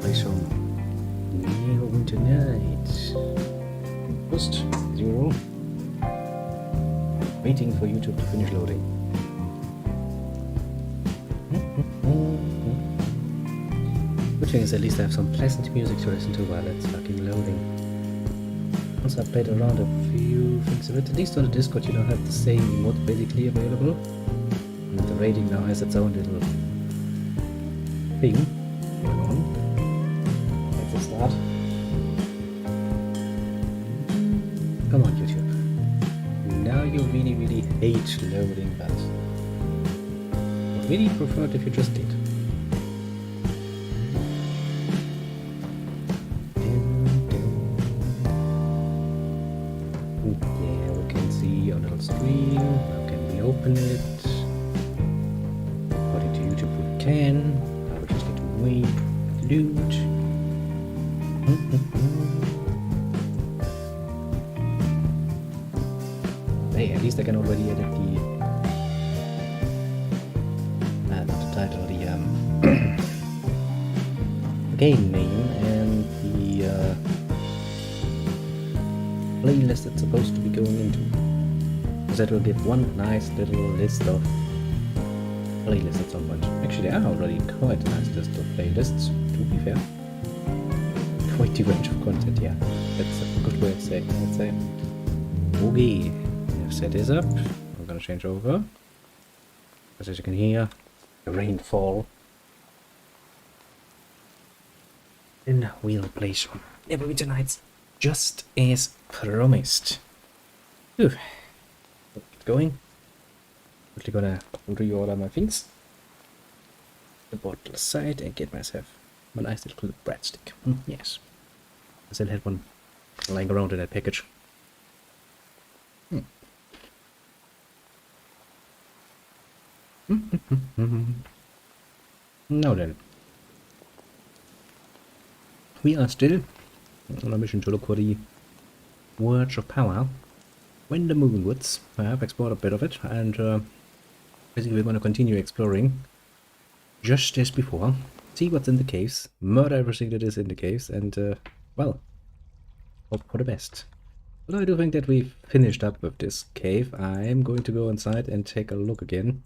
play some Neverwinter Nights. Post 0. Waiting for YouTube to finish loading. Good thing is at least I have some pleasant music to listen to while it's fucking loading. Once I played around a few things of it, at least on the Discord you don't have the same mod basically available. And the rating now has its own little thing going on. Let's start. Come on YouTube. Now you really hate loading, but I would really prefer it if you just did. Yeah, we can see our little screen. How can we open it? According to YouTube we can. I will just need to wait, loot. Hey, at least I can already edit the not the title, the game name and the playlist it's supposed to be going into. Because that will give one nice little list of playlists at some point. Actually, there are already quite a nice list of playlists, to be fair. Quite the range of content, yeah. That's a good way of saying it, I'd say. Okay. Set this up. I'm gonna change over. As you can hear, the rainfall. And we'll play some Neverwinter Nights just as promised. Ooh. Get going. Quickly gonna reorder my things. The bottle aside and get myself a nice little breadstick. Yes. I still had one lying around in that package. Now then, we are still on a mission to look for the Words of Power. When the Moonwoods, I have explored a bit of it, and basically we're going to continue exploring just as before, see what's in the caves, murder everything that is in the caves, and well, hope for the best. But I do think that we've finished up with this cave. I'm going to go inside and take a look again.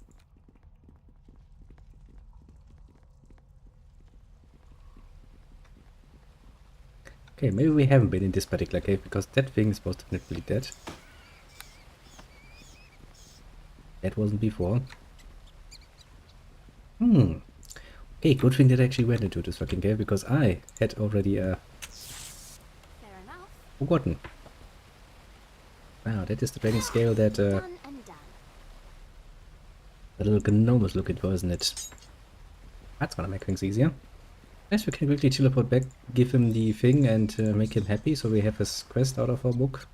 Okay, maybe we haven't been in this particular cave because that thing is most definitely dead. That wasn't before. Okay, good thing that I actually went into this fucking cave because I had already forgotten. Wow, that is the dragon scale that the little gnome was looking for, isn't it? That's gonna make things easier. Yes, we can quickly teleport back, give him the thing and make him happy so we have his quest out of our book.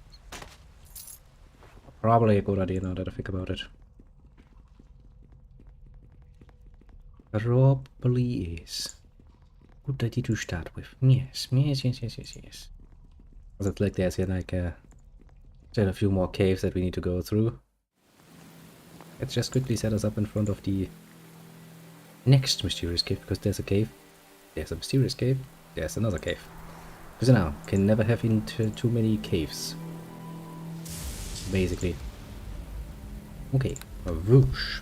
Probably a good idea now that I think about it. Probably is. Good idea to start with. Yes. Because it's like there's here like still a few more caves that we need to go through. Let's just quickly set us up in front of the next mysterious cave because there's a cave. There's a mysterious cave, there's another cave. Because now, can never have into too many caves. Basically. Okay, a whoosh.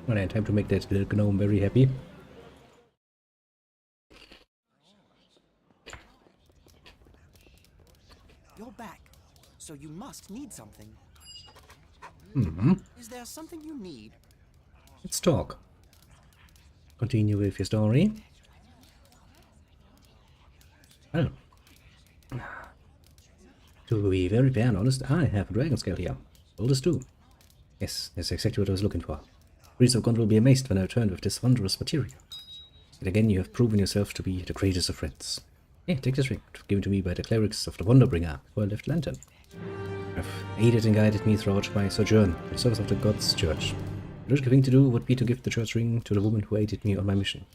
Alright, time to make that little gnome very happy. Back, so you must need something. Is there something you need? Let's talk. Continue with your story. Well, to be very fair and honest, I have a dragon scale here. Oldest too. Yes, that's exactly what I was looking for. Priests of God will be amazed when I return with this wondrous material. Yet again, you have proven yourself to be the greatest of friends. Hey, take this ring, given to me by the clerics of the Wonderbringer before I left Lantern. You've aided and guided me throughout my sojourn in service of the Gods' Church. The logical thing to do would be to give the church ring to the woman who aided me on my mission.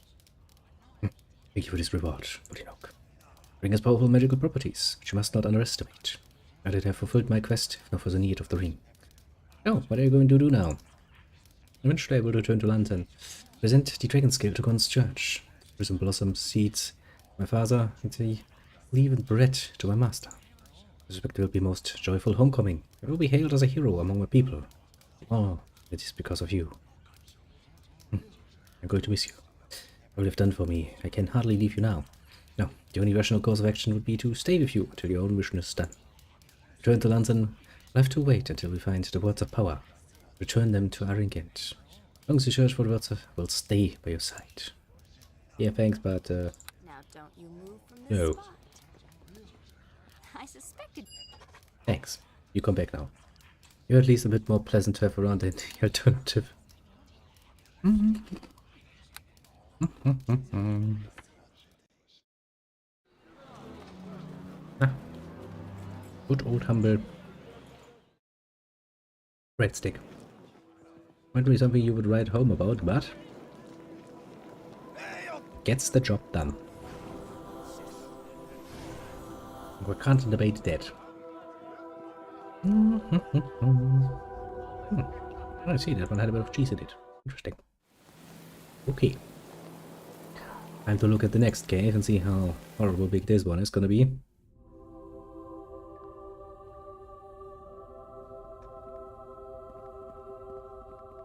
Thank you for this reward, Borinok. Ring has powerful magical properties, which you must not underestimate. I did have fulfilled my quest, if not for the need of the ring. Oh, what are you going to do now? Eventually I will return to London. Present the dragon scale to Gon's church. Prison blossoms, seeds. My father, and the leavened bread to my master. I suspect it will be most joyful homecoming. I will be hailed as a hero among my people. Oh, it is because of you. I'm going to miss you. All you've done for me, I can hardly leave you now. No, the only rational course of action would be to stay with you until your own mission is done. Return to London, we'll have to wait until we find the words of power. Return them to Aringent. As long as you search for the words, we'll stay by your side. Yeah, thanks, but Now don't you move from this no. spot. I suspected. Thanks. You come back now. You're at least a bit more pleasant to have around than the alternative. Ah. Good old humble breadstick. Might be something you would write home about, but gets the job done. We can't debate that. I see, that one had a bit of cheese in it. Interesting. Okay. Time to look at the next cave and see how horrible big this one is gonna be.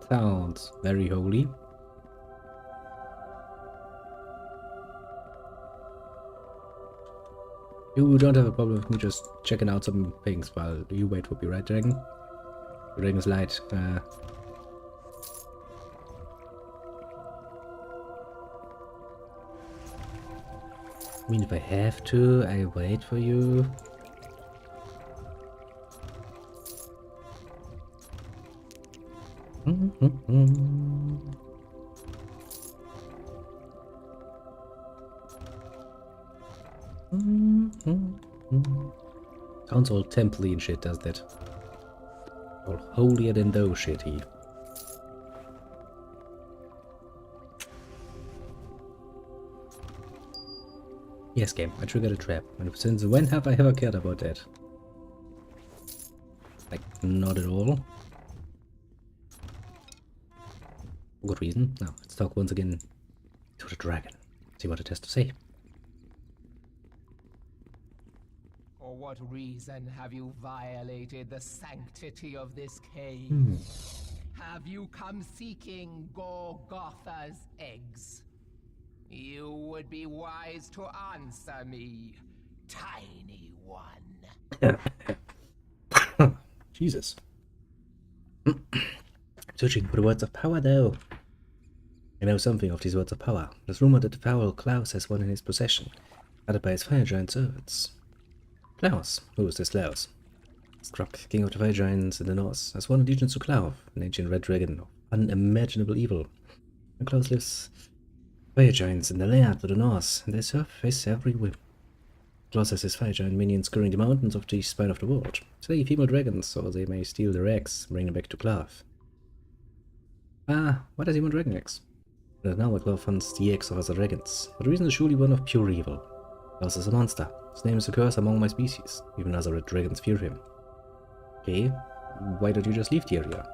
Sounds very holy. You don't have a problem with me just checking out some things while you wait for me, right, Dragon? The ring is light. I mean, if I have to, I wait for you. Sounds all temple-y and shit, does that? All holier than thou shitty. Yes, game, I triggered a trap. And since when have I ever cared about that? Like, not at all. For good reason. Now, let's talk once again to the dragon. See what it has to say. For what reason have you violated the sanctity of this cave? Have you come seeking Gorgotha's eggs? You would be wise to answer me, tiny one. Jesus. Searching for the words of power, though. I know something of these words of power. There's rumor that the foul Klaus has one in his possession, uttered by his fire giant servants. Klaus? Who is this Klaus? Skrok, king of the fire giants in the north, has sworn allegiance to Klaus, an ancient red dragon of unimaginable evil. And Klaus lives fire giants in the lair to the north, and they serve his every whim. Klaus has his fire giant minions scouring the mountains of the spine of the world. Slay female dragons, so they may steal their eggs and bring them back to Klaus. Ah, what does he want dragon eggs? And now Klaus funds the eggs of other dragons. But the reason is surely one of pure evil. Klaus is a monster. His name is a curse among my species. Even other red dragons fear him. Okay, why don't you just leave the area?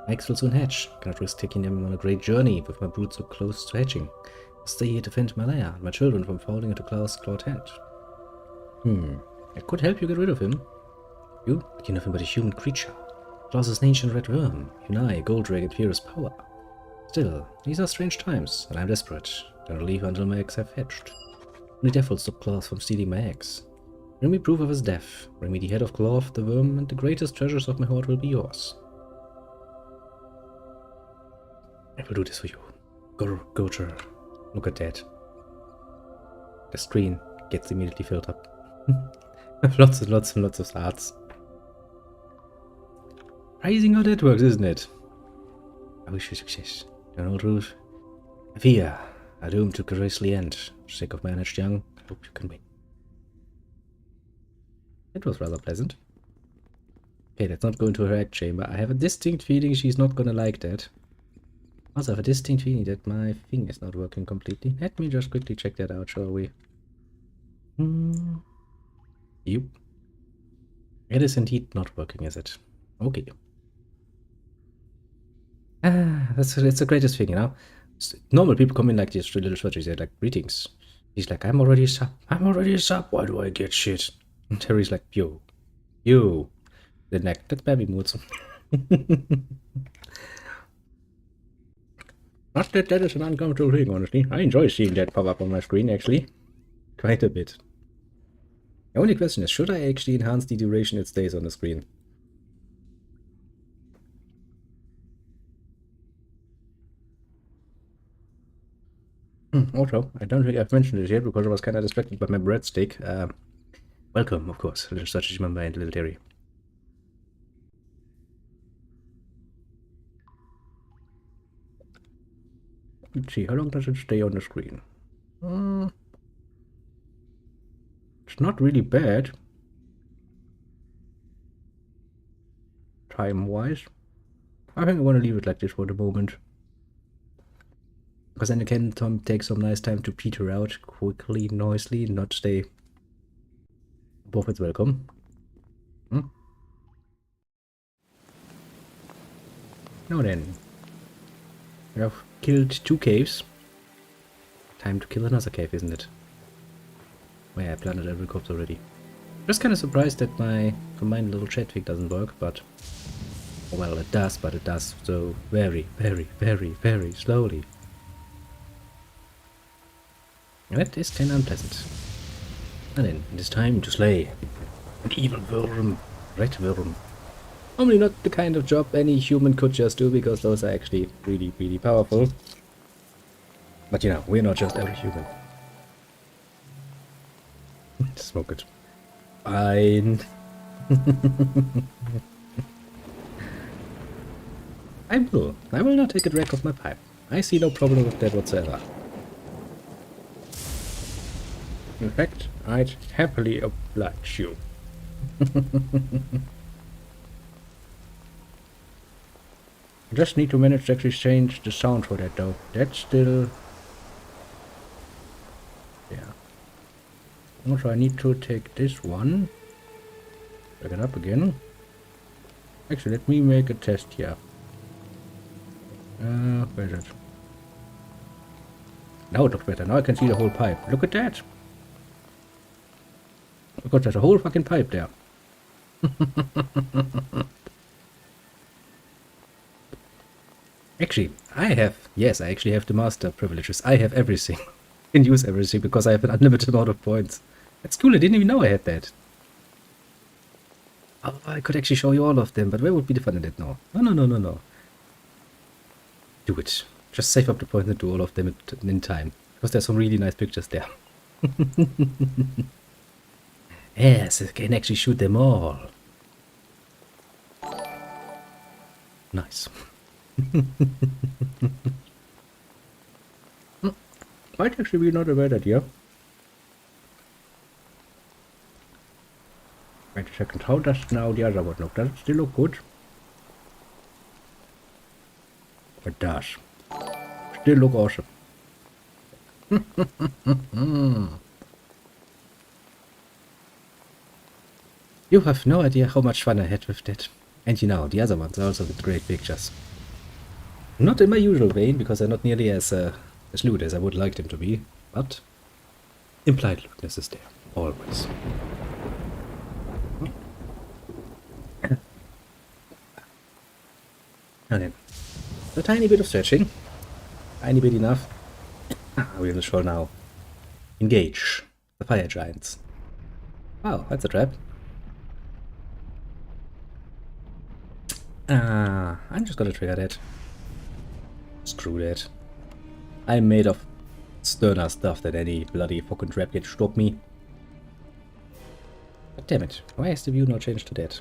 My eggs will soon hatch. I cannot risk taking them on a great journey with my brood so close to hatching. I'll stay here to defend my lair and my children from falling into Klaus' clawed hand. I could help you get rid of him. You are nothing but a human creature. Klaus is an ancient red worm. Even I, gold dragon, fear his power. Still, these are strange times, and I'm desperate. Don't leave until my eggs have hatched. Only death will stop Klaus from stealing my eggs. Bring me proof of his death. Bring me the head of Klaus, the worm, and the greatest treasures of my hoard will be yours. I will do this for you. Go, Ger. Look at that. The screen gets immediately filled up. Lots and lots and lots of hearts. Surprising how that works, isn't it? I wish you success. General Ruth. Fear, are doomed to grisly end. For the sake of managed young, I hope you can win. It was rather pleasant. Okay, let's not go into her egg chamber. I have a distinct feeling she's not gonna like that. Also, I have a distinct feeling that my thing is not working completely. Let me just quickly check that out, shall we? Yep. It is indeed not working, is it? Okay. That's the greatest thing, you know? Normal people come in like these three little switches, they're like, greetings. He's like, I'm already a sub. I'm already a sub. Why do I get shit? And Terry's like, yo. The neck. That's baby moods. Not that that is an uncomfortable thing, honestly. I enjoy seeing that pop up on my screen, actually. Quite a bit. The only question is, should I actually enhance the duration it stays on the screen? Also, I don't think I've mentioned it yet because I was kind of distracted by my breadstick. Welcome, of course, little strategy member and little Terry. Let's see, how long does it stay on the screen? It's not really bad. Time-wise. I think I want to leave it like this for the moment. Because then it can take some nice time to peter out quickly, noisily, not stay above its welcome. Now then. We have killed 2 caves. Time to kill another cave, isn't it? Oh yeah, I planted every corpse already. Just kind of surprised that my combined little chat thing doesn't work, but... Well, it does, but it does so very, very, very, very slowly. And that is kind of unpleasant. And then, it is time to slay an evil worm, red worm. Normally not the kind of job any human could just do, because those are actually really, really powerful. But you know, we're not just every human. Smoke it. Fine. I will not take a drag of my pipe. I see no problem with that whatsoever. In fact, I'd happily oblige you. I just need to manage to actually change the sound for that though. That's still... Yeah. Also, I need to take this one. Back it up again. Actually, let me make a test here. Where is it? Now it looks better. Now I can see the whole pipe. Look at that! Because there's a whole fucking pipe there. Actually, I actually have the master privileges. I have everything. I can use everything because I have an unlimited amount of points. That's cool, I didn't even know I had that. Oh, I could actually show you all of them, but where would be the fun in it? No. No. Do it. Just save up the points and do all of them in time. Because there's some really nice pictures there. Yes, I can actually shoot them all. Nice. Might actually be not a bad idea. Wait a second, how does now the other one look? Does it still look good? It does. Still look awesome. You have no idea how much fun I had with that. And you know, the other ones also with great pictures. Not in my usual vein, because they're not nearly as lewd as I would like them to be, but implied lewdness is there, always. Now then, a tiny bit of stretching, tiny bit enough. We shall now engage the fire giants. Wow, that's a trap. I'm just gonna trigger that. Screw that. I'm made of sterner stuff than any bloody fucking trap can stop me. But damn it, why has the view not changed to that?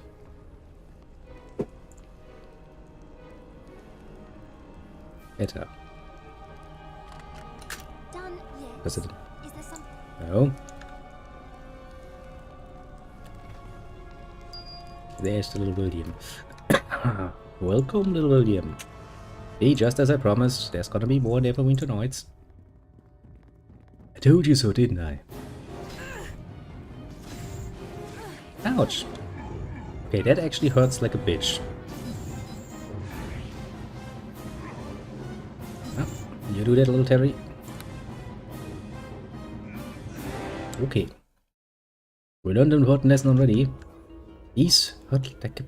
Better. Done, yes. Does it? Is there something? No. There's the little William. Welcome, little William. See, just as I promised, there's gonna be more Neverwinter Nights. I told you so, didn't I? Ouch! Okay, that actually hurts like a bitch. Ah, you do that, little Terry. Okay. We learned an important lesson already. These hurt like a...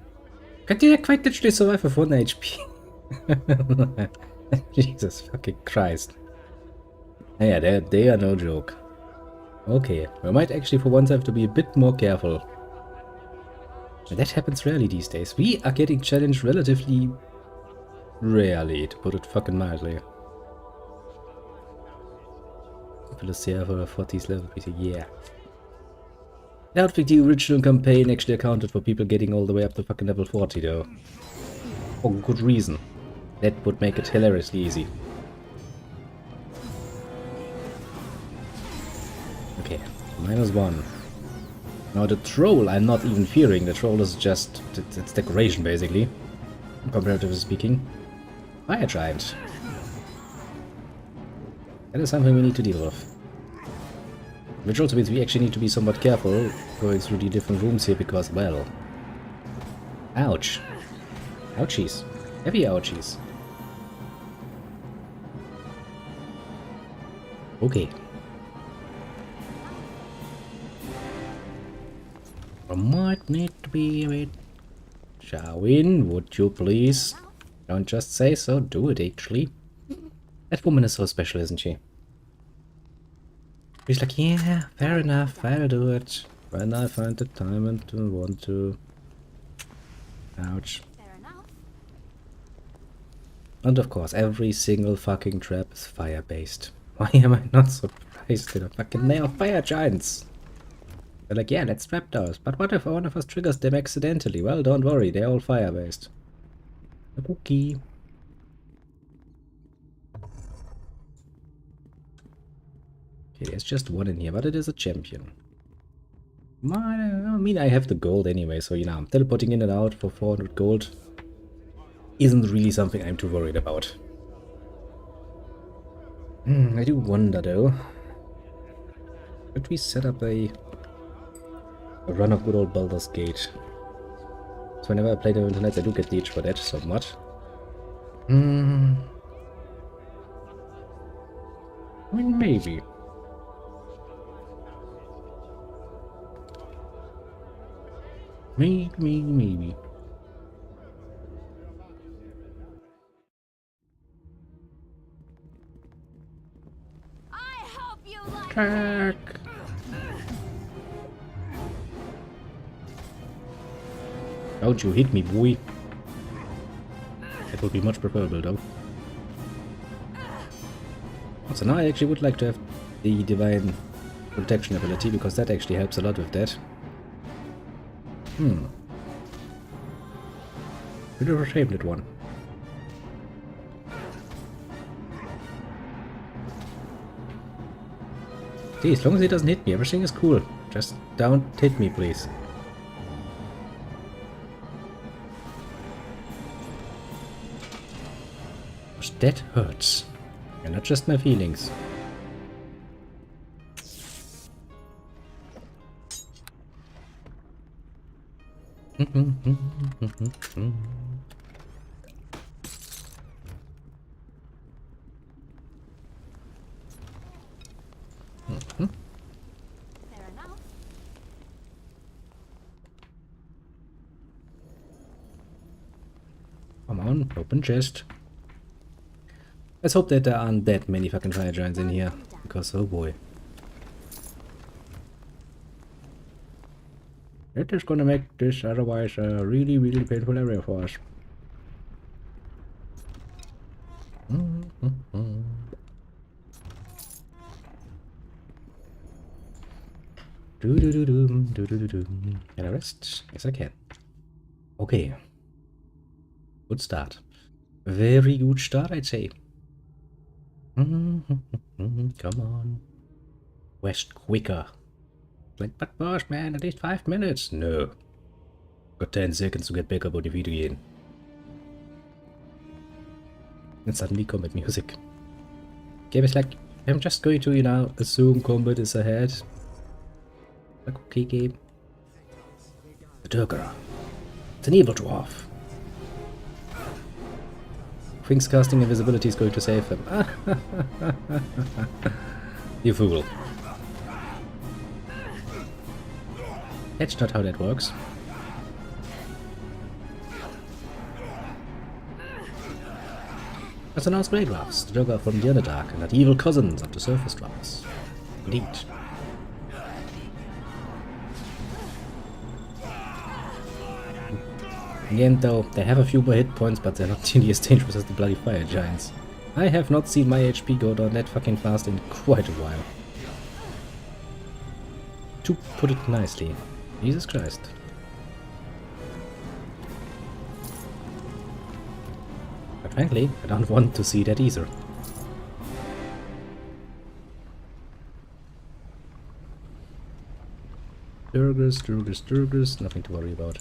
Can't you quite literally survive with 1 HP? Jesus fucking Christ. Yeah, they are no joke. Okay, we might actually for once have to be a bit more careful. That happens rarely these days. We are getting challenged relatively rarely, to put it fucking mildly. Philistia for a 40s level PC, yeah. I don't think the original campaign actually accounted for people getting all the way up to fucking level 40 though. For good reason. That would make it hilariously easy. Okay, -1. Now the troll I'm not even fearing. The troll is just... it's decoration basically. Comparatively speaking. Fire giant. That is something we need to deal with. Which also means we actually need to be somewhat careful going through the different rooms here because, well... Ouch. Ouchies. Heavy ouchies. Okay. I might need to be a bit... Shawin, would you please? Don't just say so, do it actually. That woman is so special, isn't she? She's like, yeah, fair enough, I'll do it. When I find the time and want to. Ouch. Fair enough. And of course, every single fucking trap is fire-based. Why am I not surprised that I fucking nail fire giants? They're like, yeah, let's trap those. But what if one of us triggers them accidentally? Well, don't worry, they're all fire-based. Okay. Okay, there's just one in here, but it is a champion. I mean, I have the gold anyway, so, you know, teleporting in and out for 400 gold isn't really something I'm too worried about. I do wonder, though. Should we set up a run of good old Baldur's Gate? So whenever I play Neverwinter Nights, I do get leech for that somewhat. I mean, maybe. Maybe. I hope you like Track. Don't you hit me, boy. That would be much preferable, though. So now I actually would like to have the Divine Protection ability, because that actually helps a lot with that. Bit of a shame, that one. See, as long as he doesn't hit me, everything is cool. Just don't hit me, please. Gosh, that hurts. And not just my feelings. fair enough. Come on, open chest. Let's hope that there aren't that many fucking fire giants in here, because oh boy. That is gonna make this otherwise a really, really painful area for us. Can I rest? Yes, I can. Okay. Good start. Very good start, I'd say. Come on. West quicker. Like, but boss, man, at least 5 minutes. No. Got 10 seconds to get back up on the feet again. And suddenly combat music. Game is like, I'm just going to, you know, assume combat is ahead. Like, okay, game. The Durgar. It's an evil dwarf. Thinks casting invisibility is going to save him. You fool. That's not how that works. As announced grey dwarfs, the Durgar from the Underdark, and not evil cousins of the surface dwarfs. Indeed. In the end though, they have a few more hit points, but they're not nearly as dangerous as the bloody fire giants. I have not seen my HP go down that fucking fast in quite a while. To put it nicely. Jesus Christ. But frankly, I don't want to see that either. Durgers, nothing to worry about.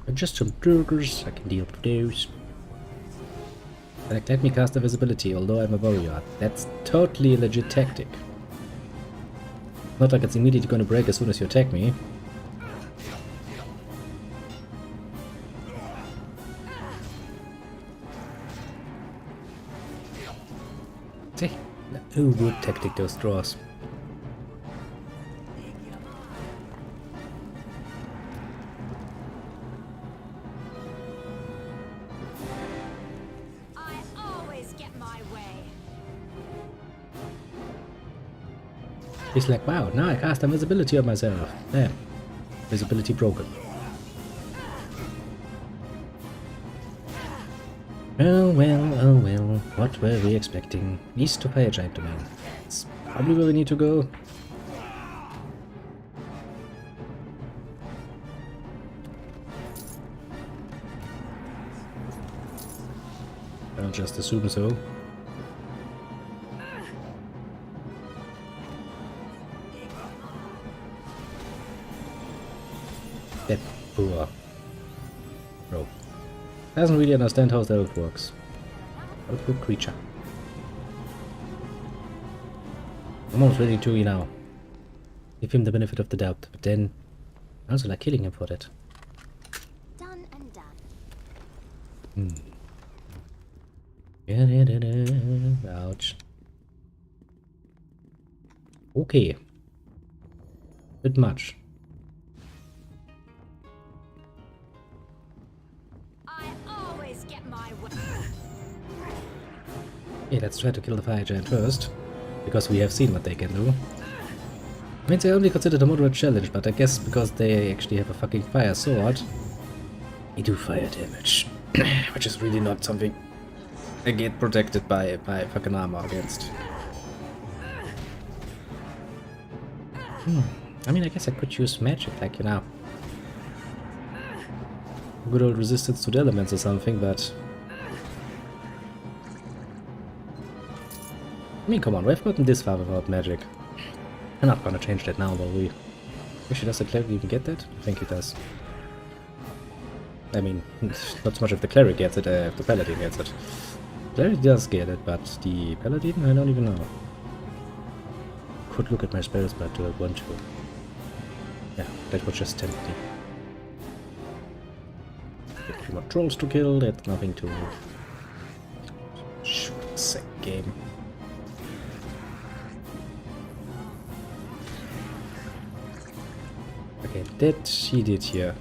But just some Durgers, I can deal with those. Like, let me cast invisibility, although I'm a warrior. That's totally a legit tactic. Not like it's immediately gonna break as soon as you attack me. See? Oh, good tactic, those draws. I always get my way. He's like, wow, now I cast invisibility on myself. Damn. Visibility broken. Oh well, what were we expecting? East to Fire Giant Domain. It's probably where we need to go. I'll just assume so. That poor bro. Doesn't really understand how stealth works. What a good creature. I'm almost ready to, you know, give him the benefit of the doubt, but then I also like killing him for that. Done and done. Ouch. Okay. Bit much. I always get my way. Okay, let's try to kill the fire giant first, because we have seen what they can do. I mean, they only considered a moderate challenge, but I guess because they actually have a fucking fire sword, they do fire damage, which is really not something I get protected by fucking armor against. I mean, I guess I could use magic, like, you know, good old resistance to the elements or something, but I mean, come on, we've gotten this far without magic. I'm not gonna change that now, will we? Actually, does the cleric even get that? I think he does. I mean, not so much if the cleric gets it, if the paladin gets it. Cleric does get it, but the paladin, I don't even know. Could look at my spells, but do I want to? Yeah, that would just tempt me. Get a few more trolls to kill, that's nothing to shoot. Sick game. Okay, that she did here.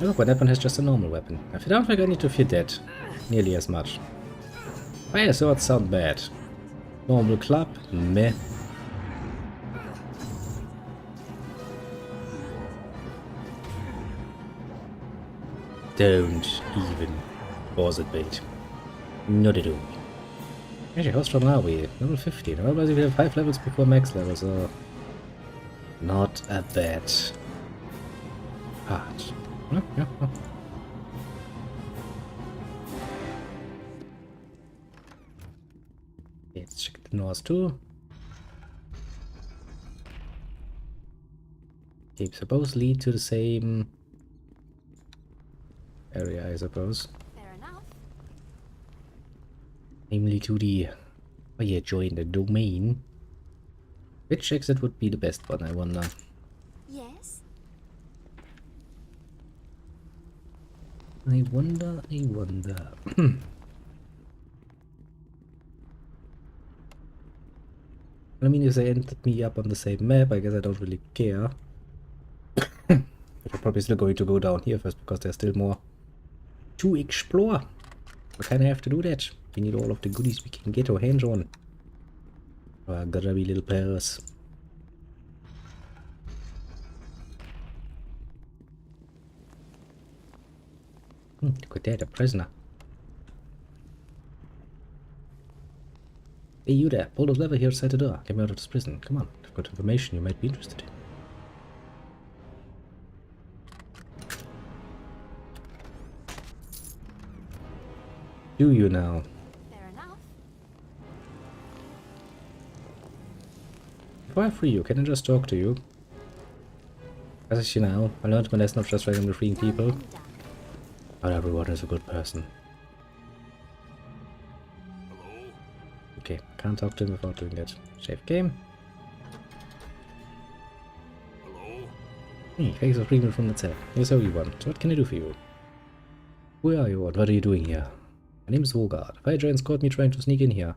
Look, one weapon has just a normal weapon. I don't think I need to fear that nearly as much. Fire swords sound bad. Normal club? Meh. Don't even bother bait. Not at all. Actually, how strong are we? Level 15. Otherwise we have 5 levels before max level, so not a bad part. Yeah. Let's check the north too. They both lead to the same area, I suppose. Fair enough. Namely to the... Oh yeah, join the domain. Which exit would be the best one, I wonder? Yes. I wonder. I mean, if they ended me up on the same map, I guess I don't really care. But I'm probably still going to go down here first, because there's still more to explore. We kinda have to do that. We need all of the goodies we can get our hands on. Our grubby little pals. Look at that, a prisoner. Hey, you there. Pull the lever here outside the door. Get me out of this prison. Come on. I've got information you might be interested in. Do you now? Fair enough. Before I free you, can I just talk to you? As you know, I learned my lesson of just randomly freeing people. Done. Not everyone is a good person. Okay, can't talk to him without doing that. Save game. Hey, thanks for freeing me from the cell. Here's how you want. So what can I do for you? Who are you and what are you doing here? My name is Vogard. Fire giants caught me trying to sneak in here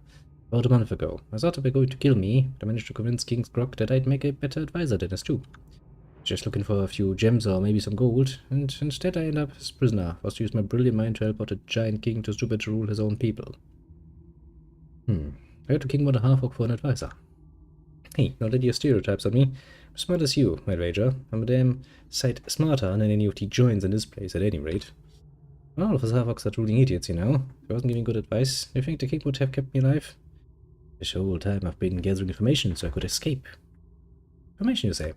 about a month ago. I thought they were going to kill me, but I managed to convince King Grog that I'd make a better advisor than us too. Just looking for a few gems or maybe some gold, and instead I end up as prisoner, forced to use my brilliant mind to help out a giant king too stupid to rule his own people. I heard the king wanted a half-orc for an advisor. Hey, not that you stereotypes on me. I'm smart as you, I'd wager. I'm a damn sight smarter than any of the joins in this place, at any rate. All of us half-orcs are truly idiots, you know. If I wasn't giving good advice, you think the king would have kept me alive? This whole time I've been gathering information so I could escape. Information, you say?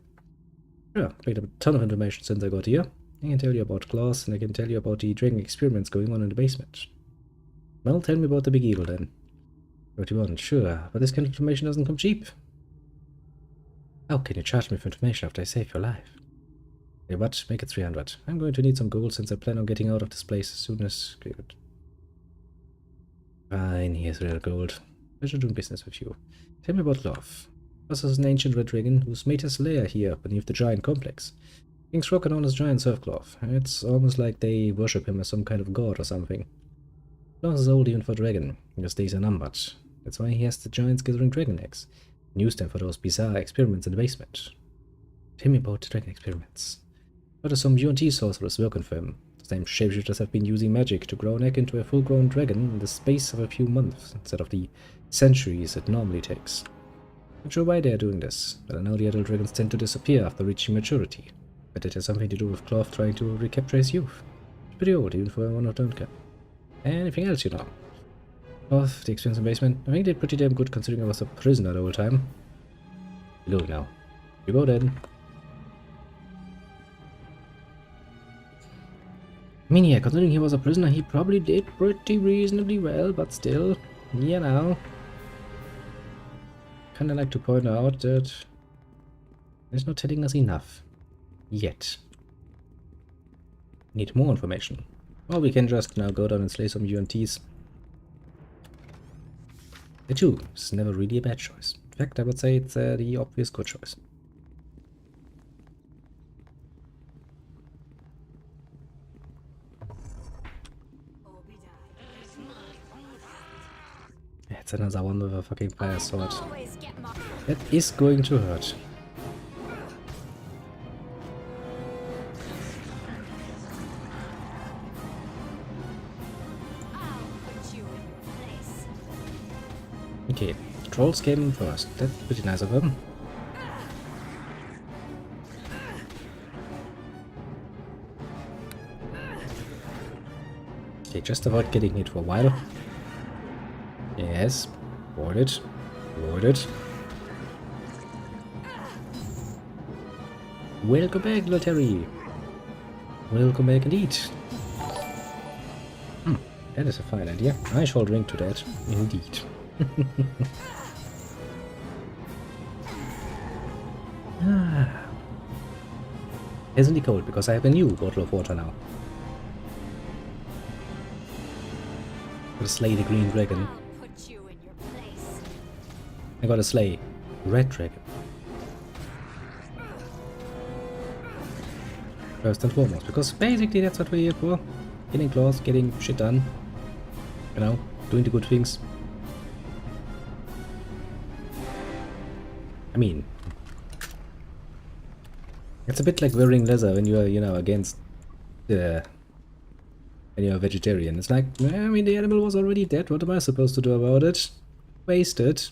Sure, I picked up a ton of information since I got here. I can tell you about claws, and I can tell you about the dragon experiments going on in the basement. Well, tell me about the big evil then. 31, sure, but this kind of information doesn't come cheap. How can you charge me for information after I save your life? Hey, what? Make it 300. I'm going to need some gold since I plan on getting out of this place as soon as... Good. Fine, here's real gold. Pleasure doing business with you. Tell me about Love. This is an ancient red dragon who's made his lair here beneath the giant complex. King's Rock and on his giant surf cloth. It's almost like they worship him as some kind of god or something. Love is old even for dragon, because days are numbered. That's why he has the giants gathering dragon eggs, and use them for those bizarre experiments in the basement. Tell me about the dragon experiments. What are some UNT sorcerers working for him? The same shapeshifters have been using magic to grow an egg into a full-grown dragon in the space of a few months, instead of the centuries it normally takes. Not sure why they are doing this, but I know the adult dragons tend to disappear after reaching maturity. But it has something to do with Cloth trying to recapture his youth. It's pretty old, even for one of Duncan. Anything else, you know? Cloth, the expensive basement. I think they did pretty damn good considering I was a prisoner the whole time. You go now. You go then. I mean, yeah, considering he was a prisoner, he probably did pretty reasonably well, but still, you know. Kinda like to point out that he's not telling us enough. Yet. Need more information. Or we can just now go down and slay some UNTs. The two is never really a bad choice. In fact, I would say it's the obvious good choice. It's another one with a fucking fire sword. Always get my... That is going to hurt. I'll put you in your place. Okay, trolls came in first. That's pretty nice of them. Okay, just avoid getting hit for a while. Yes, avoid it. Avoid it. Welcome back, little Terry. Welcome back indeed. That is a fine idea. I shall drink to that, indeed. Isn't it cold because I have a new bottle of water now. Gotta slay the green dragon. I'll put you in your place. I gotta slay red dragon. First and foremost, because basically that's what we're here for. Getting claws, getting shit done. You know, doing the good things. I mean, it's a bit like wearing leather when you are, you know, against the... when you're a vegetarian. It's like, I mean, the animal was already dead, what am I supposed to do about it? Waste it?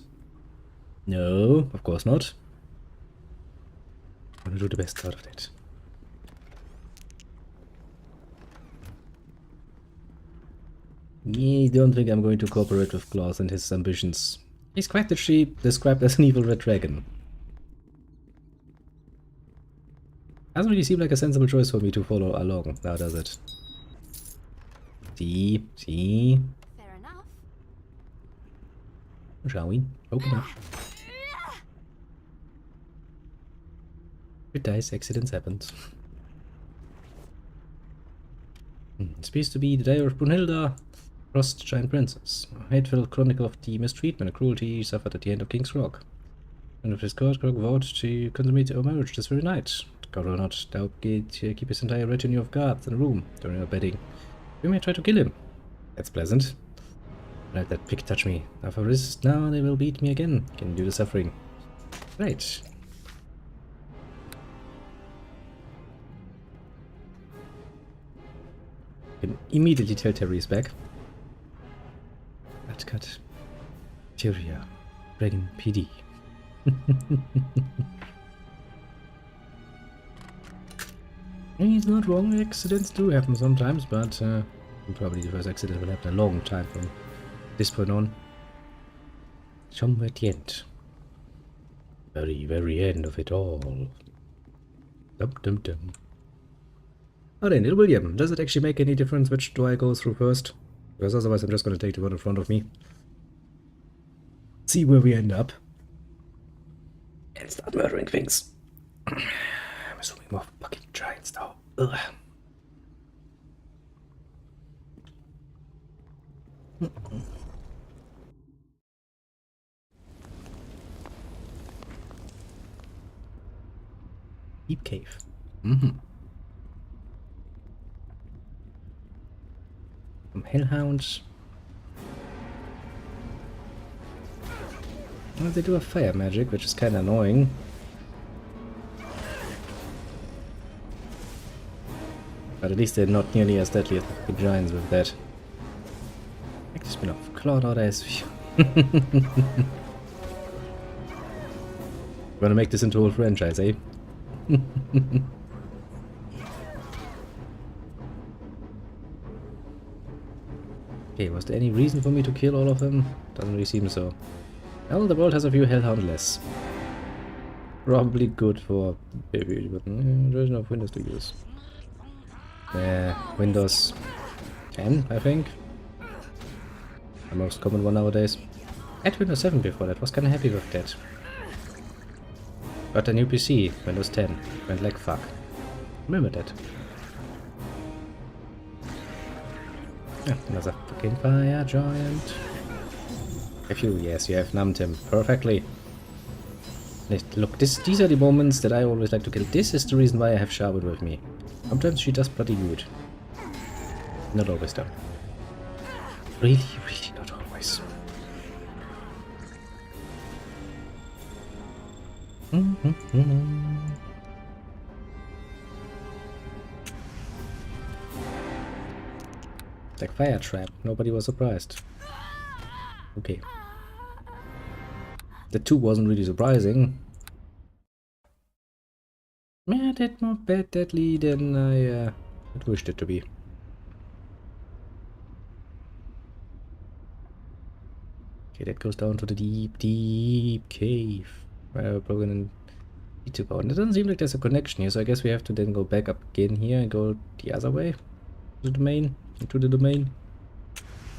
No, of course not. I'm gonna do the best out of it. I don't think I'm going to cooperate with Klaus and his ambitions. He's quite literally described as an evil red dragon. Doesn't really seem like a sensible choice for me to follow along, now does it? See? Fair enough. Shall we? Open up. Good dice, accidents happened. It appears to be the Diary of Brunhilda, Frost Giant Princess. A hateful chronicle of the mistreatment and cruelty suffered at the end of King's Rock. And of his court, Krog vowed to consummate our marriage this very night. God will not doubt keep his entire retinue of guards in a room during our bedding. We may try to kill him. That's pleasant. Let that pig touch me. Now for this, now they will beat me again. Can do the suffering. Right. Can immediately tell Terry is back. That cut. Tyria. Dragon PD. He's not wrong, accidents do happen sometimes, but probably the first accident will happen a long time from this point on. Somewhere at the end. Very, very end of it all. Dum dum dum. Oh then, little William, does it actually make any difference which do I go through first? Because otherwise I'm just going to take the one in front of me. See where we end up. And start murdering things. I'm assuming more fucking giants though. Ugh. Deep cave. Some hellhounds. Well, they do have fire magic, which is kind of annoying. But at least they're not nearly as deadly as the giants with that. Actually, spin off. Claw nowadays. Gonna make this into a whole franchise, eh? Okay, was there any reason for me to kill all of them? Doesn't really seem so. Well, the world has a few hellhound less. Probably good for baby, but there's no Windows to use. Windows 10, I think. The most common one nowadays. I had Windows 7 before that, was kinda happy with that. Got a new PC, Windows 10. Went like fuck. Remember that. Yeah, another fucking fire giant. Have you? Yes, you have numbed him perfectly. Look, these are the moments that I always like to kill. This is the reason why I have Charwood with me. Sometimes she does bloody good. Not always though. Really, really not always. Like fire trap. Nobody was surprised. Okay. The 2 wasn't really surprising. Yeah, that not bad deadly than I had wished it to be. Okay, that goes down to the deep, deep cave. Where we're probably gonna need to go. And it doesn't seem like there's a connection here, so I guess we have to then go back up again here and go the other way. To the domain. Into the domain.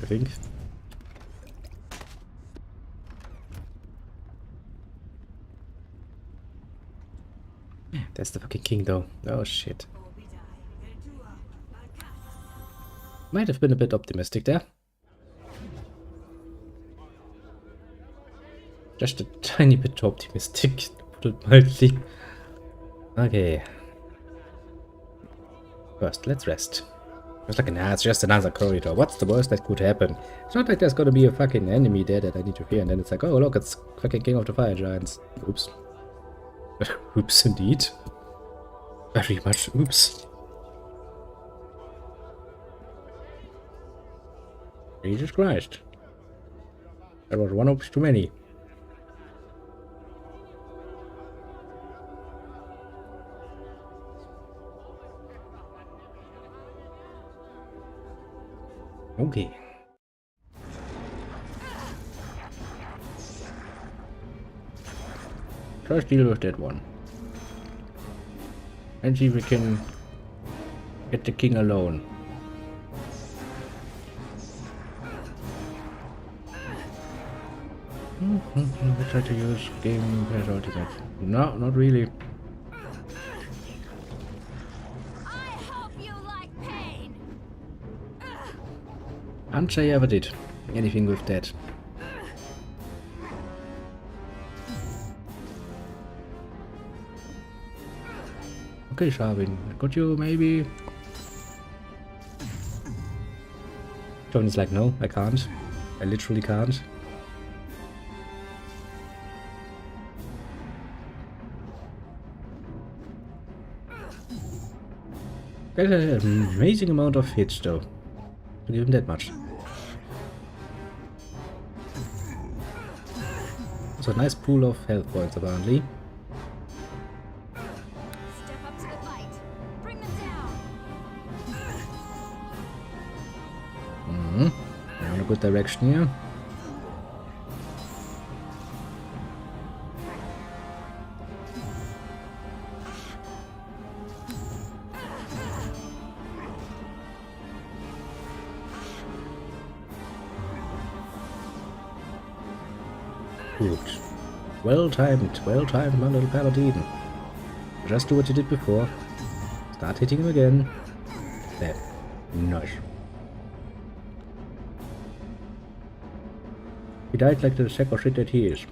I think. That's the fucking king though. Oh shit. Might have been a bit optimistic there. Just a tiny bit optimistic, to put it mildly. Okay. First, let's rest. I was like, nah, it's just another corridor. What's the worst that could happen? It's not like there's gonna be a fucking enemy there that I need to fear, and then it's like, oh look, it's fucking King of the Fire Giants. Oops. Oops, indeed. Very much oops. Jesus Christ. That was one oops too many. Okay. First deal with that one. And see if we can get the king alone. We try to use game pass ultimate. No, not really. I hope you like pain. Can't say I ever did anything with that. Okay, Sharvin, could you maybe? Tony's like, no, I can't. I literally can't. Got an amazing amount of hits though. I'll give him that much. So a nice pool of health points apparently. Step up to the fight. Bring them down. We're in a good direction here. Good. Well timed, my little paladin. Just do what you did before. Start hitting him again. There. Nice. He died like the sack of shit that he is.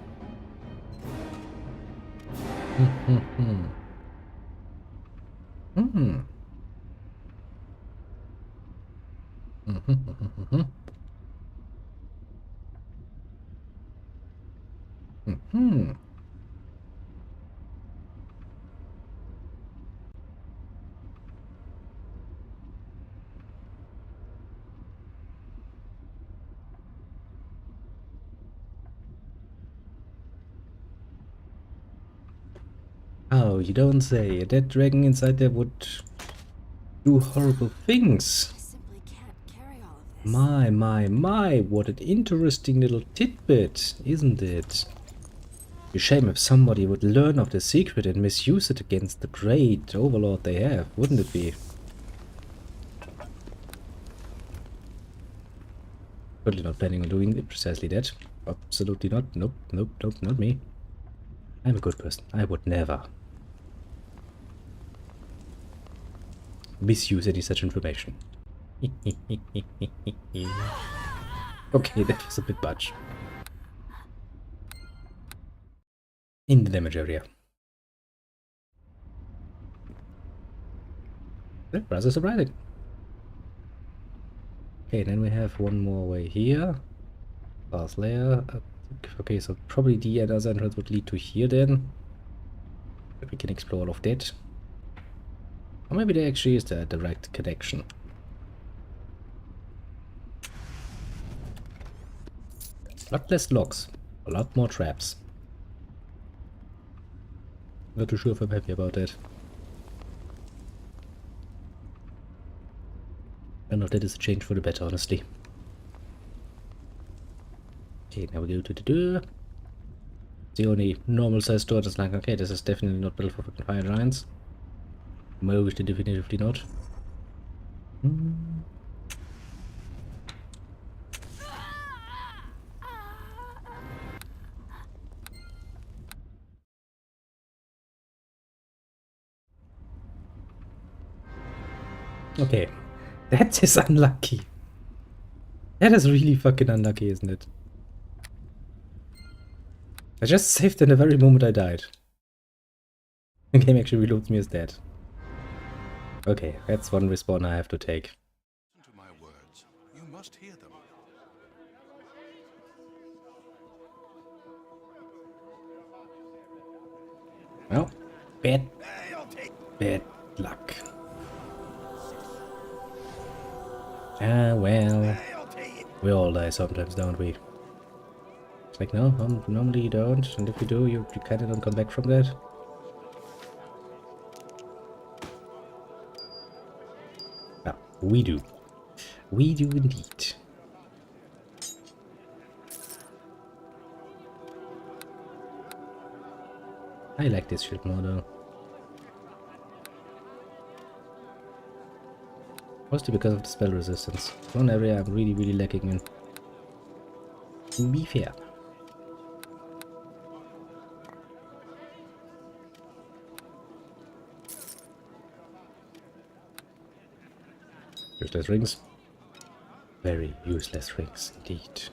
Oh, you don't say. A dead dragon inside there would do horrible things. I simply can't carry all of this. My, what an interesting little tidbit, isn't it? A shame if somebody would learn of the secret and misuse it against the great overlord they have, wouldn't it be? Totally not planning on doing precisely that. Absolutely not. Nope, not me. I'm a good person. I would never misuse any such information. Okay, that was a bit much. In the damage area. Rather surprising. Okay, then we have one more way here. Last layer. Okay, so probably the other entrance would lead to here then. But we can explore all of that. Or maybe there actually is the direct connection. A lot less locks. A lot more traps. Not too sure if I'm happy about that. I don't know if that is a change for the better, honestly. Okay, now we go to the door. The only normal sized door that's like, okay, this is definitely not built for fucking fire giants. Most definitively not. Okay, that is unlucky. That is really fucking unlucky, isn't it? I just saved in the very moment I died. The game actually reloads me as dead. Okay, that's one respawn I have to take. Listen to my words. You must hear them. Well, bad luck. Ah, well, we all die sometimes, don't we? It's like, no, normally you don't, and if you do, you kinda don't come back from that. Ah, we do. We do indeed. I like this shield more though. Mostly because of the spell resistance. One area I'm really lacking in. To be fair. Useless rings. Very useless rings indeed.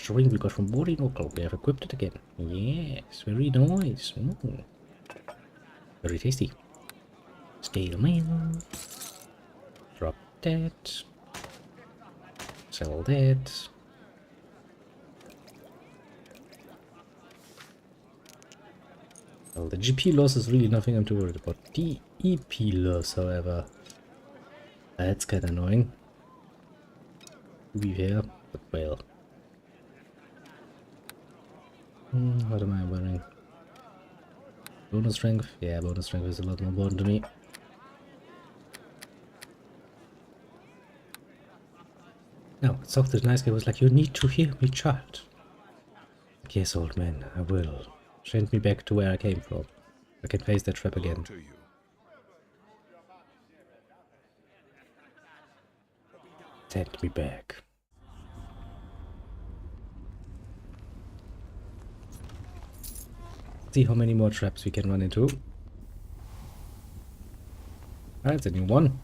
Ring we got from boarding local. We have equipped it again. Yes, very nice. Very tasty. Scale mail. Drop that. Sell that. Well, the GP loss is really nothing I'm too worried about. The EP loss, however, that's kind of annoying. To be fair, but well. What am I wearing? Bonus strength? Yeah, bonus strength is a lot more important to me. No, it's so this nice guy was like, you need to hear me, child. Yes, old man, I will. Send me back to where I came from. I can face that trap again. To you. Send me back. See how many more traps we can run into. That's a new one.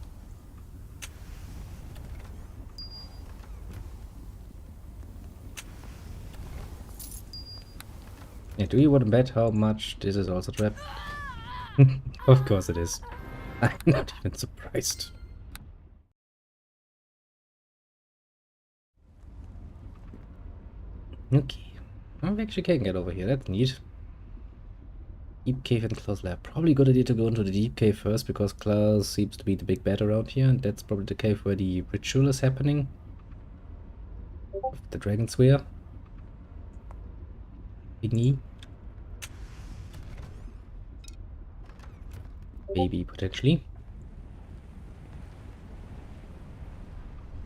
Yeah, do you want to bet how much this is also trapped? Of course it is. I'm not even surprised. Okay. Oh, we actually can get over here. That's neat. Deep cave and Klaus lab. Probably good idea to go into the deep cave first, because Klaus seems to be the big bad around here, and that's probably the cave where the ritual is happening. Of the dragon sphere. Thingy. Maybe, potentially.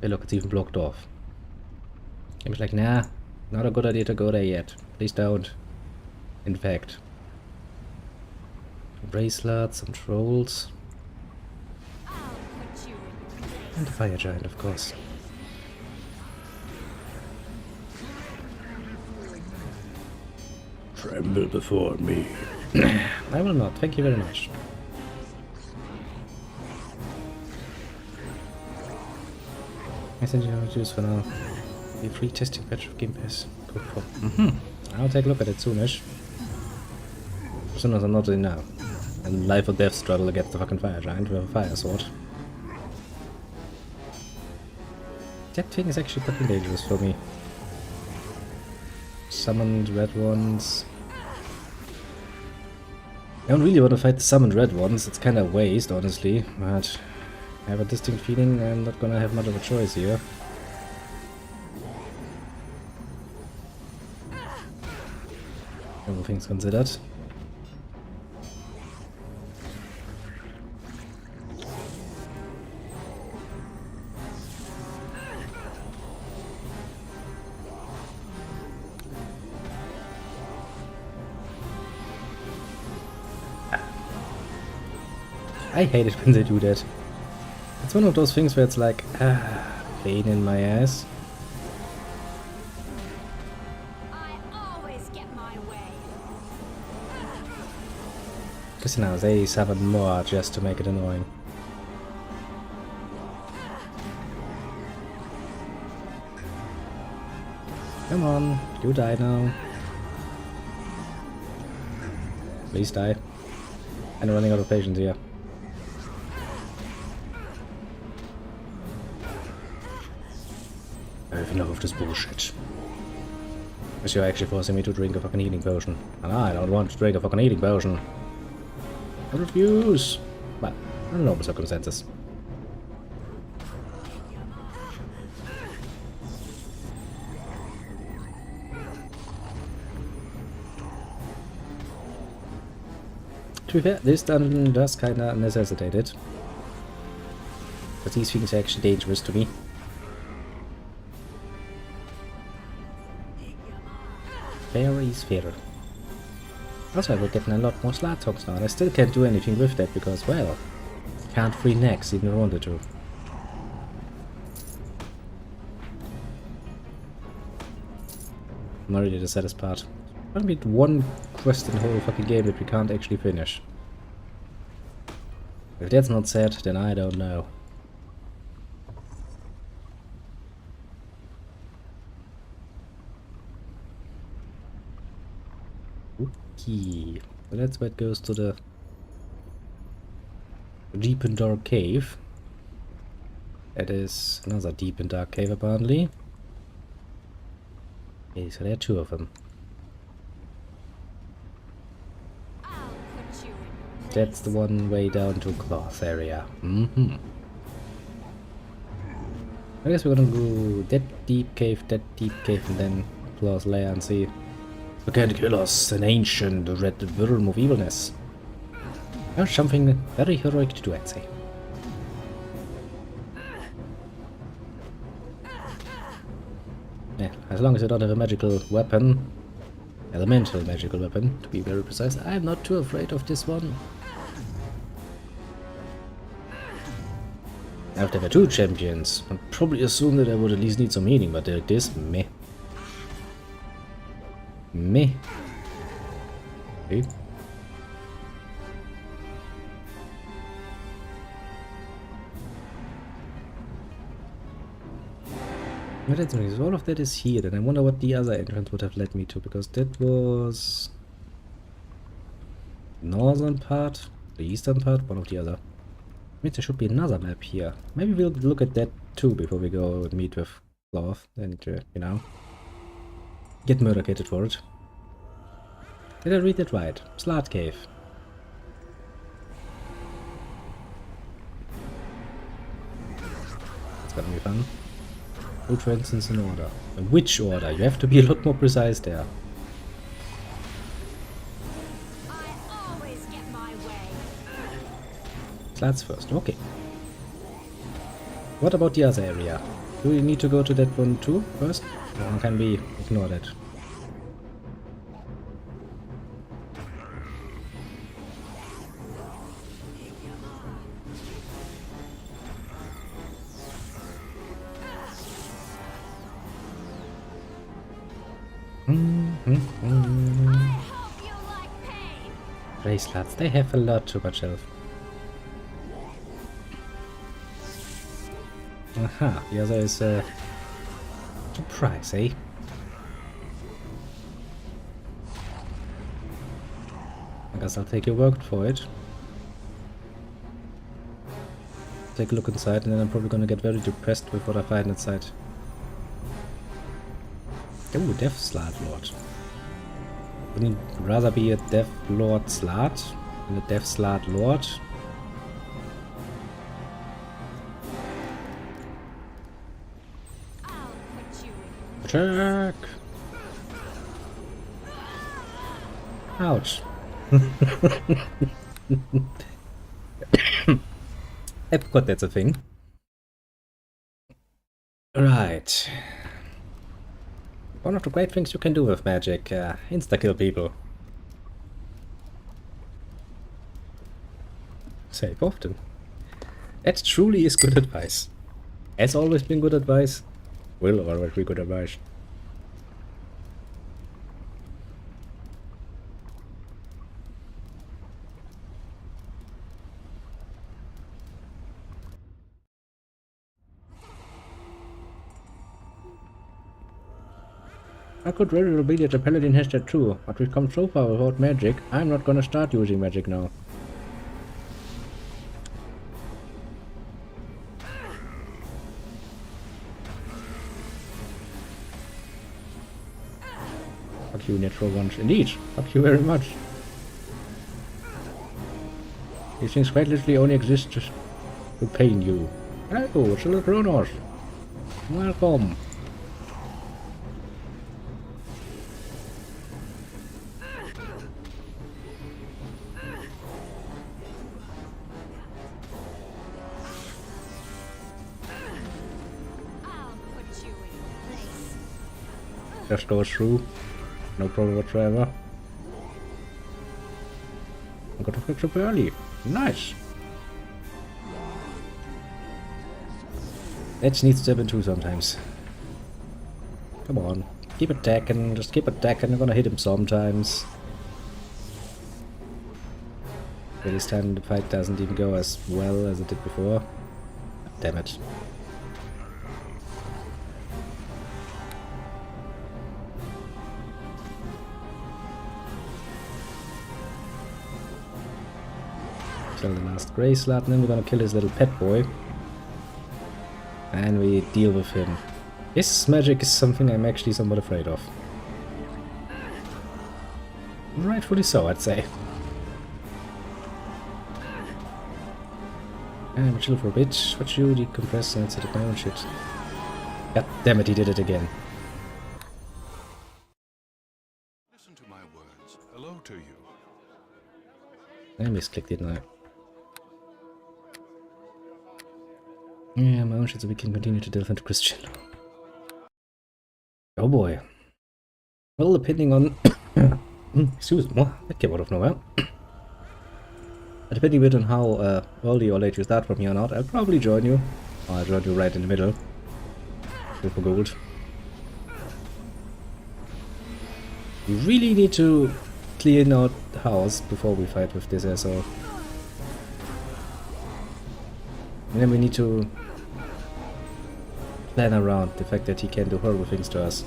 Hey look, it's even blocked off. I was like, nah, not a good idea to go there yet. Please don't. In fact. Bracelets, some trolls. I'll put you in. And the fire giant, of course. Tremble before me. I will not, thank you very much. I send you how to use for now. The free testing patch of Game Pass. Go for. I'll take a look at it soonish. As soon as I'm not in now. And life or death struggle against the fucking fire giant with a fire sword. That thing is actually fucking dangerous for me. Summoned red ones. I don't really want to fight the summoned red ones, it's kinda a waste, honestly, but I have a distinct feeling I'm not gonna have much of a choice here. All things considered. I hate it when they do that. It's one of those things where it's like, pain in my ass. I always get my way. Because now they summon more just to make it annoying. Come on, you die now. Please die. I'm running out of patience here. I have enough of this bullshit. Because you're actually forcing me to drink a fucking healing potion. And I don't want to drink a fucking healing potion. I refuse. Well, under normal circumstances. To be fair, this dungeon does kinda necessitate it. But these things are actually dangerous to me. Fair is fair. Also, we're getting a lot more slot talks now, and I still can't do anything with that because, well, can't free necks even if I wanted to. I'm already the saddest part. There's gonna be one quest in the whole fucking game that we can't actually finish. If that's not sad, then I don't know. Okay, so that's what goes to the deep and dark cave. That is another deep and dark cave apparently. Okay, so there are two of them. That's the one way down to cloth area. I guess we're gonna go that deep cave, and then cloth layer and see who can kill us, an ancient red worm of evilness. Or something very heroic to do, I'd say. Yeah, as long as I don't have a magical weapon, elemental magical weapon, to be very precise, I'm not too afraid of this one. After there were two champions, I'd probably assume that I would at least need some healing, but like this, meh. Meh. Okay. But that's nice. All of that is here, and I wonder what the other entrance would have led me to, because that was northern part, the eastern part, one of the other. Means there should be another map here. Maybe we'll look at that too before we go and meet with Cloth and, you know, get murdercated for it. Did I read that right? Slot Cave. It's gonna be fun. Root for instance in order. And which order? You have to be a lot more precise there. I always get my way. Slats first, okay. What about the other area? Do we need to go to that one too first? Or can we ignore that? I hope you like pain. Bracelets, they have a lot too much health. Aha, the other is surprise, eh? I guess I'll take your word for it. Take a look inside and then I'm probably gonna get very depressed with what I find inside. Oh, Death Slot Lord. Wouldn't it rather be a Death Lord Slot than a Death Slot Lord? I'll put you in. Attack! Ouch. I forgot that's a thing. Right. One of the great things you can do with magic, insta-kill people. Save often. That truly is good advice. Has always been good advice. Will always be good advice. I could very well be that the paladin has that too, but we've come so far without magic, I'm not gonna start using magic now. Fuck you, natural ones. Indeed, fuck you very much. These things quite literally only exist just to pain you. Hello, it's a little Kronos. Welcome. I'll put you in place. Just goes through. No problem whatsoever. I got to fix up early. Nice. That needs to happen too sometimes. Come on. Keep attacking. Just keep attacking. I'm gonna hit him sometimes. But this time the fight doesn't even go as well as it did before. Damn it. Kill the last grey slot, and then we're gonna kill his little pet boy. And we deal with him. His magic is something I'm actually somewhat afraid of. Rightfully so, I'd say. And chill for a bit. Watch you decompress and set up my own shit. God damn it, he did it again. Listen to my words. Hello to you. I misclicked, didn't I? Yeah, my own shit so we can continue to delve into Christian. Oh boy. Well, depending on... excuse me, that came out of nowhere. Depending a bit on how early or late you start from here on out, I'll probably join you. Or I'll join you right in the middle. Go for gold. We really need to clean out the house before we fight with this asshole. And then we need to plan around the fact that he can do horrible things to us.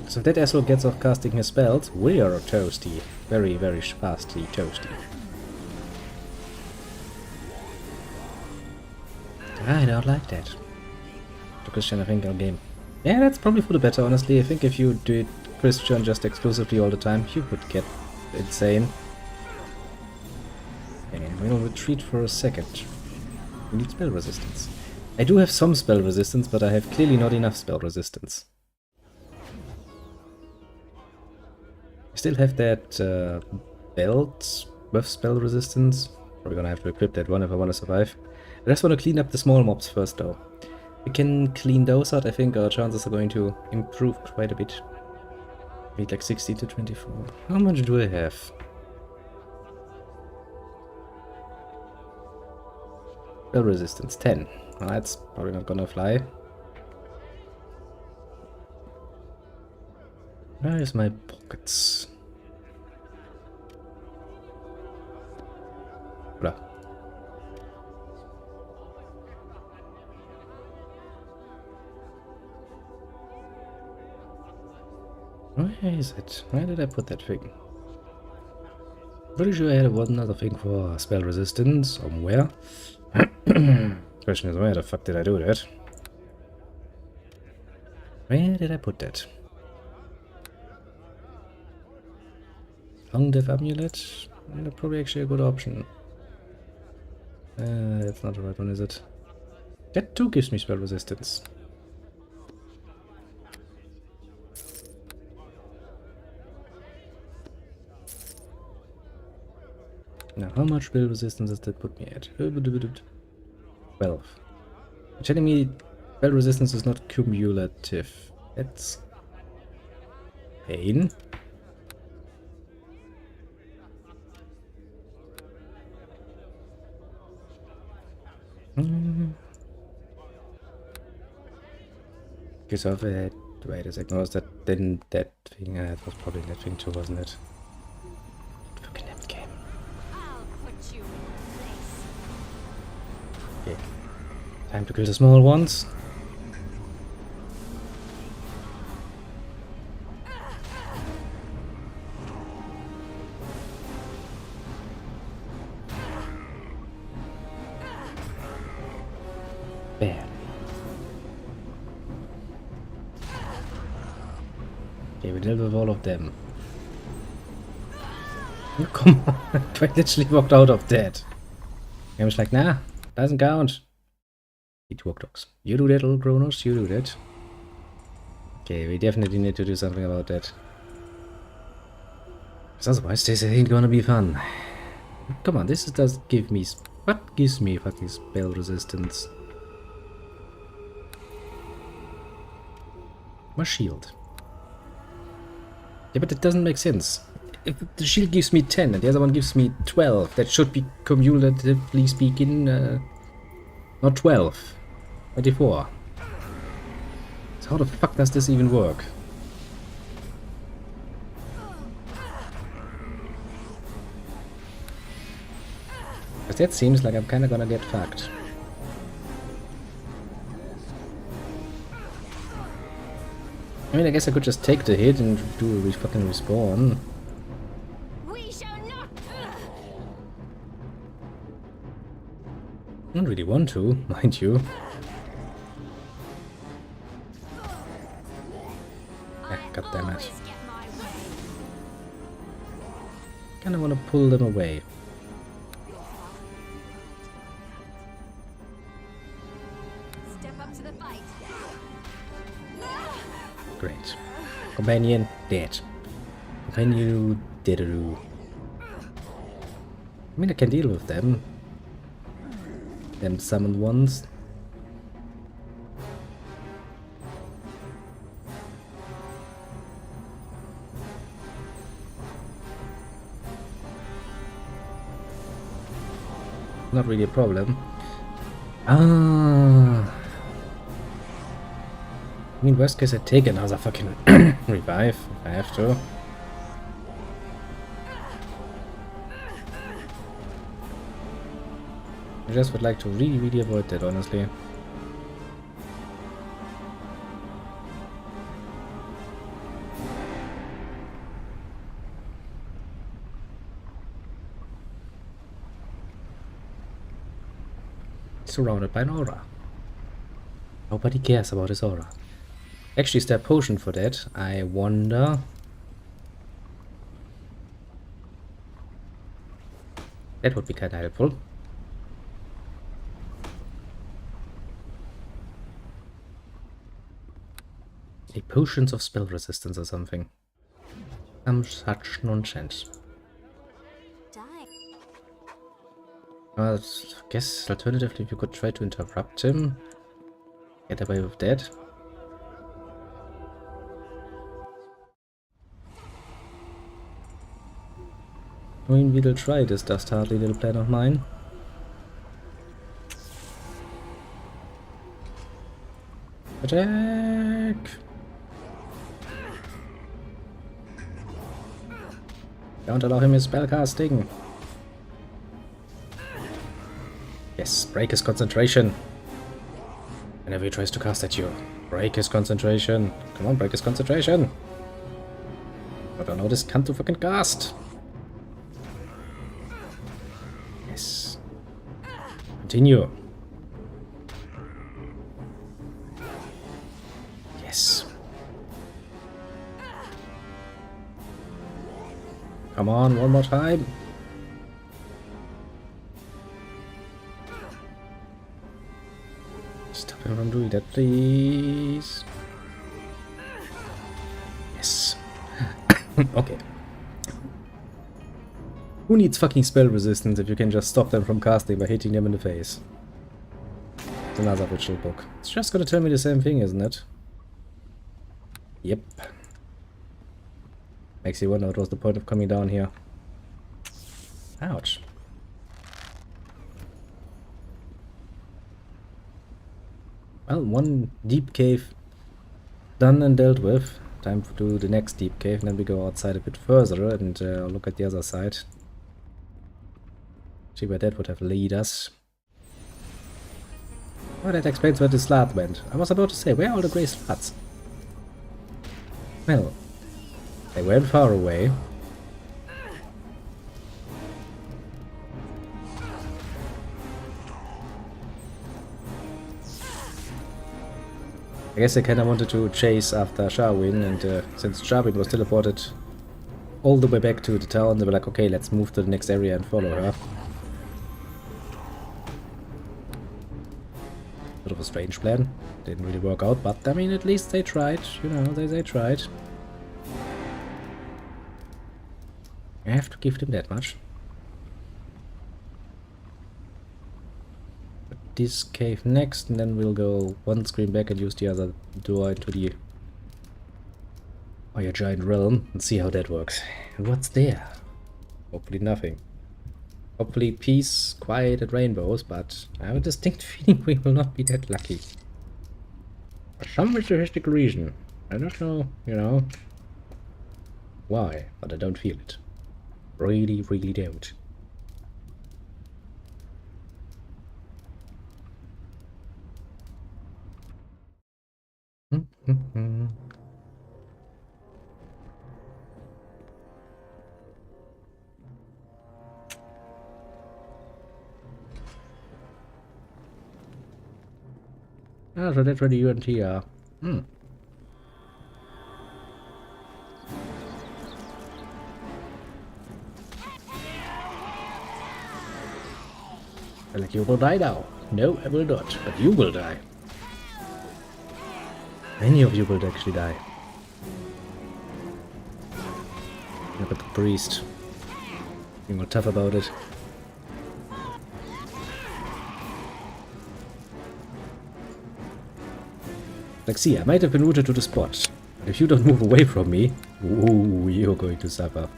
So if that asshole gets off casting his spells, we are toasty. Very, very fastly toasty. I don't like that. To Christian, I think our game. Yeah, that's probably for the better, honestly. I think if you did Christian just exclusively all the time, you would get insane. And we'll retreat for a second. We need spell resistance. I do have some spell resistance, but I have clearly not enough spell resistance. I still have that belt with spell resistance. Probably gonna have to equip that one if I want to survive. I just want to clean up the small mobs first though. If we can clean those out, I think our chances are going to improve quite a bit. Need like 60 to 24. How much do I have? Spell resistance 10. Well, that's probably not gonna fly. Where's my pockets? Blah. Where is it? Where did I put that thing? Pretty sure I had one other thing for spell resistance somewhere. Question is, where the fuck did I do that? Where did I put that? Long Death Amulet? That's probably actually a good option. That's not the right one, is it? That too gives me spell resistance. Now, how much spell resistance does that put me at? 12. You're telling me spell resistance is not cumulative. That's pain. Okay, so if I had... Wait a second, was that then that thing? It was probably that thing too, wasn't it? Fucking damn game. I'll put you in place. Time to kill the small ones. Barely. Okay, we dealt with all of them. Oh, come on, I literally walked out of that. I was like, nah, doesn't count. Eat walk dogs. You do that, little Kronos, you do that. Okay, we definitely need to do something about that. Because otherwise this ain't gonna be fun. Come on, this does give me... What gives me fucking spell resistance? My shield. Yeah, but it doesn't make sense. If the shield gives me 10 and the other one gives me 12, that should be cumulatively speaking, not 12. 24. So how the fuck does this even work? Because that seems like I'm kinda gonna get fucked. I mean, I guess I could just take the hit and do a fucking respawn. We shall not. I don't really want to, mind you. God damn it. Always get my way. Kinda wanna pull them away. Step up to the fight. Great. Companion, dead. Companion, dead-a-doo. I mean, I can deal with them. Them summoned ones. Not really a problem. Ah. I mean, worst case I take another fucking revive if I have to. I just would like to really avoid that, honestly. Surrounded by an aura. Nobody cares about his aura. Actually, is there a potion for that? I wonder. That would be kind of helpful. A potions of spell resistance or something. Some such nonsense. I guess alternatively you could try to interrupt him. Get away with that. I mean, we'll try this dastardly little plan of mine. Attack! Don't allow him his spellcasting. Yes, break his concentration. Whenever he tries to cast at you, break his concentration. Come on, break his concentration. I don't know this cunt to fucking cast. Yes. Continue. Yes. Come on, one more time. Stop him from doing that, please. Yes. Okay. Who needs fucking spell resistance if you can just stop them from casting by hitting them in the face? It's another ritual book. It's just gonna tell me the same thing, isn't it? Yep. Makes you wonder what was the point of coming down here. Ouch. Well, one deep cave done and dealt with. Time to do the next deep cave, and then we go outside a bit further and look at the other side. See where that would have lead us. Oh, that explains where the slat went. I was about to say, where are all the grey slats? Well, they went far away. I guess I kinda wanted to chase after Sharwin, and since Sharwin was teleported all the way back to the town, they were like, okay, let's move to the next area and follow her. Bit of a strange plan. Didn't really work out, but I mean, at least they tried, you know, they tried. I have to give them that much. But this cave next, and then we'll go one screen back and use the other door into the Fire Giant realm and see how that works. And what's there? Hopefully nothing. Hopefully peace, quiet, and rainbows, but I have a distinct feeling we will not be that lucky. For some mystical reason. I don't know, you know, why, but I don't feel it. Really, really don't. Ah, so that's where the UNT are. Like you will die now. No, I will not, but you will die. Many of you will actually die. Look at the priest. Being all tough about it. Like, see, I might have been rooted to the spot. But if you don't move away from me, ooh, you're going to suffer.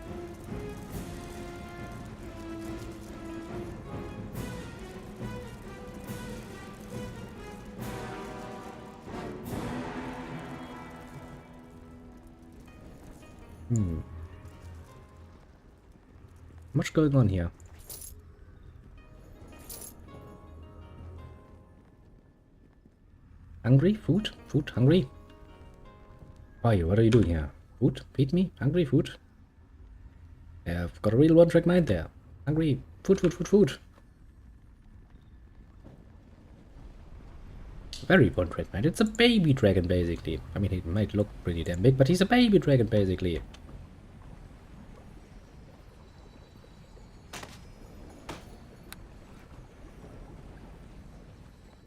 Much going on here. Hungry? Food? Food? Hungry? Who are you? What are you doing here? Food? Feed me? Hungry? Food? Yeah, I've got a real one-track mind there. Hungry? Food, food, food, food. Very one-track mind. It's a baby dragon, basically. I mean, he might look pretty damn big, but he's a baby dragon, basically.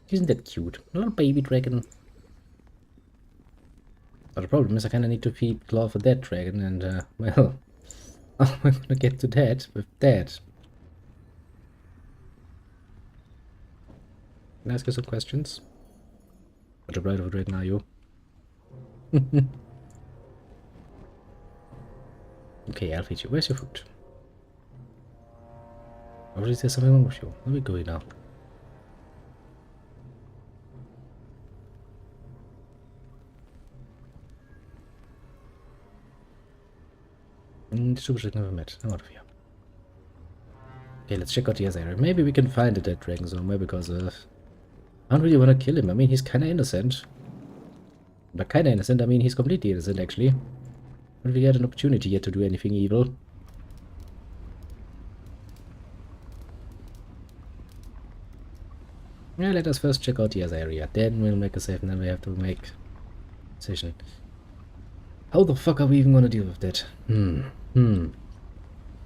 Isn't that cute? A little baby dragon. But the problem is I kinda need to feed Claw for that dragon, and well, how am I gonna get to that with that? Can I ask you some questions? What a bride of a dragon are you? Okay, I'll feed you. Where's your food? Or is there something wrong with you? Where are we going now? Super never met. I'm out of here. Okay, let's check out the other area. Maybe we can find a dead dragon somewhere, because I don't really want to kill him. I mean, he's kinda innocent. By kinda innocent, I mean he's completely innocent, actually. Don't really get an opportunity yet to do anything evil. Yeah, let us first check out the other area. Then we'll make a save, and then we have to make a decision. How the fuck are we even gonna deal with that?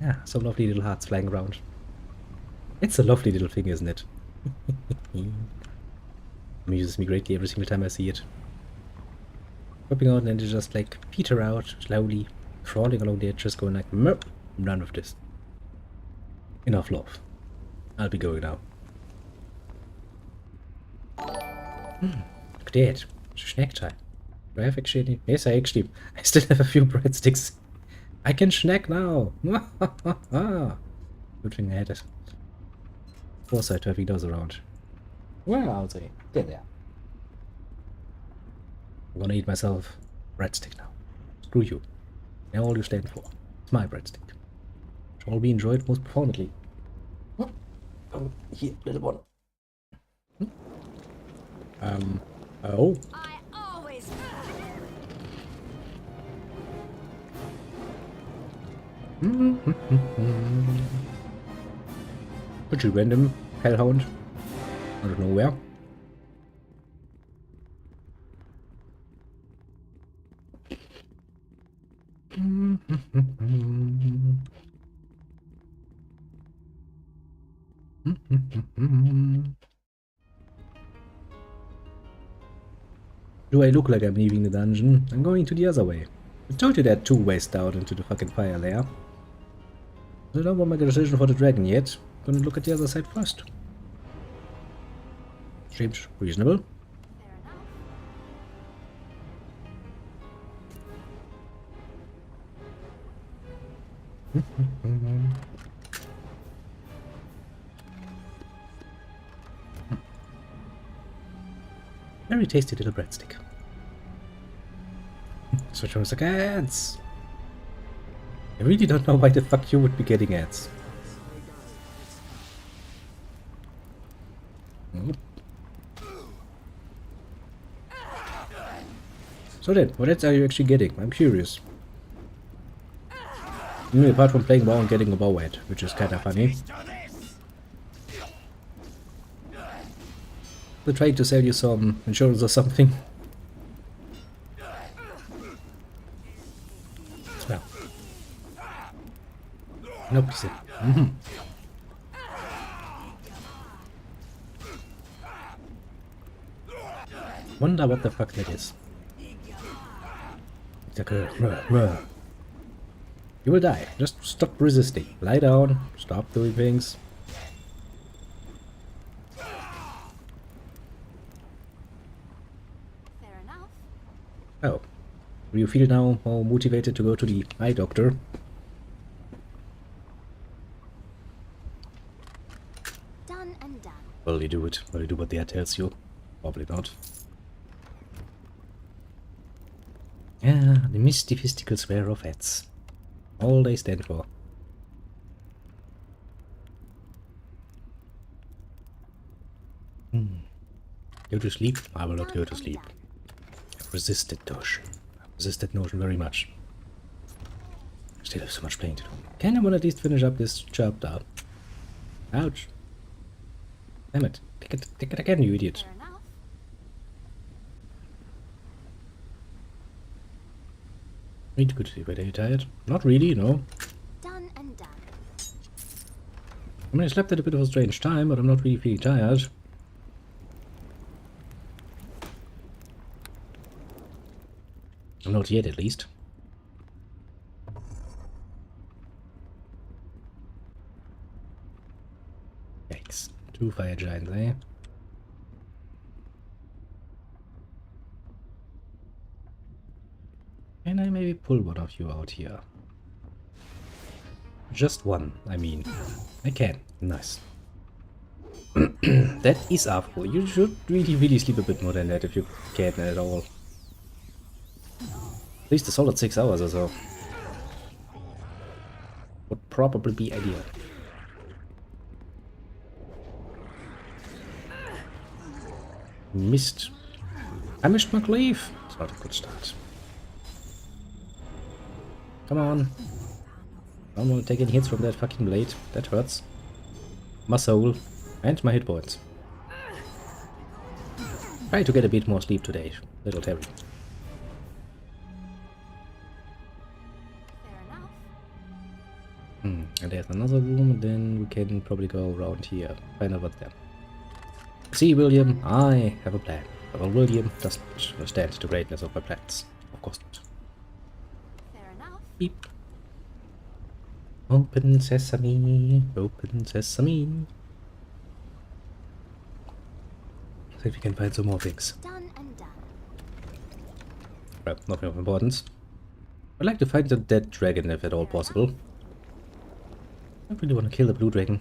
Yeah, some lovely little hearts flying around. It's a lovely little thing, isn't it? Amuses me greatly every single time I see it. Popping out and then they just like peter out slowly, crawling along the edges, going like, nope, I'm done with this. Enough love. I'll be going now. Look at that. It's a snack time. Do I have actually any? Yes, I still have a few breadsticks. I can snack now. Good thing I had it. Foresight to having those around. Well, I'll say, there. I'm gonna eat myself a breadstick now. Screw you. Now all you stand for. It's my breadstick. Shall be enjoyed most profoundly. Oh, here, little one. Oh. I always. Pretty random hellhound. I don't know where. Do I look like I'm leaving the dungeon? I'm going to the other way. I told you there are 2 ways down into the fucking fire layer. I don't want to make a decision for the dragon yet. I'm gonna look at the other side first. Seems reasonable. Fair enough. Very tasty little breadstick. Switch on like ads. I really don't know why the fuck you would be getting ads. Oh. So then, what ads are you actually getting? I'm curious. Apart from playing WoW and getting a bow ad, which is kinda funny. They're trying to sell you some insurance or something. Smell. Nope, he's in. Wonder what the fuck that is. It's like a... You will die. Just stop resisting. Lie down. Stop doing things. Fair enough. Oh. Do you feel now more motivated to go to the eye doctor? Done and done. Will you do it? Will you do what the ad tells you? Probably not. Yeah, the misty mystical swear of ads. All they stand for. Go to sleep? I will not go to sleep. I've resisted notion. I've resisted notion very much. Still have so much playing to do. Can I at least finish up this chapter? Ouch. Damn it. Take it again, you idiot. Fair enough. Need to go to sleep. Are you tired? Not really, no. Done and done. I mean, I slept at a bit of a strange time, but I'm not really feeling tired. Not yet, at least. Yikes. 2 fire giants, eh? Can I maybe pull one of you out here? Just one, I mean. I can. Nice. That is awful. You should really sleep a bit more than that if you can at all. At least a solid 6 hours or so. Would probably be ideal. Missed. I missed my cleave. It's not a good start. Come on. I don't want to take any hits from that fucking blade. That hurts. My soul. And my hit points. Try to get a bit more sleep today, little Terry. Fair enough. And there's another room, and then we can probably go around here. Find out what's there. See, William, I have a plan. Well, William doesn't understand the greatness of my plans. Of course not. Fair enough. Beep. Open sesame, open sesame. See if we can find some more things. Done and done. Well, nothing of importance. I'd like to find the dead dragon if at all possible. I really want to kill the blue dragon.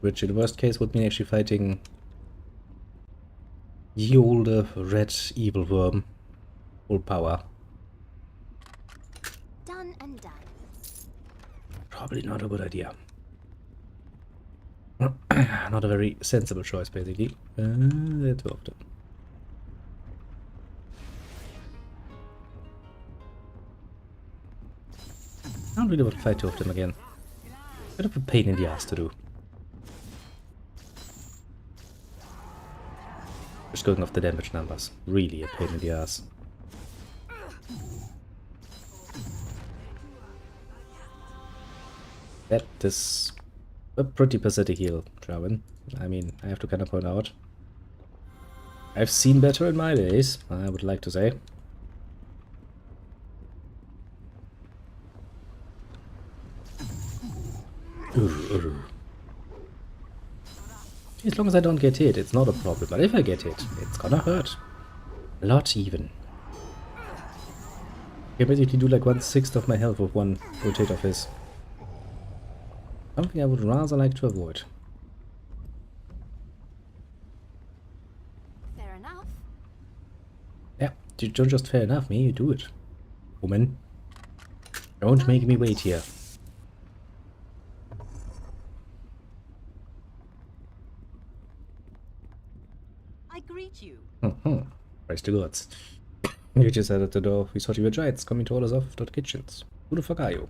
Which in the worst case would mean actually fighting the old red evil worm. Full power. Done and done. Probably not a good idea. Not a very sensible choice, basically. There are two of them. I don't really want to fight two of them again. Bit of a pain in the ass to do. Just going off the damage numbers. Really a pain in the ass. That is a pretty pathetic heal, Jarwin. I mean, I have to kind of point out. I've seen better in my days, I would like to say. As long as I don't get hit, it's not a problem. But if I get hit, it's gonna hurt. A lot even. I can basically do like 1/6 of my health with one rotate of his. Something I would rather like to avoid. Fair enough. Yeah, you don't just fair enough me, you do it. Woman. Don't make me wait here. I greet you. Praise the gods. You just said at the door, we thought you were giants coming to orders off the kitchens. Who the fuck are you?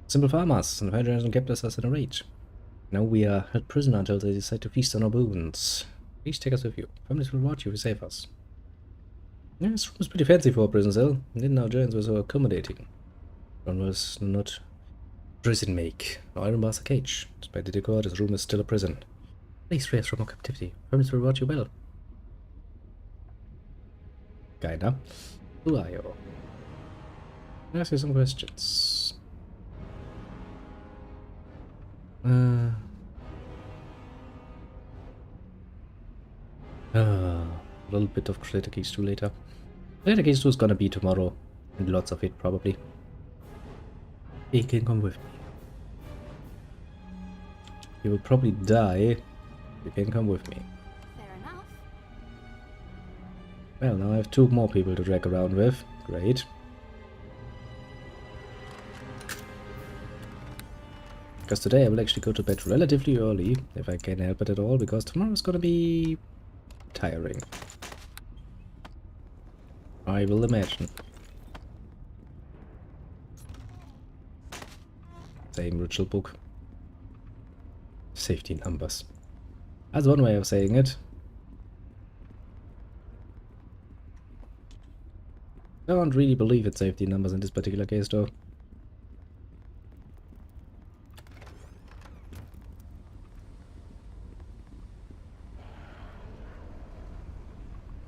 Simple farmers, and the fire generation kept us in a rage. Now we are held prisoner until they decide to feast on our boons. Please take us with you. Families will reward you if you save us. Yeah, this room is pretty fancy for a prison cell. Didn't know giants were so accommodating. One was not prison make. No iron bars a cage. Despite the decor, this room is still a prison. Please free us from our captivity. Families will reward you well. Kinda. Who are you? I'll ask you some questions. A little bit of Creator Case 2 later. Creator Case 2 is gonna be tomorrow, and lots of it probably. He can come with me. He will probably die. You can come with me. Fair enough. Well, now I have two more people to drag around with. Great. Because today I will actually go to bed relatively early, if I can help it at all, because tomorrow is gonna be tiring. I will imagine. Same ritual book. Safety numbers. That's one way of saying it. I don't really believe it's safety numbers in this particular case though.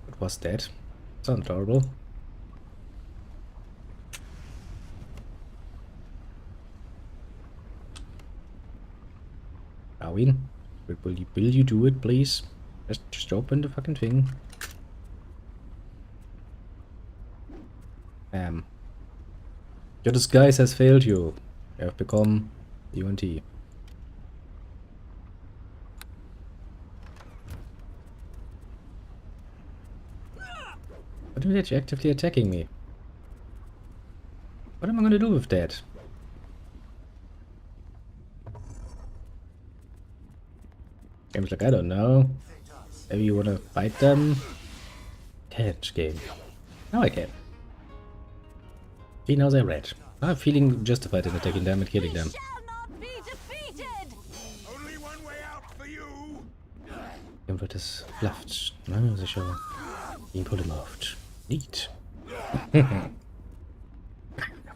What was that? Sounds horrible. Darwin, will you do it, please? Just open the fucking thing. Your disguise has failed you. You have become UNT. What are you actively attacking me? What am I gonna do with that? Game's like, I don't know. Maybe you wanna fight them? Can't, game. Now I can. See, now they're red. I'm feeling justified in attacking them and killing them. Shall not be defeated. Only one way out for you! Dem wird es fluffed. Na, sicher. Ihn polymorphed. Neat. I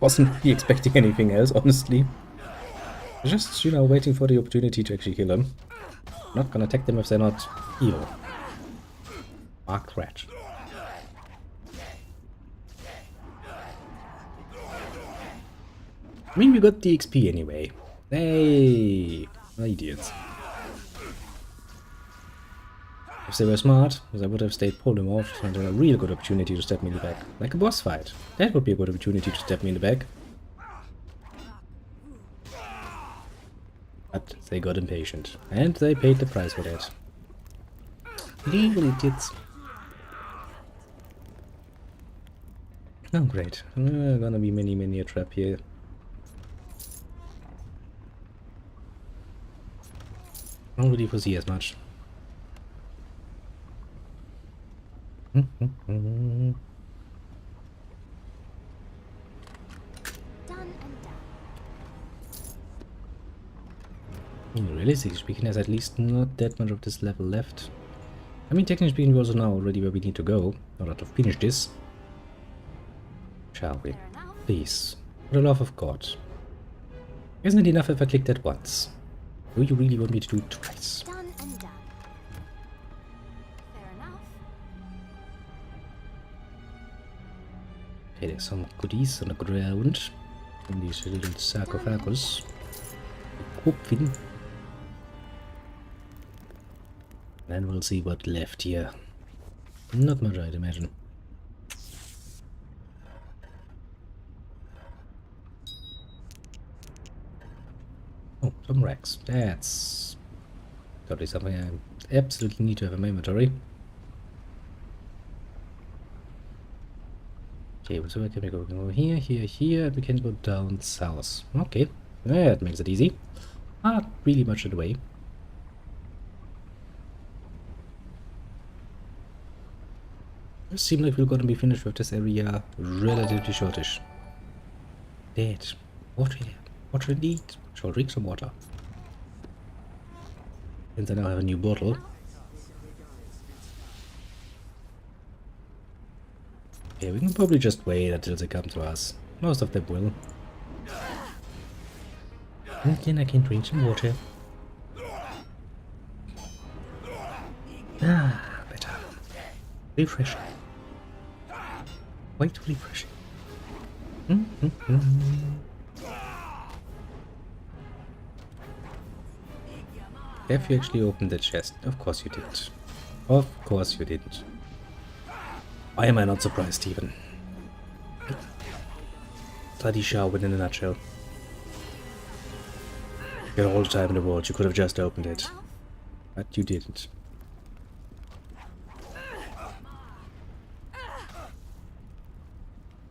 wasn't really expecting anything else, honestly. Just, you know, waiting for the opportunity to actually kill them. Not gonna attack them if they're not evil. Mark rat. I mean, we got the XP anyway. Hey, idiots. If they were smart, they would have stayed polymorphed and had a real good opportunity to stab me in the back. Like a boss fight. That would be a good opportunity to stab me in the back. But they got impatient. And they paid the price for that. Evil idiots. Oh great. Gonna be many a trap here. don't really foresee as much. Done and done. Realistically speaking, there's at least not that much of this level left. I mean, technically speaking, we're also now already where we need to go in order to finish this. Shall we? Fair enough. Please, for the love of God. Isn't it enough if I click that once? Do you really want me to do it twice? Done and done. Fair enough. Okay, there's some goodies on the ground. In these little sarcophagus. Kopfin. Then we'll see what's left here. Not much, I'd imagine. Oh, some racks. That's totally something I absolutely need to have in my inventory. Okay, so can we go over here, here, and we can go down south. Okay, that makes it easy. Not really much in the way. It seems like we're gonna be finished with this area relatively shortish. Dead. Water here. Water indeed. Shall drink some water. Since I now have a new bottle. Yeah, we can probably just wait until they come to us. Most of them will. And then I can drink some water. Ah, better. Refreshing. Quite refreshing. Have you actually opened the chest? Of course you didn't. Of course you didn't. Why am I not surprised even? Bloody Sharwin in a nutshell. You got all the time in the world, you could have just opened it. But you didn't.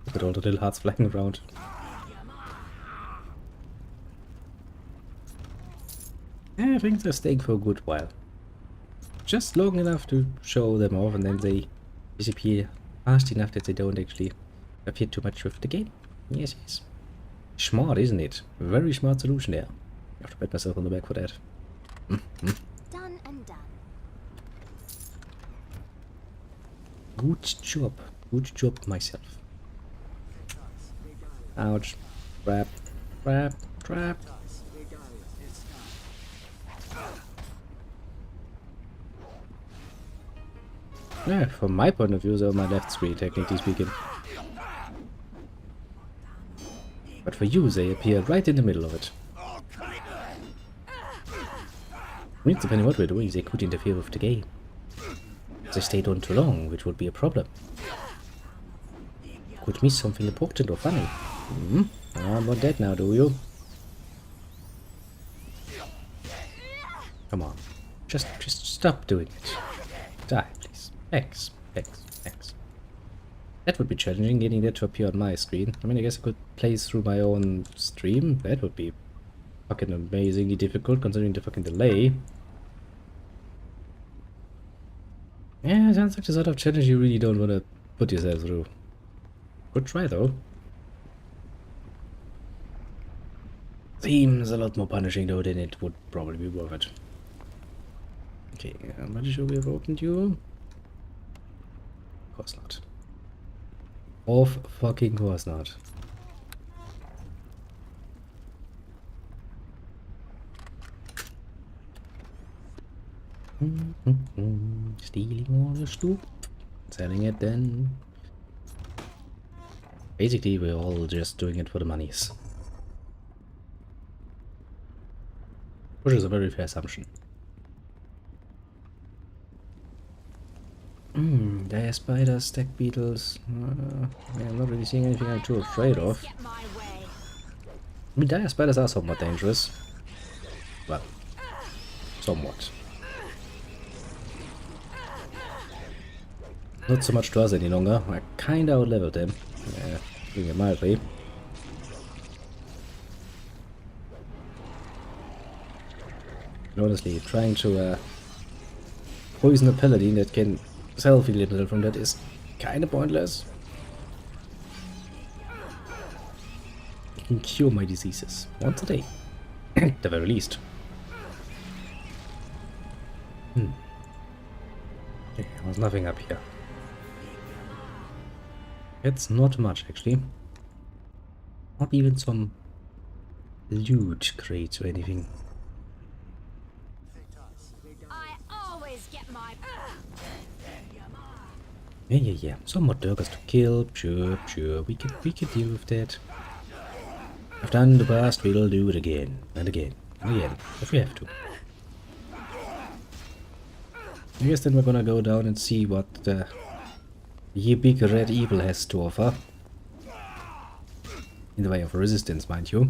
Look at all the little hearts flying around. Yeah, I think they're staying for a good while. Just long enough to show them off, and then they disappear fast enough that they don't actually appear too much with the game. Yes, yes. Smart, isn't it? Very smart solution there. I have to pat myself on the back for that. Done and done. Good job. Good job myself. Ouch. Trap. Trap. Trap. Yeah, from my point of view, they're on my left screen, technically speaking. But for you, they appear right in the middle of it. I mean, depending on what we're doing, they could interfere with the game. If they stayed on too long, which would be a problem. Could miss something important or funny. I'm not dead now, do you? Come on. Just stop doing it. Die, please. X. That would be challenging, getting that to appear on my screen. I mean, I guess I could play through my own stream. That would be fucking amazingly difficult, considering the fucking delay. Yeah, sounds like the sort of challenge you really don't want to put yourself through. Good try, though. Seems a lot more punishing, though, than it would probably be worth it. Okay, I'm pretty sure we have opened you. Of course not. Of fucking course not. Stealing all the stuff, selling it then. Basically, we're all just doing it for the monies. Which is a very fair assumption. Dire spiders, stack beetles. I'm not really seeing anything I'm too afraid of. Get my way. I mean, dire spiders are somewhat dangerous. Well, somewhat. Not so much to us any longer. I kinda out-leveled them. Yeah, putting it mildly. And honestly, trying to poison a paladin that can self-heal himself from that is kinda pointless. I can cure my diseases once a day, at the very least. Okay, there's nothing up here. It's not much, actually. Not even some loot crates or anything. I always get my. Yeah. Some more Durgas to kill. Sure. We can deal with that. I've done the past, we'll do it again. And again. And again. If we have to. I guess then we're gonna go down and see what the big red evil has to offer. In the way of resistance, mind you.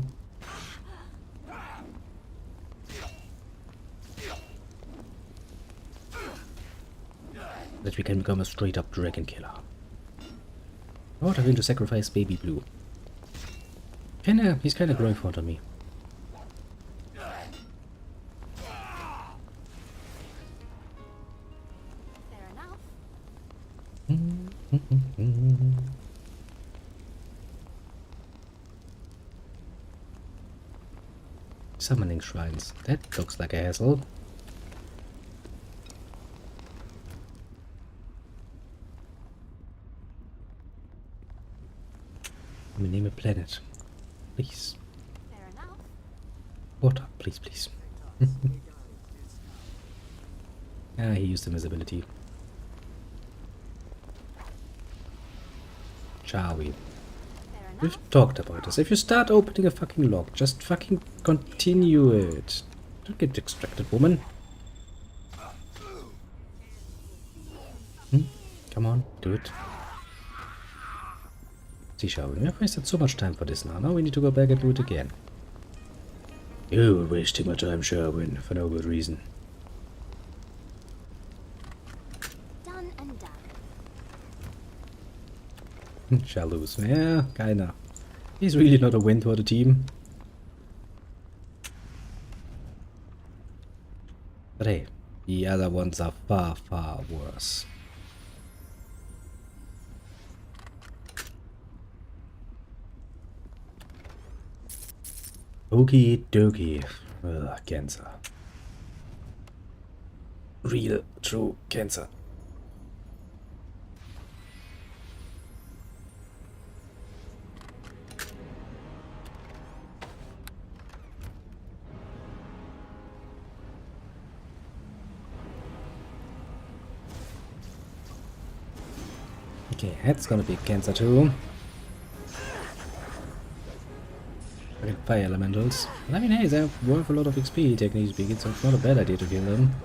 That we can become a straight up dragon killer. What, I'm going to sacrifice baby blue. He's kinda growing fond of me. Fair enough. Summoning shrines. That looks like a hassle. Let me name a planet. Please. Fair enough. Water, please. Ah, he used invisibility. Shall we? Fair enough. We've talked about this. If you start opening a fucking lock, just fucking continue it. Don't get distracted, woman. Come on, do it. See, shall we? We've wasted so much time for this now. Now we need to go back and do it again. You're wasting my time, Sherwin, for no good reason. Done and done. Shall lose. Yeah, kinda. He's really not a win for the team. But hey, the other ones are far, far worse. Okie dokie. Cancer. Real, true cancer. Okay, that's gonna be cancer too. Okay, fire elementals. And I mean, hey, they're worth a lot of XP, technically speaking, so it's not a bad idea to kill them.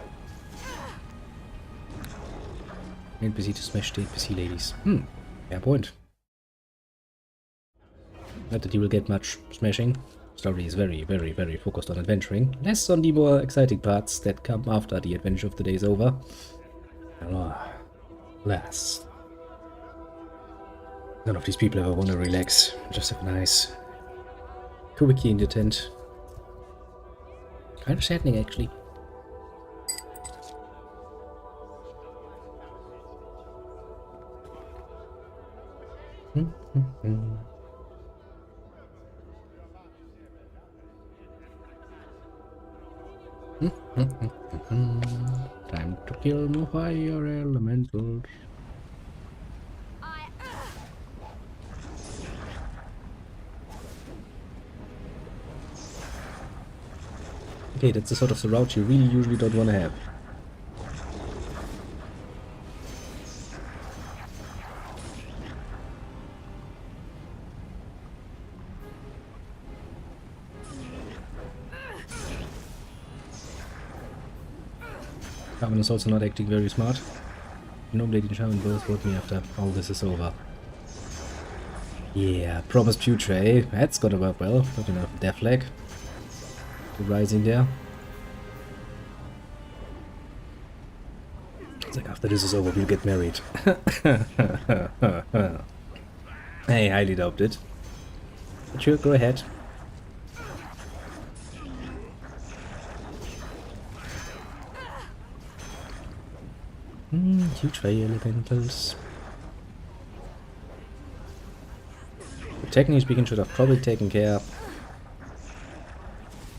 NPC to smash the NPC ladies. Fair point. Not that you will get much smashing. Story is very, very, very focused on adventuring. Less on the more exciting parts that come after the adventure of the day is over. Less. None of these people ever want to relax. Just have a nice quickie in the tent. Kind of saddening, actually. Time to kill more fire elementals. Okay, that's the sort of the route you really usually don't want to have. Shaman is also not acting very smart. No Lady Shaman will vote me after all this is over. Yeah, promised future, eh? That's gonna work well. Not enough death leg. Rising there. It's like after this is over, we'll get married. I highly doubt it. But sure, go ahead. Huge fire elementals. Technically speaking, should have probably taken care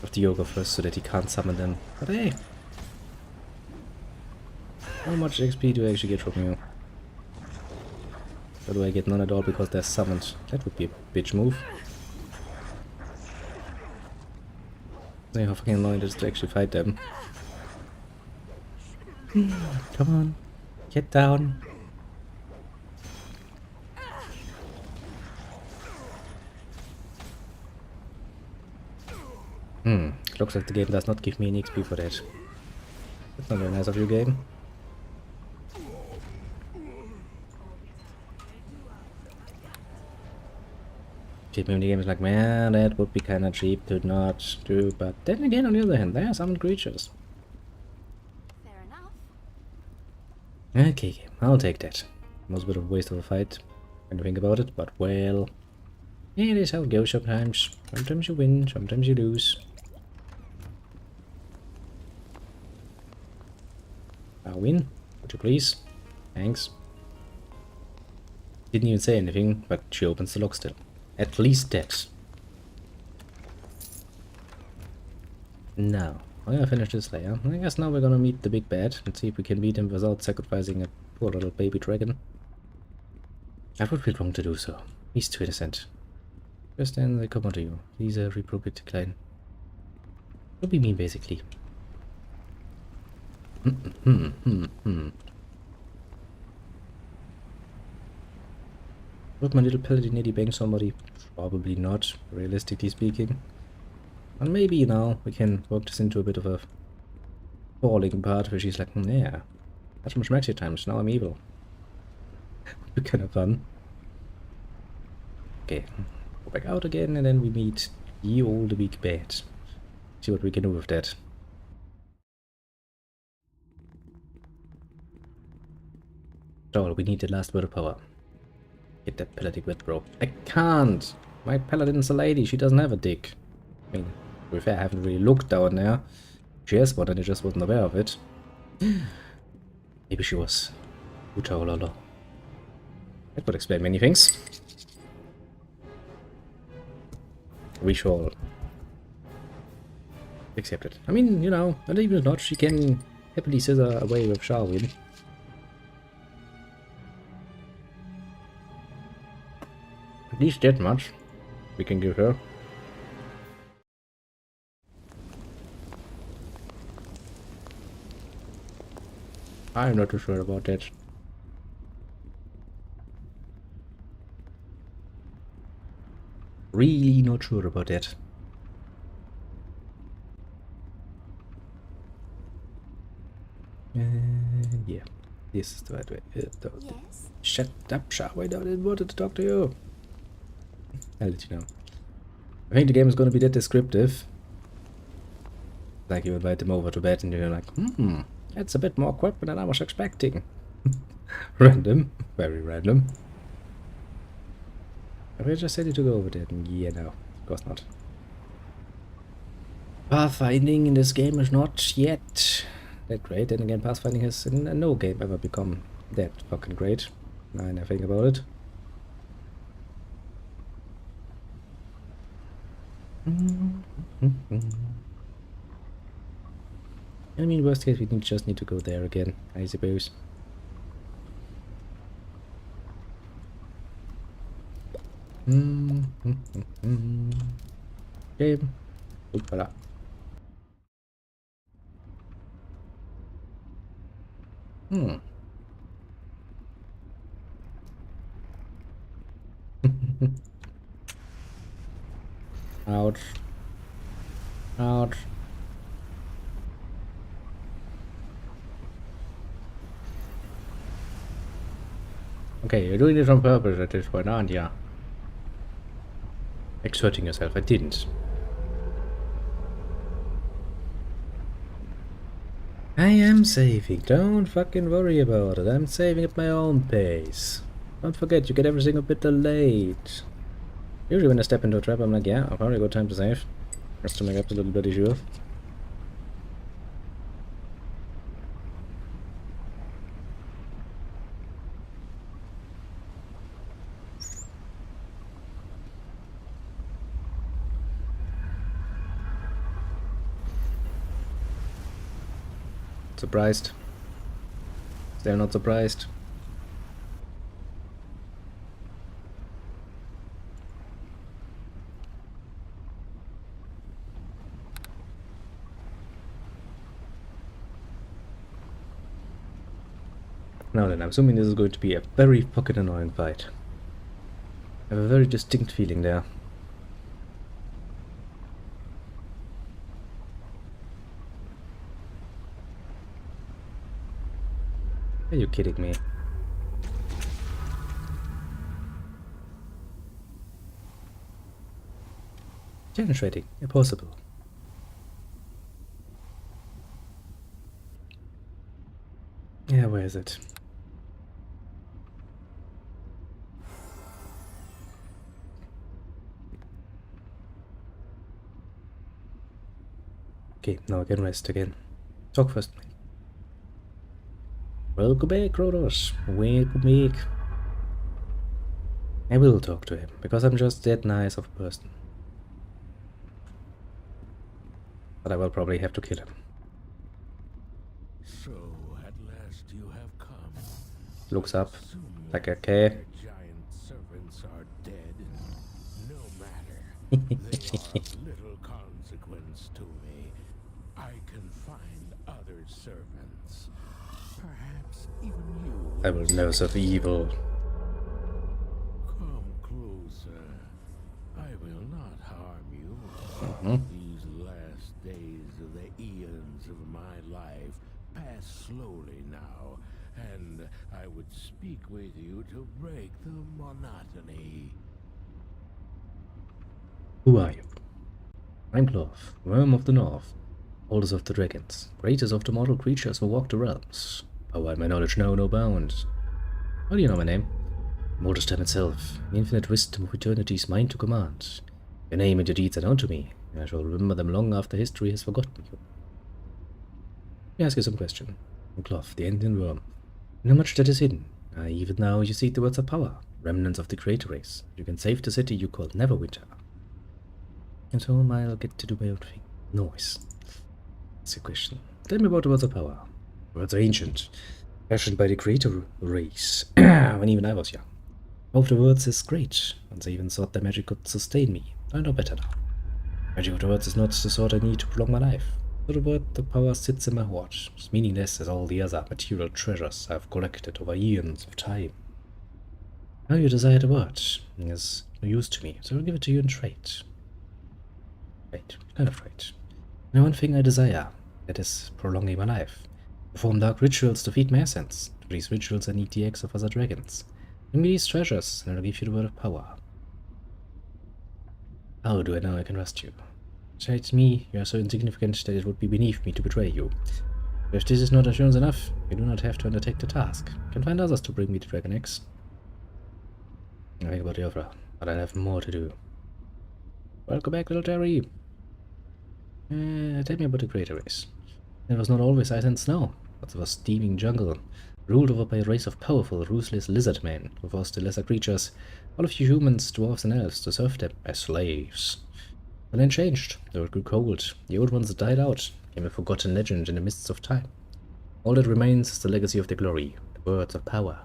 of the Yoga first so that he can't summon them. But hey! How much XP do I actually get from you? Or do I get none at all because they're summoned? That would be a bitch move. See how fucking annoying it is to actually fight them. Come on. Get down. Looks like the game does not give me any XP for that. That's not very nice of you, game. Maybe the game is like, man, that would be kinda cheap to not do, but then again, on the other hand, there are summoned creatures. Fair enough. Okay, game, I'll take that. Was a bit of a waste of a fight, when you think about it, but well, it is how it goes sometimes. Sometimes you win, sometimes you lose. I'll win, would you please? Thanks. Didn't even say anything, but she opens the lock still. At least that. Now, I'm gonna finish this layer. I guess now we're gonna meet the big bad and see if we can beat him without sacrificing a poor little baby dragon. I would feel wrong to do so. He's too innocent. Just then they come onto you. Please reappropriate decline. Don't be mean, basically. Would my little paladin nearly bang somebody? Probably not, realistically speaking. And maybe, you know, we can work this into a bit of a falling part where she's like, yeah, that's much maxi times, now I'm evil. Would be kind of fun. Okay, go back out again and then we meet the old big bad. See what we can do with that. So, we need the last word of power. Get that paladin wet, bro. I can't! My paladin's a lady, she doesn't have a dick. I mean, to be fair, I haven't really looked down there. She has one and I just wasn't aware of it. Maybe she was. Utaololo. That would explain many things. We shall accept it. I mean, you know, and even if not, she can happily scissor away with Sharwin. At least that much we can give her. I'm not too sure about that. Really not sure about that. Yeah, this is the right way. Yes. Shut up, Sharwin, I didn't want to talk to you. I'll let you know. I think the game is going to be that descriptive. Like you invite them over to bed and you're like, that's a bit more equipment than I was expecting. Random. Very random. Have I just said you to go over there? Yeah, no. Of course not. Pathfinding in this game is not yet that great. And again, pathfinding has in no game ever become that fucking great. Now I think about it. I mean, worst case, we just need to go there again, I suppose. Okay. Voilà. Ouch. Ouch. Okay, you're doing this on purpose at this point, aren't you? Exerting yourself, I didn't. I am saving, don't fucking worry about it. I'm saving at my own pace. Don't forget, you get everything a bit delayed. Usually when I step into a trap, I'm like, yeah, probably a good time to save. Just to make absolutely bloody sure. Surprised? Still not surprised? Now then, I'm assuming this is going to be a very fucking annoying fight. I have a very distinct feeling there. Are you kidding me? Challenge rating, impossible. Yeah, where is it? Okay, now I can rest again. Talk first. Welcome back, Kronos. Welcome back. I will talk to him, because I'm just that nice of a person. But I will probably have to kill him. So, at last you have come. Looks up, Assume like a that K. the giant servants are dead. No matter. They are of little consequence to me. I can find other servants. Perhaps even you. I will know of evil. Come closer. I will not harm you. These last days of the eons of my life pass slowly now, and I would speak with you to break the monotony. Who are you? I'm Cloth, Worm of the North, oldest of the dragons, greatest of the mortal creatures who walk the realms. Power and my knowledge know no bounds. How do you know my name? Immortal time itself, the infinite wisdom of eternity's mine to command. Your name and your deeds are known to me, and I shall remember them long after history has forgotten you. Let me ask you some question. I'm Cloth, the Indian worm. You know much that is hidden. Even now you seek the words of power, remnants of the creator race. You can save the city you call Neverwinter. And so I'll get to do my own thing. Noise. That's a question. Tell me about the words of power. Words are ancient, fashioned by the creator race, when even I was young. Power of the words is great, and I even thought that magic could sustain me. I know better now. Magic of the words is not the sort I need to prolong my life. So the word, the power sits in my heart, as meaningless as all the other material treasures I've collected over eons of time. Now you desire the word. It is no use to me, so I'll give it to you in trade. Trade? Kind of trade. Now one thing I desire, that is prolonging my life. Perform dark rituals to feed my essence. For these rituals I need the eggs of other dragons. Bring me these treasures, and I'll give you the word of power. How do I know I can trust you? Besides me, you are so insignificant that it would be beneath me to betray you. But if this is not assurance enough, you do not have to undertake the task. You can find others to bring me the dragon eggs. I think about the offer, but I'll have more to do. Welcome back, little Terry. Tell me about the creator race. It was not always ice and snow, but it was steaming jungle, ruled over by a race of powerful, ruthless lizard men who forced the lesser creatures, all of you humans, dwarves and elves, to serve them as slaves. The land changed, though it grew cold. The old ones died out, became a forgotten legend in the mists of time. All that remains is the legacy of their glory, the words of power.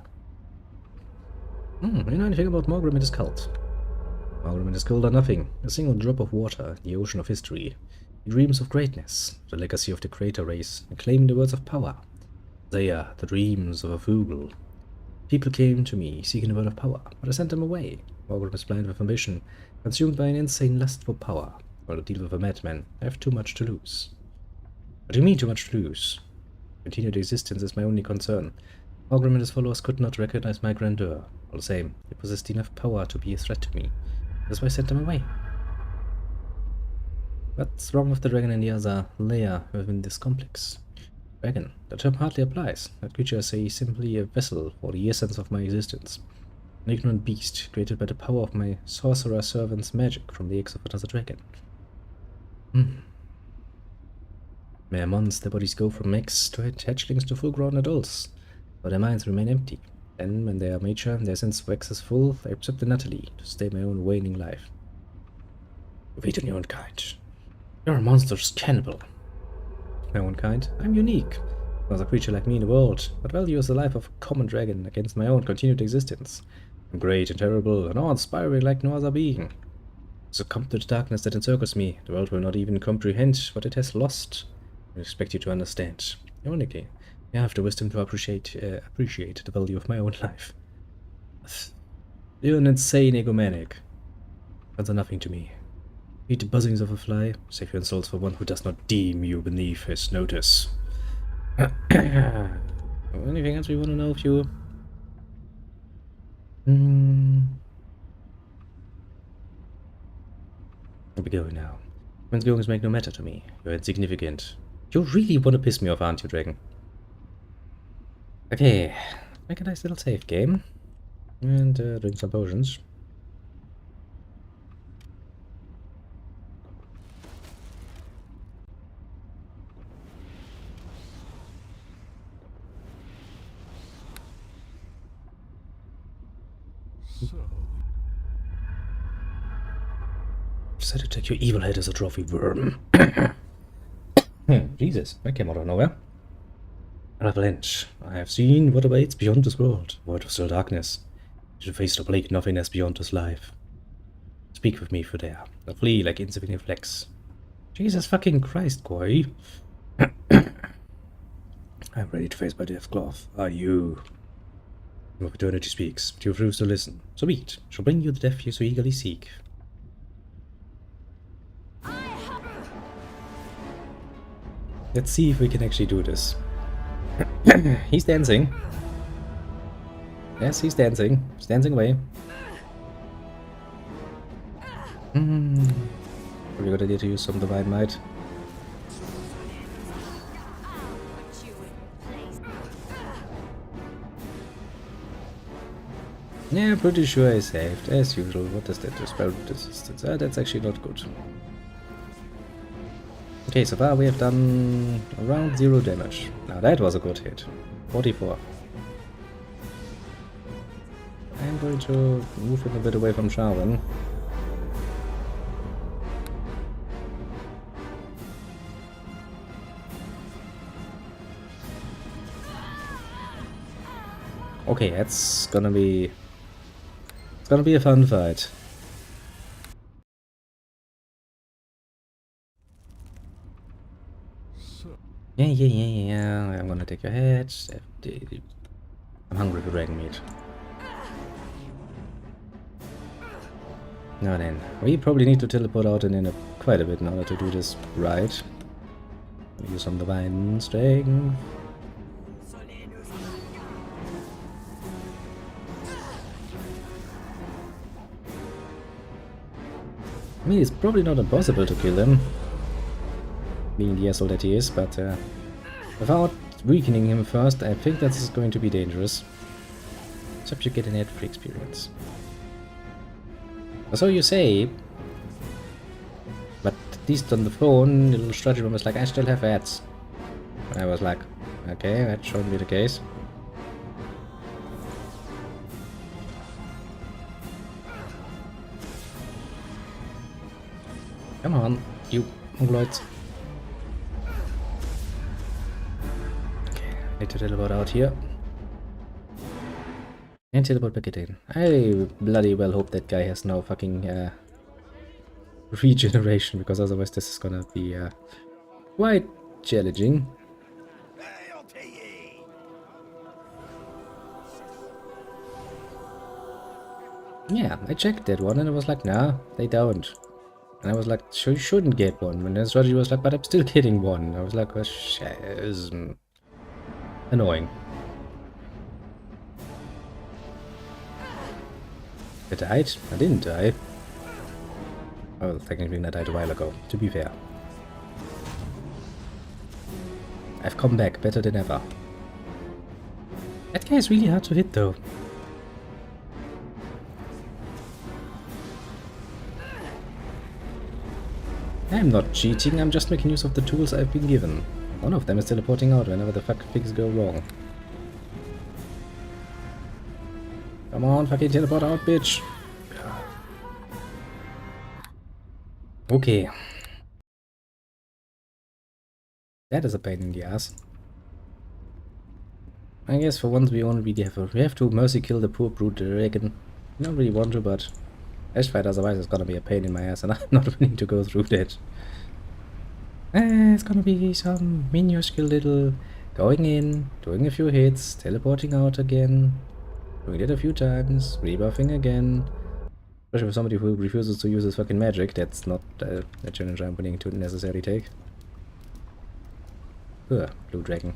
You know anything about Morgrim and his cult? Morgrim and his cult are nothing, a single drop of water in the ocean of history. He dreams of greatness, the legacy of the creator race, and claiming the words of power. They are the dreams of a fool. People came to me seeking the word of power, but I sent them away. Morgrim is blind with ambition, consumed by an insane lust for power. While to deal with a madman, I have too much to lose. What do you mean too much to lose? Continued existence is my only concern. Morgrim and his followers could not recognize my grandeur. All the same, they possessed enough power to be a threat to me. That's why I sent them away. What's wrong with the dragon and the other layer within this complex? Dragon. The term hardly applies. That creature is simply a vessel for the essence of my existence. An ignorant beast, created by the power of my sorcerer servant's magic from the eggs of another dragon. Mere months, their bodies go from eggs to hatchlings to full-grown adults, but their minds remain empty. Then, when they are mature, their sense waxes full, I accept them utterly, to stay my own waning life. You've eaten your own kind. You're a monstrous cannibal. My own kind? I'm unique. There's a creature like me in the world. What value is the life of a common dragon against my own continued existence? I'm great and terrible and awe-inspiring like no other being. Succumb to the darkness that encircles me. The world will not even comprehend what it has lost. I expect you to understand. Ironically, I have the wisdom to appreciate the value of my own life. You're an insane egomaniac. Words are nothing to me. Eat the buzzings of a fly, save your insults for one who does not deem you beneath his notice. Anything else we want to know of you? Where we going now? When's going make no matter to me. You're insignificant. You really want to piss me off, aren't you, dragon? Okay, make a nice little save game. And drink some potions. So, Decided to take your evil head as a trophy, worm. Jesus, that came out of nowhere. Avalanche, I have seen what awaits beyond this world, void of still darkness. You should face the bleak nothingness beyond this life. Speak with me for there. I'll flee like insignificant flecks. Jesus fucking Christ, Koi. I'm ready to face my death cloth. Are you? Of eternity speaks, but you refuse to listen. So be it. Shall bring you the death you so eagerly seek. Let's see if we can actually do this. He's dancing. Yes, he's dancing. He's dancing away. Probably a good idea to use some Divine Might. Yeah, pretty sure I saved, as usual. What does that do? Spell resistance. That's actually not good. Okay, so far we have done around 0 damage. Now that was a good hit. 44. I'm going to move him a bit away from Sharwin. Okay, that's gonna be... It's gonna be a fun fight. so, Yeah. I'm gonna take your head. I'm hungry for dragon meat. Now then, we probably need to teleport out in quite a bit in order to do this right. Use some divine strength. I mean, it's probably not impossible to kill him, being the asshole that he is, but without weakening him first, I think that's going to be dangerous. Except you get an ad-free experience. Or so you say, but at least on the phone, the little strategy room was like, I still have ads. And I was like, okay, that shouldn't be the case. Come on, you mongoloids. Okay, need to teleport out here. And teleport back in. I bloody well hope that guy has no fucking regeneration, because otherwise this is gonna be quite challenging. Yeah, I checked that one and it was like, nah, they don't. And I was like, sure, you shouldn't get one. And then strategy was like, but I'm still getting one. I was like, well, shit, is annoying. I died? I didn't die. Well, technically I died a while ago, to be fair. I've come back better than ever. That guy is really hard to hit though. I'm not cheating, I'm just making use of the tools I've been given. One of them is teleporting out whenever the fuck things go wrong. Come on, fucking teleport out, bitch! Okay. That is a pain in the ass. I guess for once we only really have to mercy kill the poor brute dragon. I don't really want to, but Ash fight otherwise it's gonna be a pain in my ass and I'm not willing to go through that. It's gonna be some minuscule little going in, doing a few hits, teleporting out again, doing it a few times, rebuffing again. Especially for somebody who refuses to use his fucking magic, that's not a challenge I'm willing to necessarily take. Ugh, blue dragon.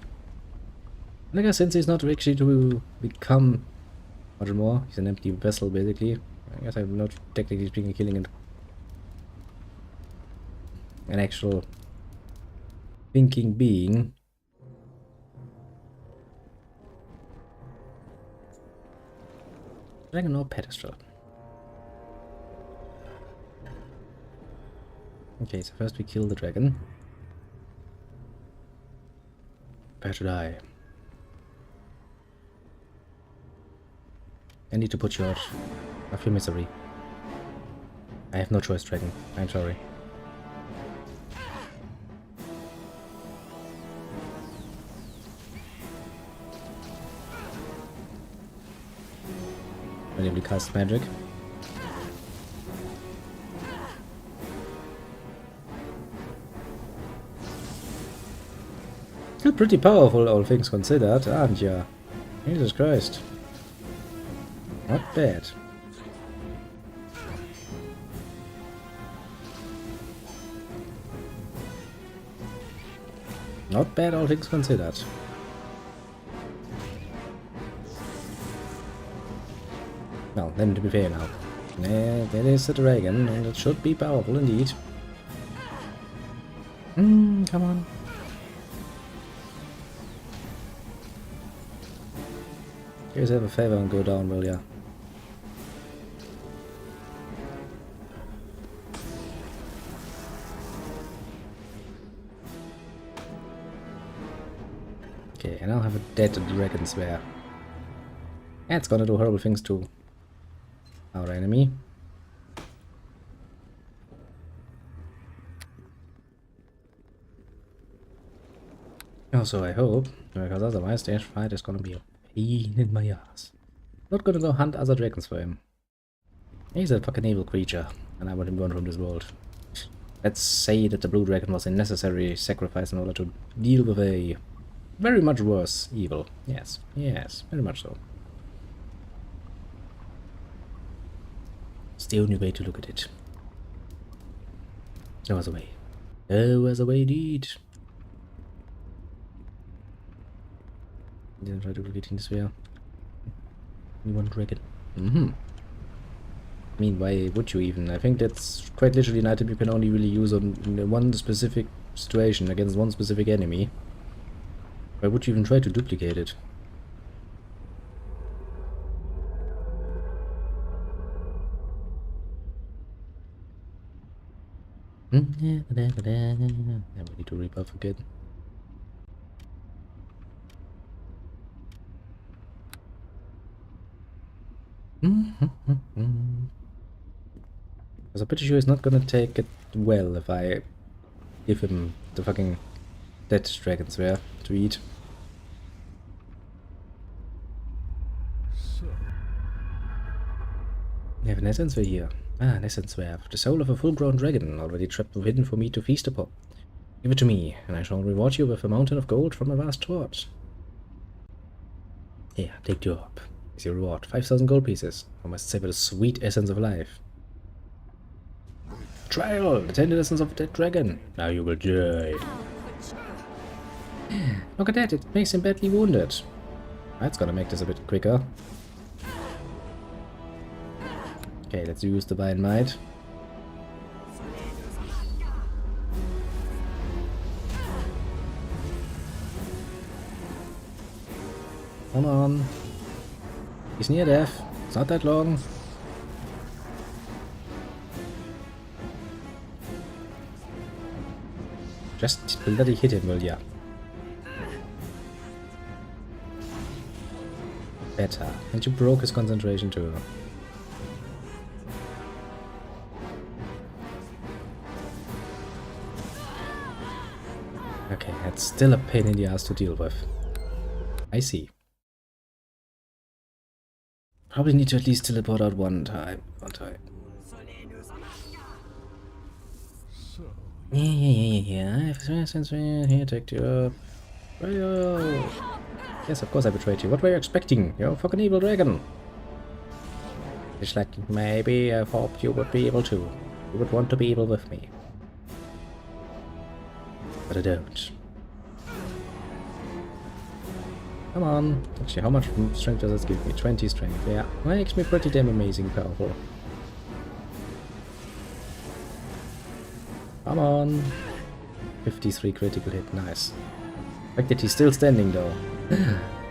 And I guess since he's not actually to become much more, he's an empty vessel basically. I guess I'm not technically speaking killing an actual thinking being. Dragon or pedestal? Okay, so first we kill the dragon. Prepare to die. I need to put you out of your misery. I have no choice, dragon. I'm sorry. Immediately cast magic. Still pretty powerful, all things considered, aren't ya? Jesus Christ. Not bad. Not bad, all things considered. Well, then to be fair now. That is a dragon, and it should be powerful indeed. Come on. Do yourself a favor and go down, will ya? Okay, and I'll have a dead dragon swear. That's gonna do horrible things to our enemy. Also, I hope, because otherwise the fight is gonna be a pain in my ass. Not gonna go hunt other dragons for him. He's a fucking evil creature, and I want him gone from this world. Let's say that the blue dragon was a necessary sacrifice in order to deal with a very much worse evil. Yes, yes, very much so. It's the only way to look at it. There was a way. There was a way indeed. Didn't try duplicating this way. Only one dragon. I mean, why would you even? I think that's quite literally an item you can only really use on one specific situation against one specific enemy. Why would you even try to duplicate it? Now we need to rebuff again. Because I'm pretty sure he's not gonna take it well if I give him the fucking dead dragon swear to eat. We have an essence here. Ah, an essence sphere. The soul of a full-grown dragon, already trapped within for me to feast upon. Give it to me, and I shall reward you with a mountain of gold from a vast hoard. Here, take 2 up. Is your reward 5,000 gold pieces. I must savor the sweet essence of life. Trial! The tainted essence of that dragon. Now you will die. Look at that, it makes him badly wounded. That's gonna make this a bit quicker. Okay, let's use Divine Might. Come on. He's near death. It's not that long. Just bloody hit him, will ya? Better. And you broke his concentration too. Okay, that's still a pain in the ass to deal with. I see. Probably need to at least teleport out one time. So, Yeah. Since we're here, take you up. Yes, of course I betrayed you. What were you expecting? You're a fucking evil dragon. It's like, maybe I hoped you would be able to. You would want to be evil with me. But I don't. Come on. Actually, how much strength does this give me? 20 strength. Yeah, makes me pretty damn amazing powerful. Come on. 53 critical hit. Nice. The fact that he's still standing though.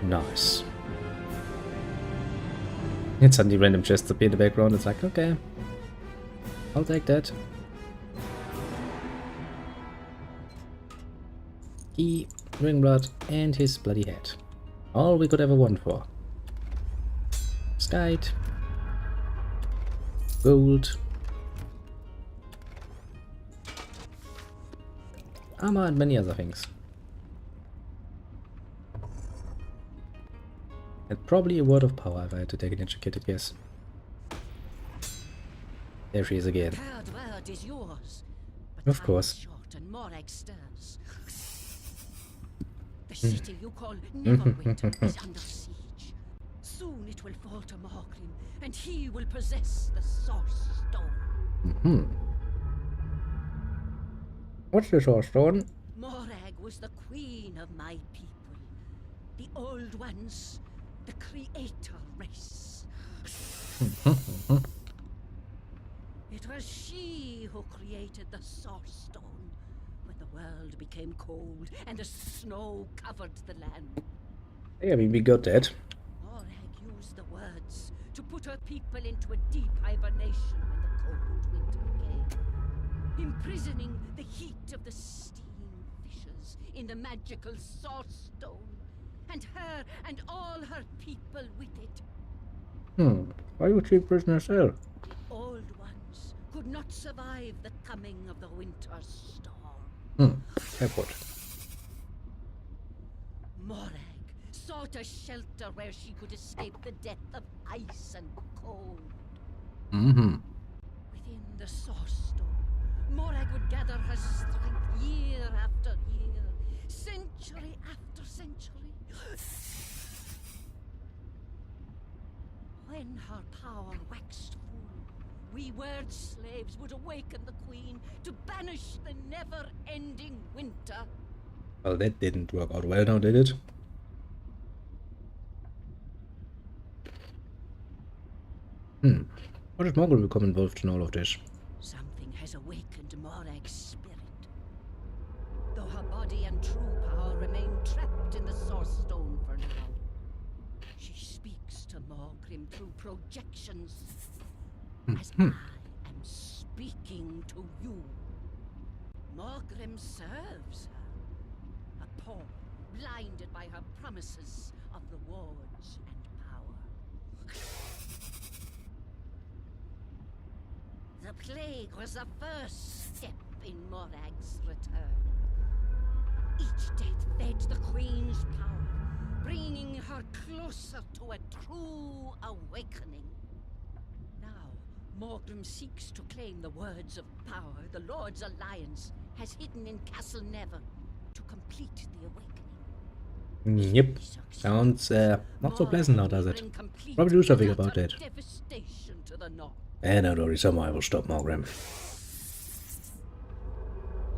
Nice. And suddenly random chests appear in the background. It's like, okay. I'll take that. Key, ring blood, and his bloody head. All we could ever want for. Skite. Gold. Armor and many other things. And probably a word of power if I had to take an educated guess. There she is again. Third word is yours. But Of time course. is short and Morag stirs. The city you call Neverwinter is under siege. Soon it will fall to Morgrim, and he will possess the Source Stone. What's the Source Stone? Morag was the queen of my people. The old ones, the creator race. It was she who created the Source Stone when the world became cold and the snow covered the land. Yeah, I mean, we got that. Morag used the words to put her people into a deep hibernation when the cold winter came, imprisoning the heat of the steam fissures in the magical Source Stone, and her and all her people with it. Why would she prisoner cell? Old ones could not survive the coming of the winter storm. Airport. Morag sought a shelter where she could escape the death of ice and cold. Within the Source Stone, Morag would gather her strength year after year, century after century. When her power waxed full, we word slaves would awaken the queen to banish the never-ending winter. Well, that didn't work out well now, did it? What did Mogul become involved in all of this? Something has awakened Morag's spirit. Though her body and true power remain trapped in the Source Stone for now, she speaks to Morgrim through projections, as I am speaking to you. Morgrim serves her, a pawn blinded by her promises of rewards and power. The plague was the first step in Morag's return. Each death fed the Queen's power, bringing her closer to a true awakening. Now, Morgrim seeks to claim the words of power the Lord's Alliance has hidden in Castle Never to complete the awakening. Yep. Sounds not so pleasant now, does it? Probably do something about that. Devastation to the north. And don't worry, somehow I will stop Mogrim.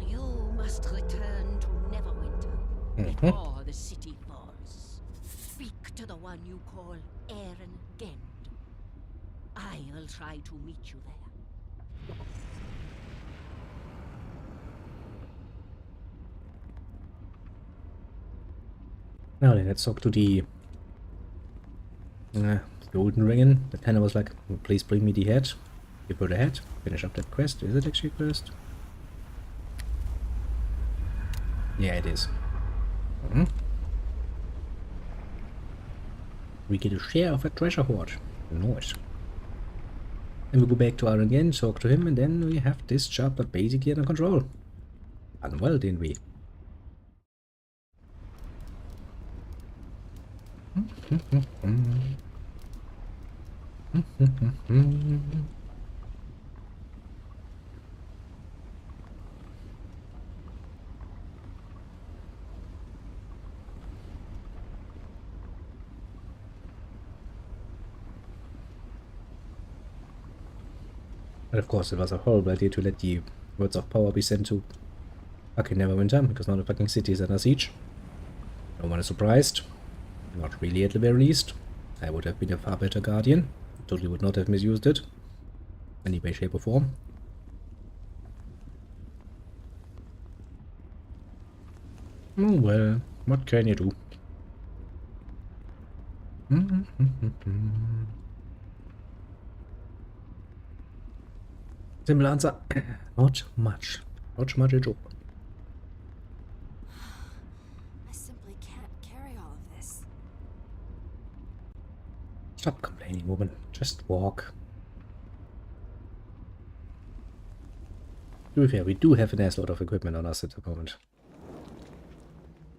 You must return to Neverwinter before the city falls. Speak to the one you call Aaron Gend. I will try to meet you there. Now then, let's talk to the Golden Ringen. The tenor was like, please bring me the head. Give her the head. Finish up that quest. Is it actually a quest? Yeah, it is. We get a share of a treasure hoard. Nice. Then we go back to Aaron again, talk to him, and then we have this job basically under control. And well, didn't we? And of course, it was a horrible idea to let the words of power be sent to fucking Neverwinter, because now the fucking city is under siege. No one is surprised. Not really, at the very least. I would have been a far better guardian. Totally would not have misused it. Any way, shape or form. Oh well, what can you do? Simple answer, not much. Not much at all. I simply can't carry all of this. Stop complaining, woman. Just walk. To be fair, we do have an ass lot of equipment on us at the moment.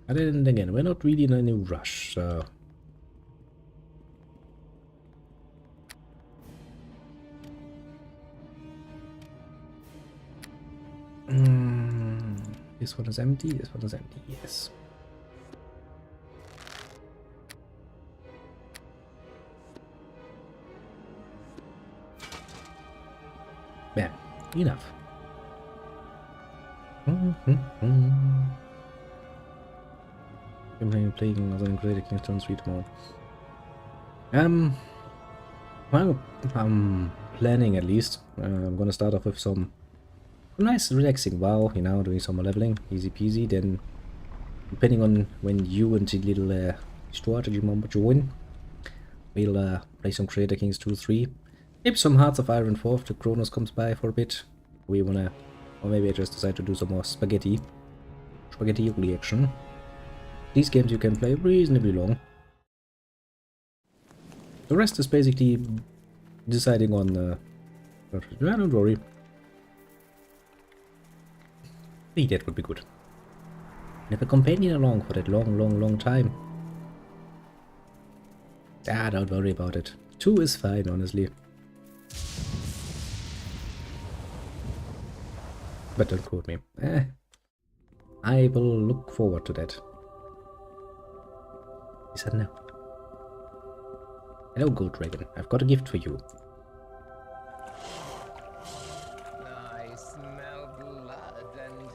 But then again, we're not really in any rush, so... This one is empty, this one is empty, yes. Bam, enough. I'm playing as an great King's Turn 3 tomorrow. Well, I'm planning at least. I'm gonna start off with some nice relaxing WoW, you know, doing some more leveling, easy peasy. Then, depending on when you and the little strategy member join, we'll play some Creator Kings 2, 3. Maybe some Hearts of Iron 4 if the Kronos comes by for a bit. We wanna, or maybe I just decide to do some more spaghetti action. These games you can play reasonably long. The rest is basically deciding on don't worry. That would be good. Have a companion along for that long time. Ah, don't worry about it. 2 is fine, honestly. But don't quote me. I will look forward to that. He said no. Hello, Gold Dragon. I've got a gift for you. I smell blood and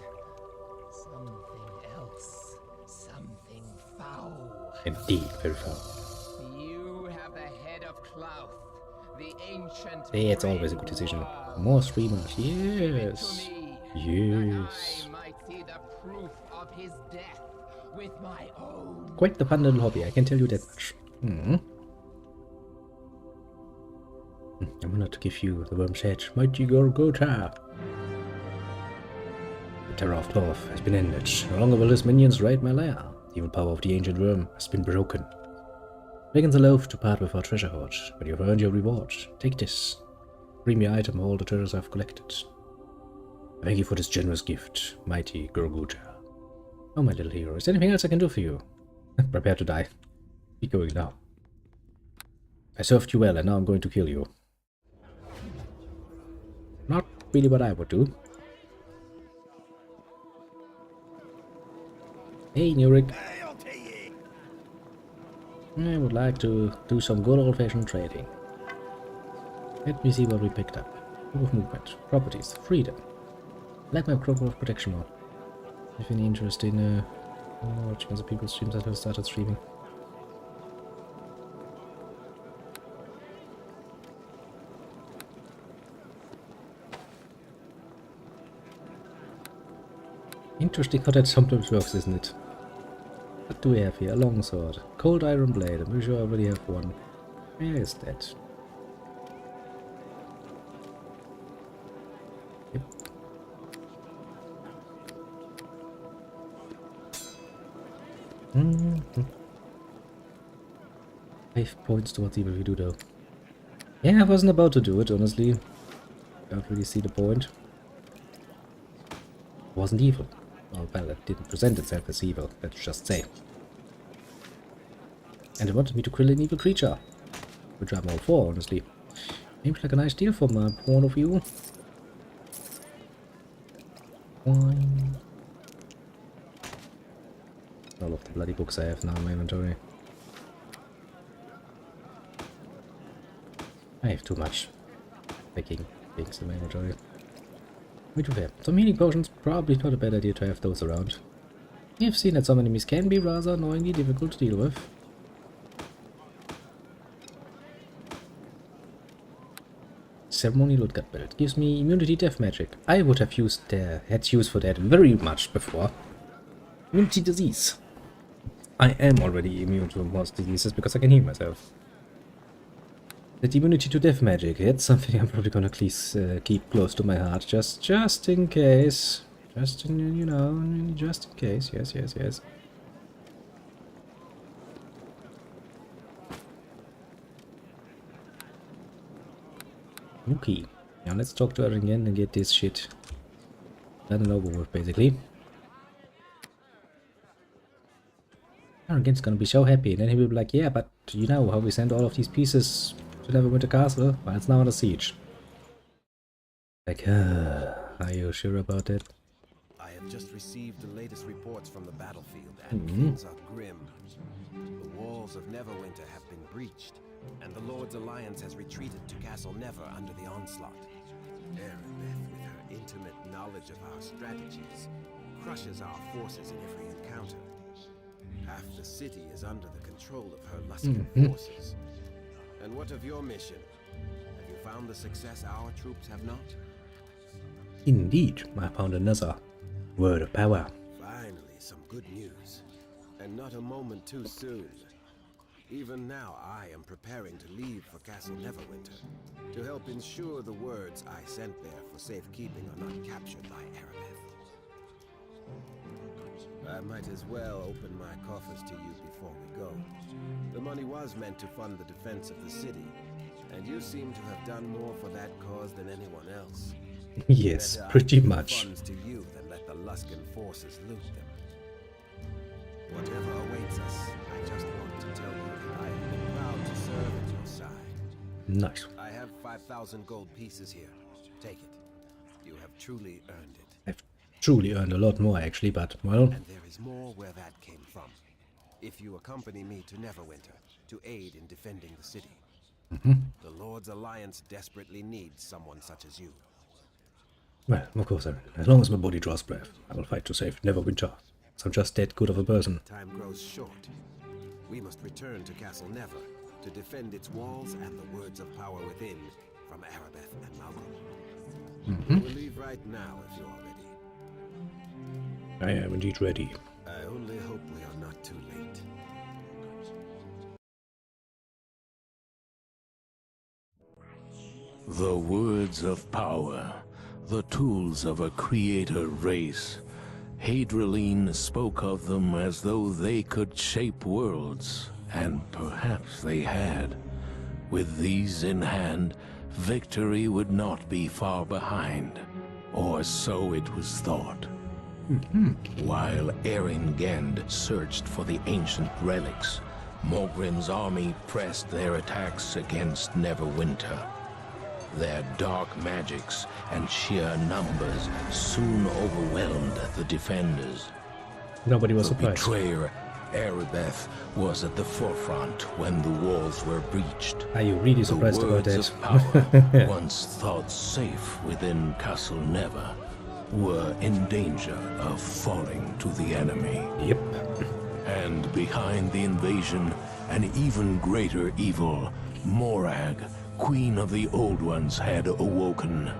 something else. Something foul. Indeed, very foul. You have the head of Cloth, the ancient. It's always a good decision. More streamers, yes. Yes. I might see the proof of his death with my own. Quite the fun little hobby, I can tell you that much. I'm gonna give you the worm's head, mighty Gorgota. The terror of Cloth has been ended. No longer will his minions raid my lair. The evil power of the ancient worm has been broken. Dragons are loath to part with our treasure hoard, but you've earned your reward. Take this. Premium item of all the treasures I've collected. Thank you for this generous gift, mighty Gorgota. Oh, my little hero, is there anything else I can do for you? Prepare to die. Be going now. I served you well, and now I'm going to kill you. Not really what I would do. Hey, Nurik. I would like to do some good old-fashioned trading. Let me see what we picked up. Group of movement, properties, freedom. I like my group of protection more. If any interest in watching other people's streams, I have started streaming. Interesting how that sometimes works, isn't it? What do we have here? A longsword, cold iron blade. I'm pretty sure I already have one. Where is that? Yep. Mm-hmm. 5 points towards evil if you do though. Yeah, I wasn't about to do it, honestly. Don't really see the point. It wasn't evil. Well, it didn't present itself as evil, let's just say. And it wanted me to kill an evil creature. Which I'm all for, honestly. Seems like a nice deal from my point of view. Wine. All of the bloody books I have now in my inventory. I have too much packing things in my inventory. Which is fair. Some healing potions, probably not a bad idea to have those around. You've seen that some enemies can be rather annoyingly difficult to deal with. Ceremonial loot got built. Gives me immunity death magic. I would have had use for that very much before. Immunity disease. I am already immune to most diseases because I can heal myself. The immunity to death magic, it's something I'm probably gonna keep close to my heart, just in case. Just in, you know, just in case. Yes. Okay, now let's talk to her again and get this shit done and over with, basically. Arrogant's gonna be so happy, and then he will be like, yeah, but you know how we sent all of these pieces to Neverwinter Castle? Well, it's now under siege. Like, are you sure about that? I have just received the latest reports from the battlefield, and things are grim. The walls of Neverwinter have been breached, and the Lord's Alliance has retreated to Castle Never under the onslaught. Erebeth, with her intimate knowledge of our strategies, crushes our forces in every encounter. Half the city is under the control of her Luskan forces. And what of your mission? Have you found the success our troops have not? Indeed, I found another word of power. Finally, some good news. And not a moment too soon. Even now, I am preparing to leave for Castle Neverwinter to help ensure the words I sent there for safekeeping are not captured by Erebeth. I might as well open my coffers to you before we go. The money was meant to fund the defense of the city, and you seem to have done more for that cause than anyone else. Yes, Better pretty give the much. funds to you than let the Luskan forces loot them. Whatever awaits us, I just want to tell you that I have been proud to serve at your side. Nice. I have 5,000 gold pieces here. Take it. You have truly earned it. I've truly earned a lot more, actually, but, well... And there is more where that came from. If you accompany me to Neverwinter to aid in defending the city. The Lord's Alliance desperately needs someone such as you. Well, of course, as long as my body draws breath, I will fight to save Neverwinter. So I'm just that good of a person. Time grows short. We must return to Castle Never to defend its walls and the words of power within from Erebeth and Malcolm. We'll leave right now if you are ready. I am indeed ready. I only hope we are not too late. The words of power, the tools of a creator race. Hadriline spoke of them as though they could shape worlds, and perhaps they had. With these in hand, victory would not be far behind, or so it was thought. While Erin searched for the ancient relics, Morgrim's army pressed their attacks against Neverwinter. Their dark magics and sheer numbers soon overwhelmed the defenders. Nobody was The surprised. betrayer, Erebeth, was at the forefront when the walls were breached. Are you really The surprised about words that? of power, once thought safe within Castle Never, were in danger of falling to the enemy. Yep. And behind the invasion, an even greater evil, Morag, Queen of the Old Ones, had awoken.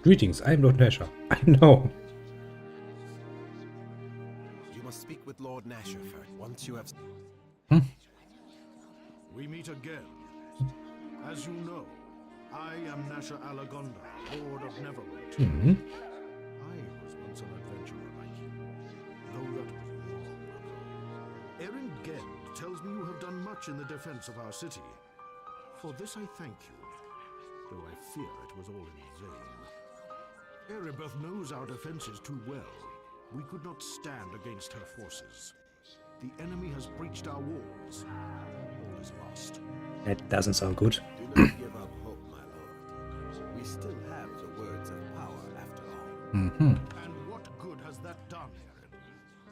Greetings, I'm Lord Nasher. I know. You must speak with Lord Nasher first. Once you have... We meet again. As you know, I am Nasher Alagonda, Lord of Neverwinter. I was once an adventurer like you, though that was long ago. Erin Gend tells me you have done much in the defense of our city. For this I thank you, though I fear it was all in vain. Erebeth knows our defenses too well. We could not stand against her forces. The enemy has breached our walls. All is lost. That doesn't sound good. Do not give up hope, my lord. We still have the words of power after all. And what good has that done, Eren?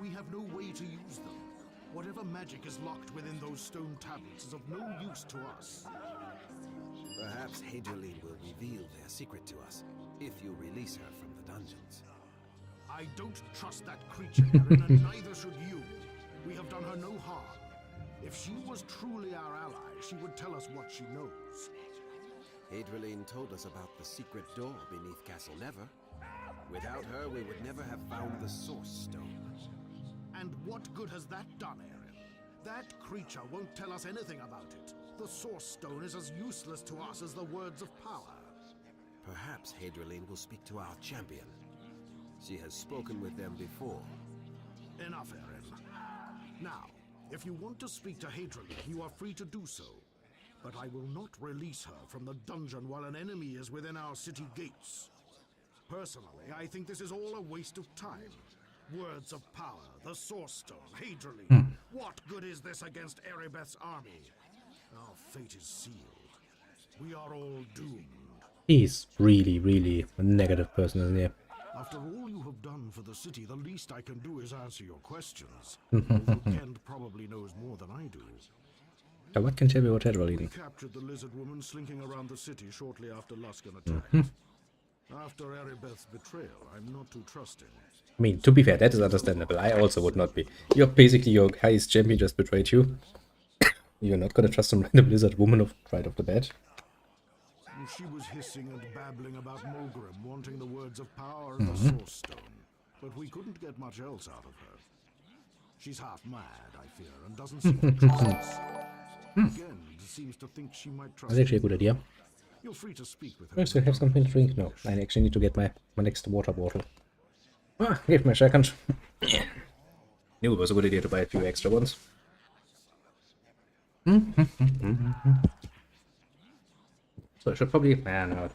We have no way to use them. Whatever magic is locked within those stone tablets is of no use to us. Perhaps Hadrian will reveal their secret to us, if you release her from the dungeons. I don't trust that creature, Eren, and neither should you. We have done her no harm. If she was truly our ally, she would tell us what she knows. Hadrian told us about the secret door beneath Castle Never. Without her, we would never have found the Source Stone. And what good has that done, Eren? That creature won't tell us anything about it. The Source Stone is as useless to us as the words of power. Perhaps Hadrian will speak to our champion. She has spoken with them before. Enough, Eren. Now, if you want to speak to Hadrian, you are free to do so. But I will not release her from the dungeon while an enemy is within our city gates. Personally, I think this is all a waste of time. Words of power, the Source Stone, Hadrian. What good is this against Erebeth's army? Our fate is sealed. We are all doomed. He's really, really a negative person, isn't he? After all you have done for the city, the least I can do is answer your questions. Although Kent probably knows more than I do. So what can tell me about We Hadrian? captured the lizard woman slinking around the city shortly after Luskan attacked. After Erebeth's betrayal, I'm not too trusting. I mean, to be fair, that is understandable. I also would not be. You're basically your highest champion just betrayed you. You're not gonna trust some random lizard woman right off the bat. She was hissing and babbling about Mogrim wanting the words of power and the Source Stone. But we couldn't get much else out of her. She's half mad, I fear, and doesn't seem to trust us. Again, seems to think she might trust That's actually a good idea. You're free to speak with her. I still have something to drink? No, I actually need to get my next water bottle. Ah, give me a second. Knew it was a good idea to buy a few extra ones. So I should probably... no.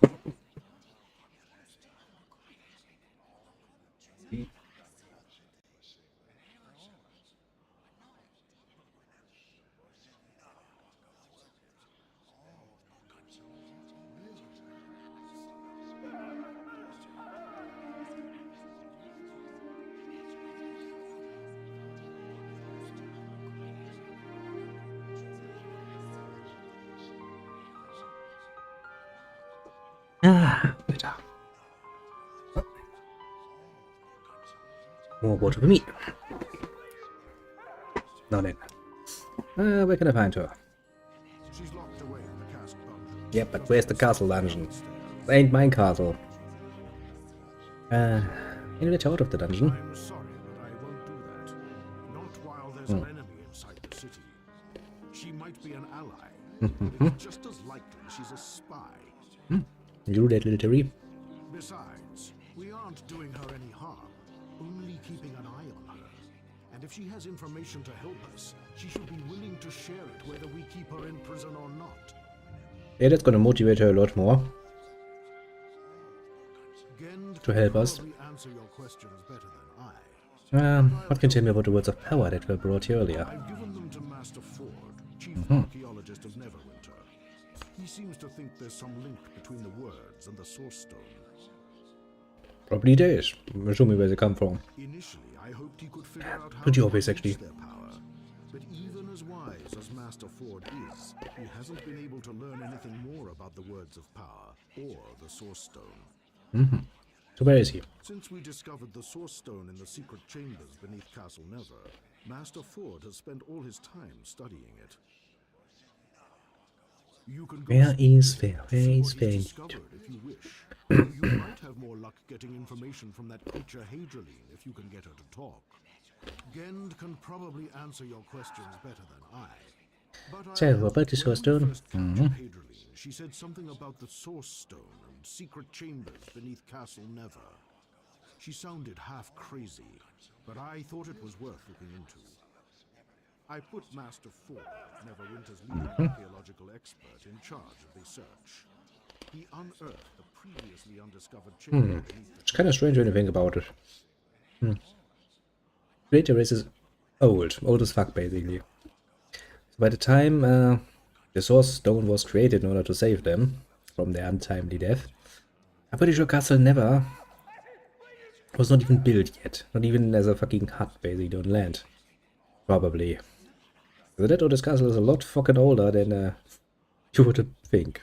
Ah, bitter. More water for me. Now then. Where can I find her? She's locked away in the castle dungeon. Yeah, but where's the castle dungeon? It ain't my castle. Can you get out of the dungeon? I'm sorry, but I won't do that. Not while there's an enemy inside the city. She might be an ally, but it's just as likely she's a spy. You that little Terry. Besides, we aren't doing her any harm, only keeping an eye on her. And if she has information to help us, she should be willing to share it whether we keep her in prison or not. Yeah, that's gonna motivate her a lot more. Gend To help can us. probably answer your questions better than I. What can you tell me about the words of power that were brought here earlier? I've given them to Master Ford, chief archaeologist of Neverwinter. He seems to think there's some link between the words and the Source Stone. Probably there is. Show me where they come from. Initially, I hoped he could figure out how Pretty to obvious, unleash actually. their power. But even as wise as Master Ford is, he hasn't been able to learn anything more about the words of power or the Source Stone. So where is he? Since we discovered the Source Stone in the secret chambers beneath Castle Never, Master Ford has spent all his time studying it. You can go Where speak is with him, Fair? Where see is what Fair? he's discovered if you wish. You might have more luck getting information from that creature Hadrian if you can get her to talk. Gend can probably answer your questions better than I. But So, what about the Source Stone? When we first captured Hadrian, she said something about the Source Stone and secret chambers beneath Castle Never. She sounded half crazy, but I thought it was worth looking into. I put Master Ford, Neverwinter's leading archaeological expert, in charge of the search. He unearthed the previously undiscovered chamber beneath the It's kind of strange when you think about it. Greater race is old as fuck basically. So by the time the Source Stone was created in order to save them from their untimely death, I'm pretty sure Castle Never was not even built yet. Not even as a fucking hut basically on land. Probably. So that oldest castle is a lot fucking older than you would think.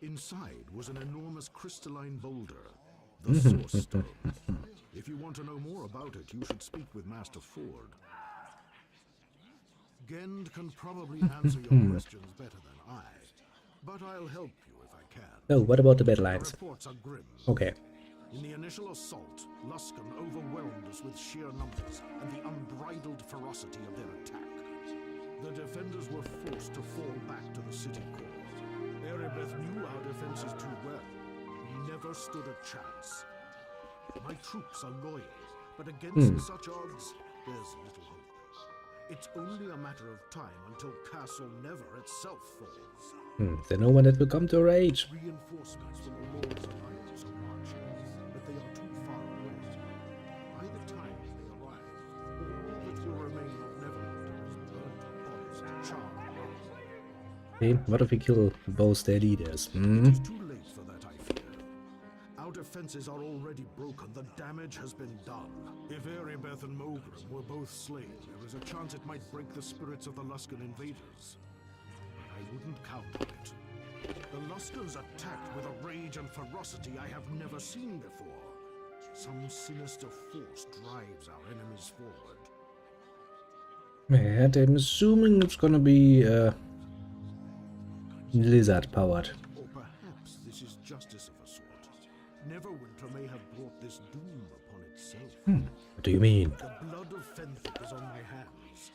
Inside was an enormous crystalline boulder, the Source Stone. If you want to know more about it, you should speak with Master Ford. Gend can probably answer your questions better than I, but I'll help you if I can. Oh, what about the battle The lines? reports are grim. Okay. In the initial assault, Luskan overwhelmed us with sheer numbers and the unbridled ferocity of their attack. The defenders were forced to fall back to the city core. Erebeth knew our defenses too well. We never stood a chance. My troops are loyal, but against such odds, there's little hope. It's only a matter of time until Castle Never itself falls. Then no one that will come to our aid. Reinforcements from the Lord's Alliance are marching, but they are too far away. By the time they arrive, all that will remain of Neverwinter is burnt bodies and charred. Okay, what if we kill both their leaders? It's too late for that, I fear. Our defenses are already broken. The damage has been done. If Erebeth and Mogrim were both slain, there is a chance it might break the spirits of the Luskan invaders. But I wouldn't count on it. The Luskans attacked with a rage and ferocity I have never seen before. Some sinister force drives our enemies forward. And I'm assuming it's gonna be lizard powered. Or perhaps this is justice of a sort. Neverwinter may have brought this doom upon itself. What do you mean? The blood of Fenthic is on my hands.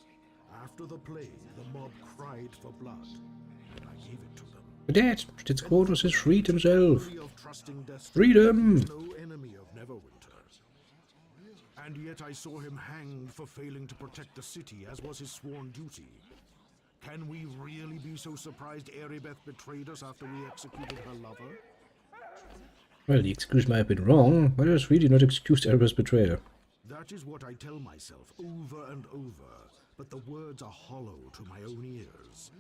After the plague, the mob cried for blood, and I gave it to them. That Stitzquotus has freed himself. Free of trusting destiny, Freedom! no enemy of Neverwinter. And yet I saw him hanged for failing to protect the city, as was his sworn duty. Can we really be so surprised Erebeth betrayed us after we executed her lover? Well, the execution might have been wrong, but it was really not excused Erebeth's betrayal. That is what I tell myself over and over, but the words are hollow to my own ears.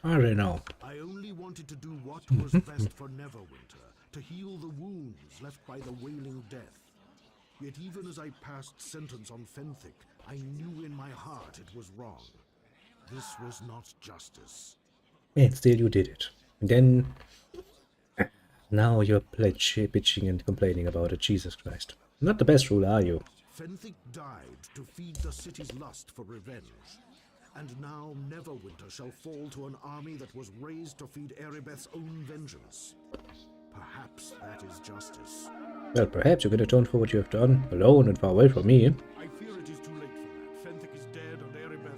I don't know. I only wanted to do what was best for Neverwinter, to heal the wounds left by the wailing death. Yet even as I passed sentence on Fenthic, I knew in my heart it was wrong. This was not justice. And still you did it. And then... now you're bitching and complaining about it. Jesus Christ. Not the best ruler, are you? Fenthic died to feed the city's lust for revenge. And now Neverwinter shall fall to an army that was raised to feed Erebeth's own vengeance. Perhaps that is justice. Well, perhaps you can atone for what you have done, alone and far away from me. I fear it is too late for that. Fenthic is dead and Erebeth...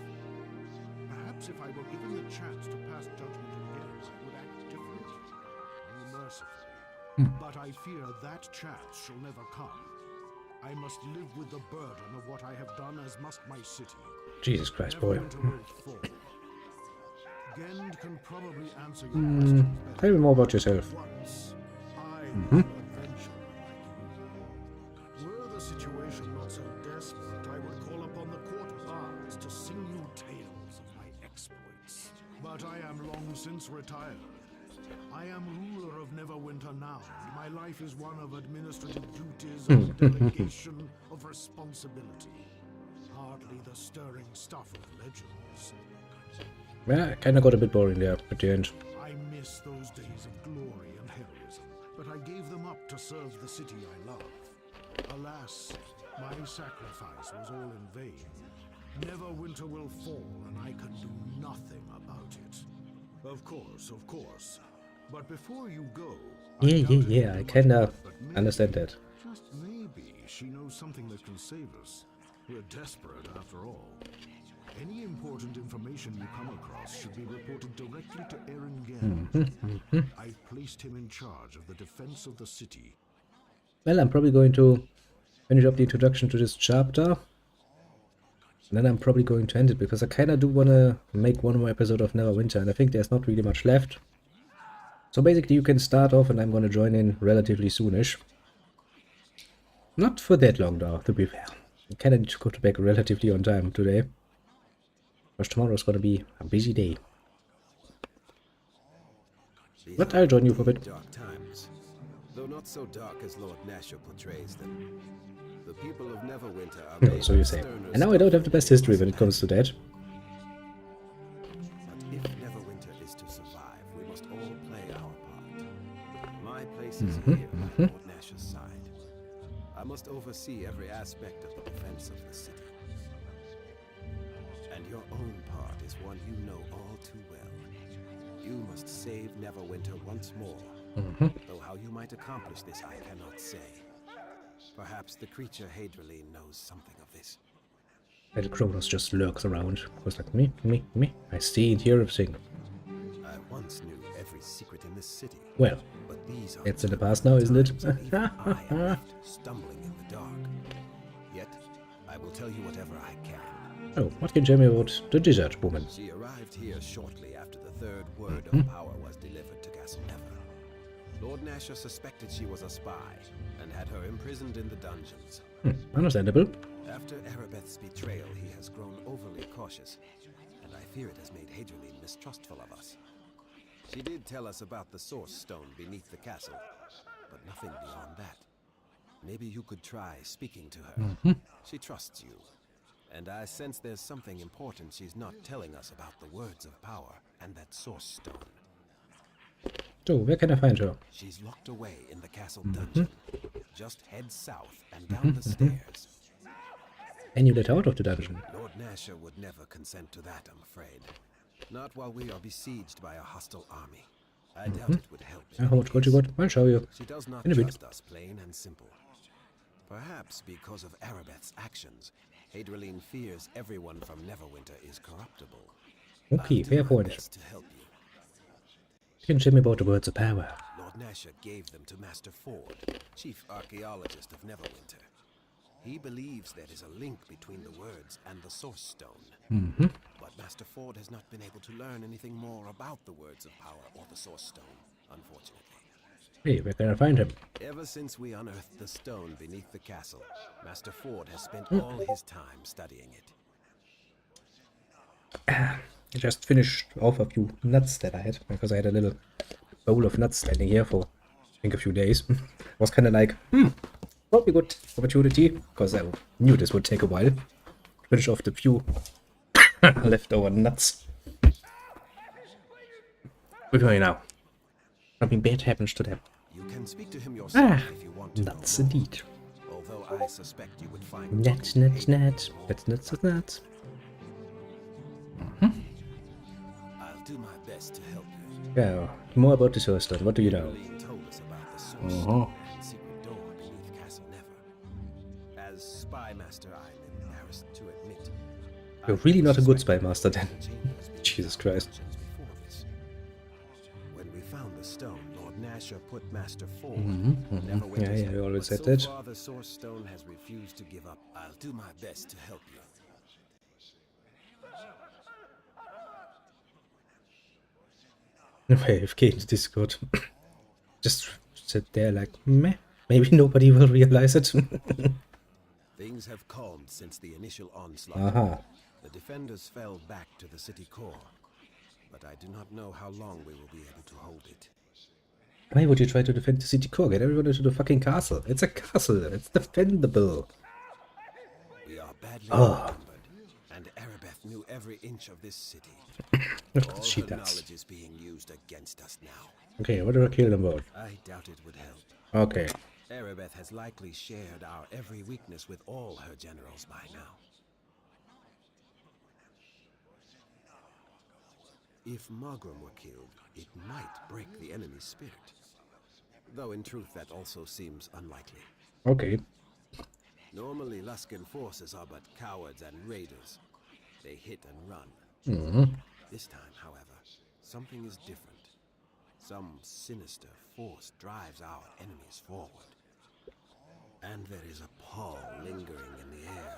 Perhaps if I were given the chance to pass judgment again, I would act differently, more mercifully. But I fear that chance shall never come. I must live with the burden of what I have done, as must my city. Jesus Christ, boy. Neverwinter will fall. Gend can probably answer your questions better. Tell me more about yourself. Once, I was an adventurer like you. Were the situation not so desperate, I would call upon the court of arms to sing you tales of my exploits. But I am long since retired. I am ruler of Neverwinter now, and my life is one of administrative duties, of delegation, of responsibility. Hardly the stirring stuff of legends. Yeah, kinda got a bit boring there at the end. I miss those days of glory and heroism, but I gave them up to serve the city I love. Alas, my sacrifice was all in vain. Neverwinter will fall, and I can do nothing about it. Of course. But before you go... Yeah, I kinda understand that. Just maybe she knows something that can save us. We're desperate after all. Any important information you come across should be reported directly to Aaron Gend. I've placed him in charge of the defense of the city. Well, I'm probably going to finish up the introduction to this chapter. And then I'm probably going to end it, because I kinda do wanna make one more episode of Neverwinter, and I think there's not really much left. So basically you can start off and I'm gonna join in relatively soonish. Not for that long though, to be fair. I kinda need to go to bed relatively on time today. Because tomorrow's gonna be a busy day. But I'll join you for a bit. Dark times, though not so dark as Lord Nasher portrays them. The people of Neverwinter are made So you of say. sterner And now I don't have the best history when it comes to that. But if Neverwinter is to survive, we must all play our part. My place is here at Lord Nasher's side. I must oversee every aspect of the defense of the city. And your own part is one you know all too well. You must save Neverwinter once more. Though how you might accomplish this, I cannot say. Perhaps the creature Hadrian knows something of this. And Kronos just lurks around. Goes like, me. I see and hear everything. I once knew every secret in this city. Well, But these are it's in the past now, isn't it? times when even I am left stumbling in the dark. Yet, I will tell you whatever I can. Oh, what can you tell me about the desert woman? She arrived here shortly after the third word of power was delivered to Castle Never. Lord Nasher suspected she was a spy and had her imprisoned in the dungeons. Understandable. After Erebeth's betrayal, he has grown overly cautious, and I fear it has made Hadrian mistrustful of us. She did tell us about the source stone beneath the castle, but nothing beyond that. Maybe you could try speaking to her. She trusts you, and I sense there's something important she's not telling us about the words of power and that source stone. So, where can I find her? She's locked away in the castle dungeon. Just head south and down the stairs. And you let her out of the dungeon. Lord Nasher would never consent to that, I'm afraid. Not while we are besieged by a hostile army. I doubt it would help. How much gold you got? I'll show you. She does not In a bit. trust us, plain and simple. Perhaps because of Erebeth's actions, Hadrian fears everyone from Neverwinter is corruptible. Okay, I'll do fair my point. best to help you. Can you tell me about the words of power? Lord Nasher gave them to Master Ford, chief archaeologist of Neverwinter. He believes there is a link between the words and the source stone. But Master Ford has not been able to learn anything more about the words of power or the source stone, unfortunately. Hey, where can I find him? Ever since we unearthed the stone beneath the castle, Master Ford has spent all his time studying it. I just finished off a few nuts that I had, because I had a little bowl of nuts standing here for, I think, a few days. Was kind of like, probably good opportunity, because I knew this would take a while. Finish off the few leftover nuts. Look at me now. Something bad happens to them. You can speak to him yourself if you want to know Nuts more, indeed. although I suspect you would find Nuts. That's nuts. I'll do my best to help you. Yeah, more about the source stone. What do you know? Hadrian told us about the source stone and secret door beneath Castle Never. As spy master, I'm embarrassed to admit. You're really not a good spy master then. Jesus Christ. When we found the stone, Lord Nasher put Master Ford. Yeah, you always said so that. far, the source stone has refused to give up. I'll do my best to help you. AFK in the Discord. Just sit there like, meh. Maybe nobody will realize it. Things have calmed since the initial onslaught. Aha. The defenders fell back to the city core, but I do not know how long we will be able to hold it. Why would you try to defend the city core? Get everyone into the fucking castle. It's a castle. It's defendable. We are badly outnumbered, and Erebeth knew every inch of this city. Look All what she her does. knowledge is being used against us now. Okay, what do I kill them both? I doubt it would help. Okay. Erebeth has likely shared our every weakness with all her generals by now. If Margrim were killed, it might break the enemy's spirit. Though in truth that also seems unlikely. Okay. Normally Luskan forces are but cowards and raiders. They hit and run. This time, however, something is different. Some sinister force drives our enemies forward. And there is a pall lingering in the air.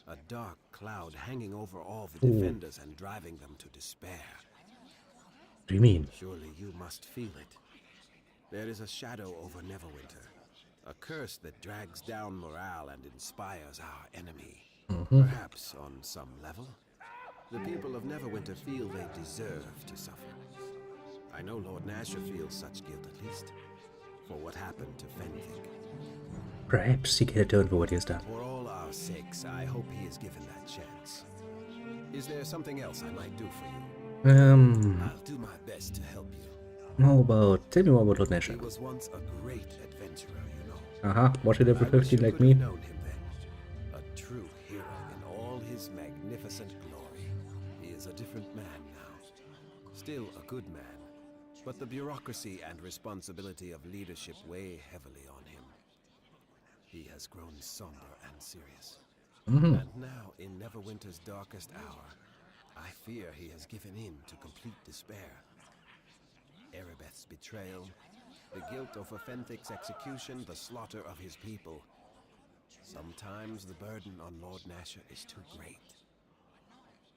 A dark cloud hanging over all the defenders and driving them to despair. What do you mean? Surely you must feel it. There is a shadow over Neverwinter, a curse that drags down morale and inspires our enemy. Perhaps on some level, the people of Neverwinter feel they deserve to suffer. I know Lord Nasher feels such guilt at least, for what happened to Fenthig. Perhaps he can atone for what he has done. For all our sakes, I hope he is given that chance. Is there something else I might do for you? I'll do my best to help you. How about... Tell me more about Lord Nasher. He was once a great adventurer, you know. Watch it every I wish 15 you like could me. have known him then. A true hero in all his magnificent glory. He is a different man now. Still a good man. But the bureaucracy and responsibility of leadership weigh heavily on him. He has grown somber and serious. And now, in Neverwinter's darkest hour, I fear he has given in to complete despair. Erebeth's betrayal, the guilt over Fenthic's execution, the slaughter of his people. Sometimes the burden on Lord Nasher is too great.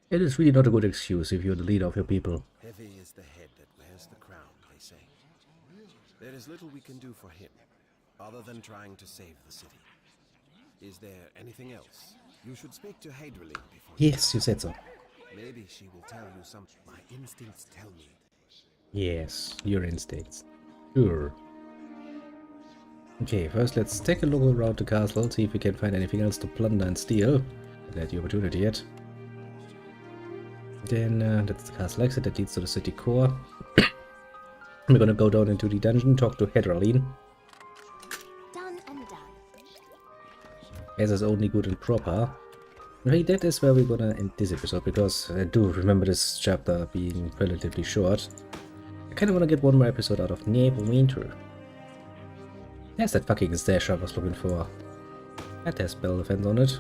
It is really not a good excuse if you're the leader of your people. Heavy is the head that wears the crown, they say. There is little we can do for him, other than trying to save the city. Is there anything else? You should speak to Hadrian before... Yes, you said so. Maybe she will tell you something. My instincts tell me. Yes, your instincts. Sure. Okay, first let's take a look around the castle, see if we can find anything else to plunder and steal. Haven't had the opportunity yet. Then that's the castle exit that leads to the city core. We're gonna go down into the dungeon, talk to Hadrian. Done and done. As is only good and proper. Okay, that is where we're gonna end this episode, because I do remember this chapter being relatively short. I kinda wanna get one more episode out of Neverwinter. There's that fucking stash I was looking for. That has spell defense on it.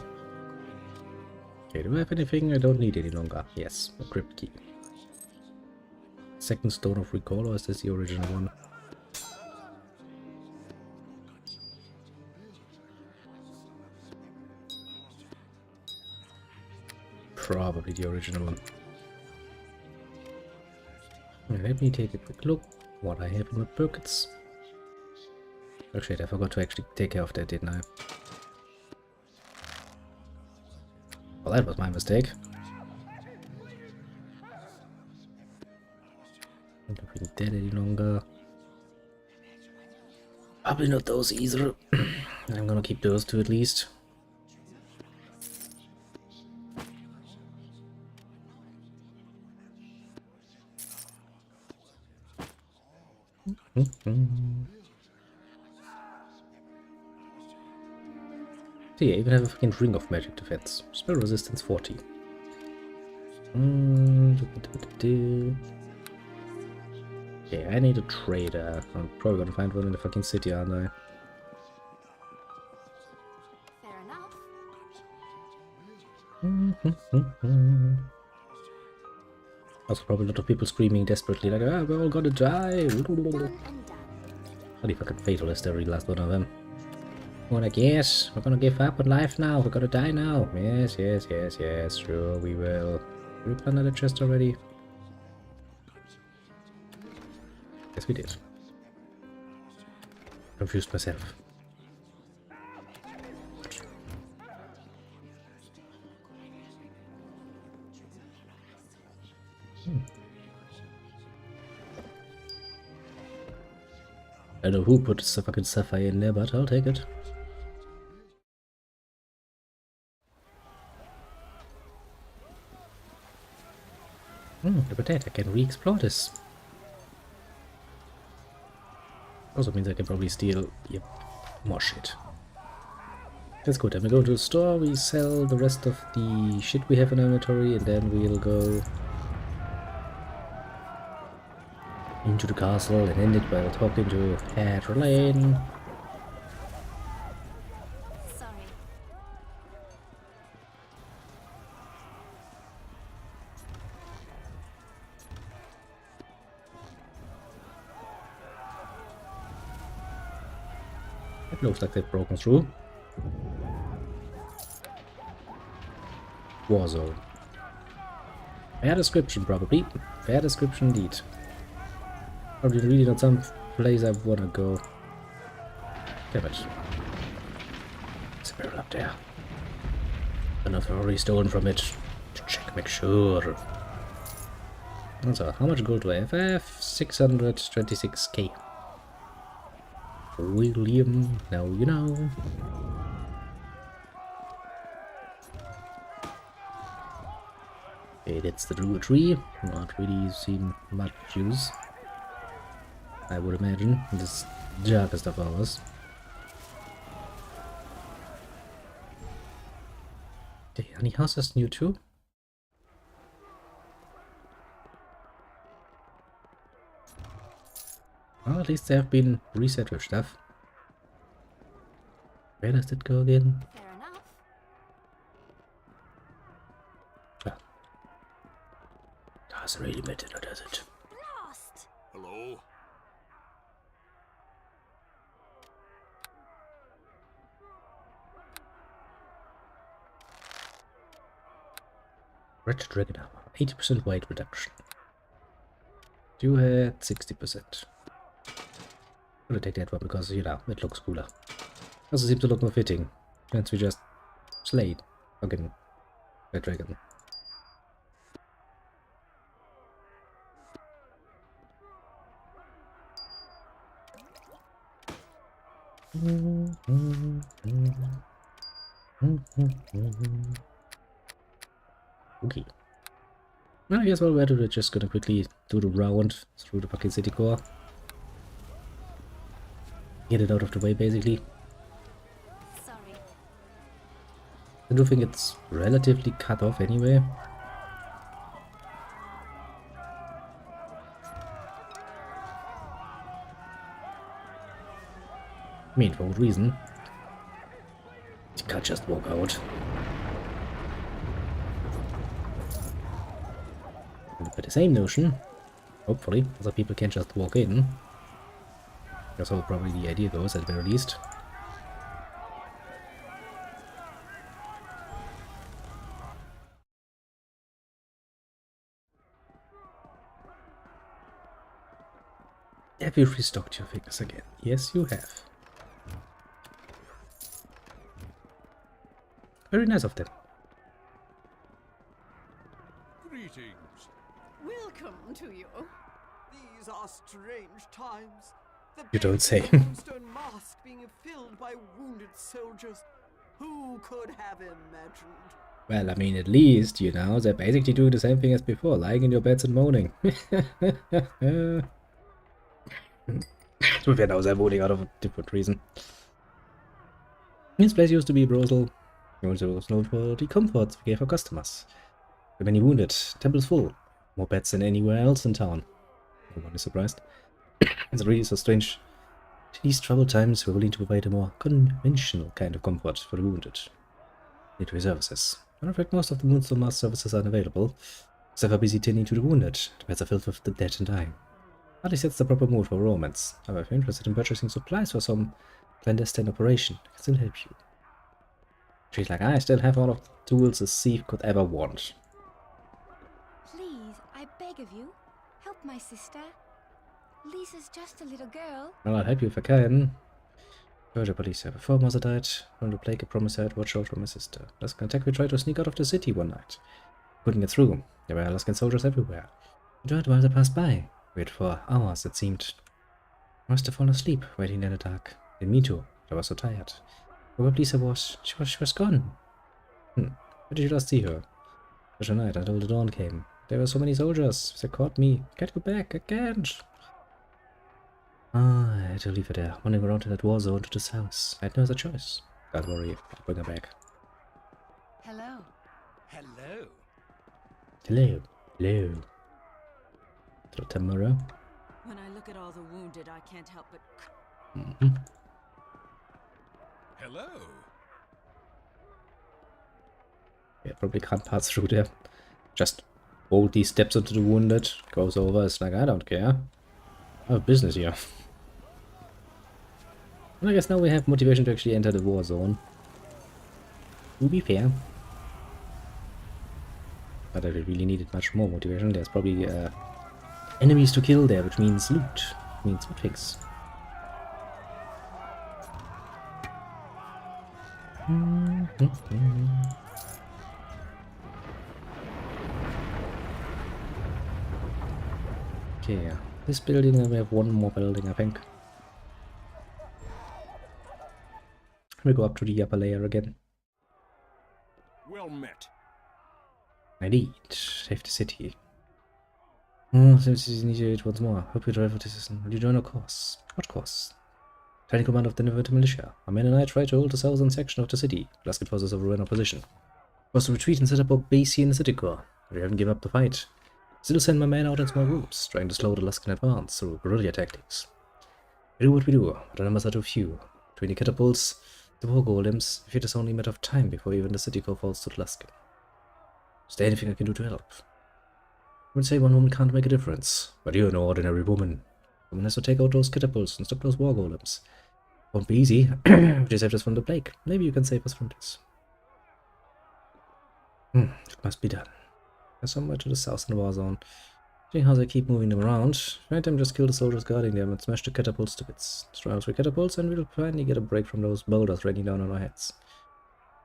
Okay, do I have anything I don't need any longer? Yes, a crypt key. Second stone of recall, or is this the original one? Probably the original one. Let me take a quick look what I have in my pockets. Oh shit, I forgot to actually take care of that, didn't I? Well, that was my mistake. I don't think dead any longer. Probably not those either. I'm gonna keep those two at least. So yeah, even have a fucking ring of magic defense. Spell resistance 40. Okay, I need a trader. I'm probably gonna find one in the fucking city, aren't I? Fair enough. Also probably a lot of people screaming desperately like, ah, we're all gonna die. Done and done. Bloody fucking fatalist, every last one of them. Well, I guess we're gonna give up on life now. We're gonna die now. Yes, yes, yes, yes. Sure, we will. Did we plan another chest already? Yes, we did. Confused myself. I don't know who put the fucking sapphire in there, but I'll take it. Look at that, I can re-explore this. Also means I can probably steal, yep, more shit. That's good, then we go to the store, we sell the rest of the shit we have in our inventory, and then we'll go into the castle and end it by talking to Hadrian. Sorry. It looks like they've broken through. Warzone. Fair description, probably. Fair description indeed. Probably really not some place I wanna go. Damn it. There's a barrel up there. Enough already stolen from it. To check, make sure. Also, how much gold do I have? I have 626k. William, now you know. Okay, that's the druid tree. Not really seen much use, I would imagine, in this darkest of hours. The honey house is new too? Well, at least they have been reset with stuff. Where does it go again? Fair enough. Doesn't really matter, does it? Blast! Hello? Red Dragon Armor, 80% weight reduction. You had 60%. I'm gonna take that one because, you know, it looks cooler. Also seems to look more fitting. Since we just slayed fucking Red Dragon. Okay. I guess what we're just gonna quickly do the round through the fucking city core. Get it out of the way, basically. Sorry. I do think it's relatively cut off anyway. I mean, for what reason? You can't just walk out. And by the same notion, hopefully, other people can just walk in. That's how probably the idea goes, at the very least. Have you restocked your things again? Yes, you have. Very nice of them. Greetings. Welcome to you. These are strange times. The You don't say. stone mask being filled by wounded soldiers. Who could have imagined? Well, I mean, at least, you know, they're basically doing the same thing as before, lying in your beds and moaning. To be now, they're moaning out of a different reason. This place used to be a brothel. It was known for the comforts we gave our customers. The many wounded, temples full, more beds than anywhere else in town. No one is surprised. It's really so strange. In these troubled times, we're willing to provide a more conventional kind of comfort for the wounded. Military services. I'm afraid most of the Moonstone Mass services are unavailable, except for busy tending to the wounded. The beds are filled with the dead and dying. Hardly sets the proper mood for romance. I'm interested in purchasing supplies for some clandestine operation. I can still help you. She's like, I still have all of the tools a thief could ever want. Please, I beg of you, help my sister. Lisa's just a little girl. Well, I'll help you if I can. Georgia police have before Mother died. From the plague, I promised her I'd watch out for my sister. Last contact, we tried to sneak out of the city one night. Couldn't get through. There were Alaskan soldiers everywhere. We tried while they passed by. Waited for hours, it seemed. I must have fallen asleep, waiting in the dark. Didn't mean to. I was so tired. Where Lisa was, she was gone. Where did you last see her? Such a night until the dawn came. There were so many soldiers. They caught me. I can't go back. I can't. Ah, I had to leave her there, wandering around in that war zone to this house. I had no other choice. Don't worry, I'll bring her back. Hello. Hello. Hello. Hello. Little Tamura. When I look at all the wounded, I can't help but... Hello. Yeah, probably can't pass through there. Just boldly steps into the wounded, goes over, it's like, I don't care. I have business here. And I guess now we have motivation to actually enter the war zone. To be fair. But I really needed much more motivation. There's probably enemies to kill there, which means loot. means what things? Okay, this building, and we have one more building, I think. We go up to the upper layer again. Well met. Indeed, save the city. Oh, since you need it once more. Hope you drive for this season. Will you join our course? What course? Taking command of the Neverwinter militia. Our men and I try to hold the southern section of the city. Laskin forces overrun our position. Was to retreat and set up a base here in the city core. We haven't given up the fight. Still send my men out in small groups, trying to slow the Laskin advance through guerrilla tactics. We do what we do, but our numbers are too few. Between the catapults, the war golems, if it is only a matter of time before even the city core falls to the Laskin. Is there anything I can do to help? I would say one woman can't make a difference, but you're no ordinary woman. Someone has to take out those catapults and stop those war golems. Won't be easy, but you saved us from the plague. Maybe you can save us from this. It must be done. There's somewhere to the south in the war zone. Seeing how they keep moving them around, let them just kill the soldiers guarding them and smash the catapults to bits. Destroy all 3 catapults and we'll finally get a break from those boulders raining down on our heads.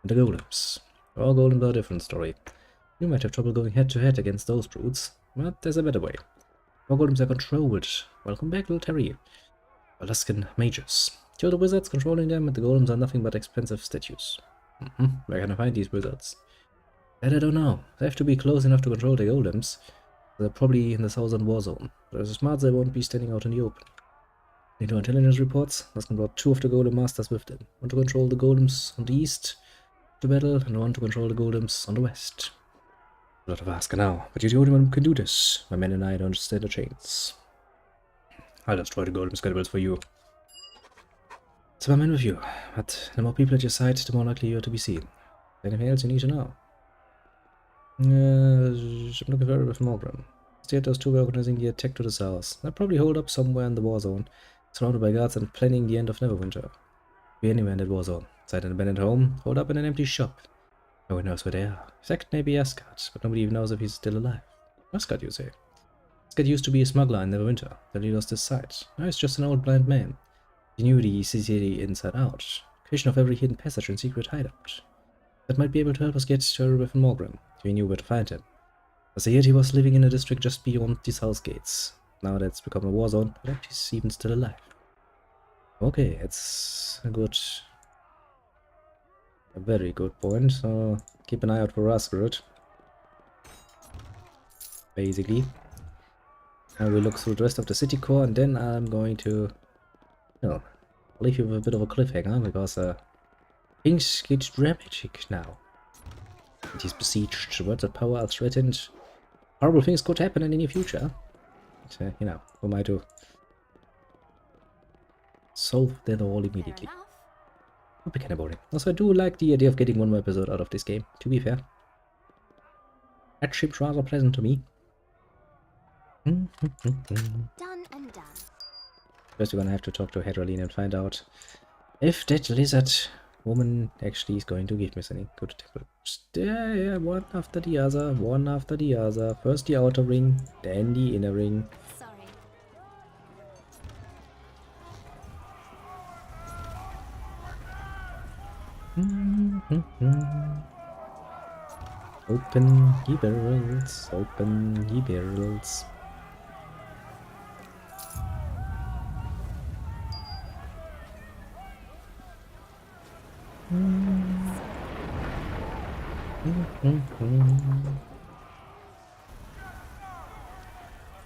And the golems. All golems are a different story. You might have trouble going head to head against those brutes, but there's a better way. War golems are controlled. Welcome back, little Terry. Alaskan mages. Kill the wizards controlling them, and the golems are nothing but expensive statues. Where can I find these wizards? That I don't know. They have to be close enough to control the golems. They're probably in the southern war zone. But as smart, they won't be standing out in the open. According to intelligence reports, Laskin brought 2 of the golem masters with them. One to control the golems on the east to battle, and one to control the golems on the west. A lot of ask now, but you're the only one who can do this. My men and I don't stand a chance. I'll destroy the golem scalpels for you. So I'm in with you, but the more people at your side, the more likely you are to be seen. Anything else you need to know? I'm looking for with Morgrim. Instead, those 2 were organizing the attack to the south. They'll probably hold up somewhere in the war zone, surrounded by guards and planning the end of Neverwinter. Be anywhere in that war zone. Inside an abandoned home, hold up in an empty shop. No one knows where they are. Except maybe Asgard, but nobody even knows if he's still alive. Asgard, you say? Asgard used to be a smuggler in Neverwinter, then he lost his sight. Now he's just an old blind man. He knew the city inside out, location of every hidden passage and secret hideout. That might be able to help us get to Erebeth and Morgrim, if we knew where to find him. As I heard, he was living in a district just beyond the south gates. Now that's become a war zone, but he's even still alive. Okay, it's a very good point, so keep an eye out for Rasgrud. Basically. I will look through the rest of the city core, and then I'm going to, leave you with a bit of a cliffhanger, because things get dramatic now. It is besieged, words of power are threatened. Horrible things could happen in the near future. But, who am I to solve that all immediately? Would be kind of boring. Also, I do like the idea of getting 1 more episode out of this game, to be fair. That seems rather pleasant to me. Done and done. First, we're gonna have to talk to Hedraline and find out if that lizard woman actually is going to give me something. Go to temple. Yeah, one after the other, one after the other. First the outer ring, then the inner ring. Sorry. Open ye barrels, open ye barrels.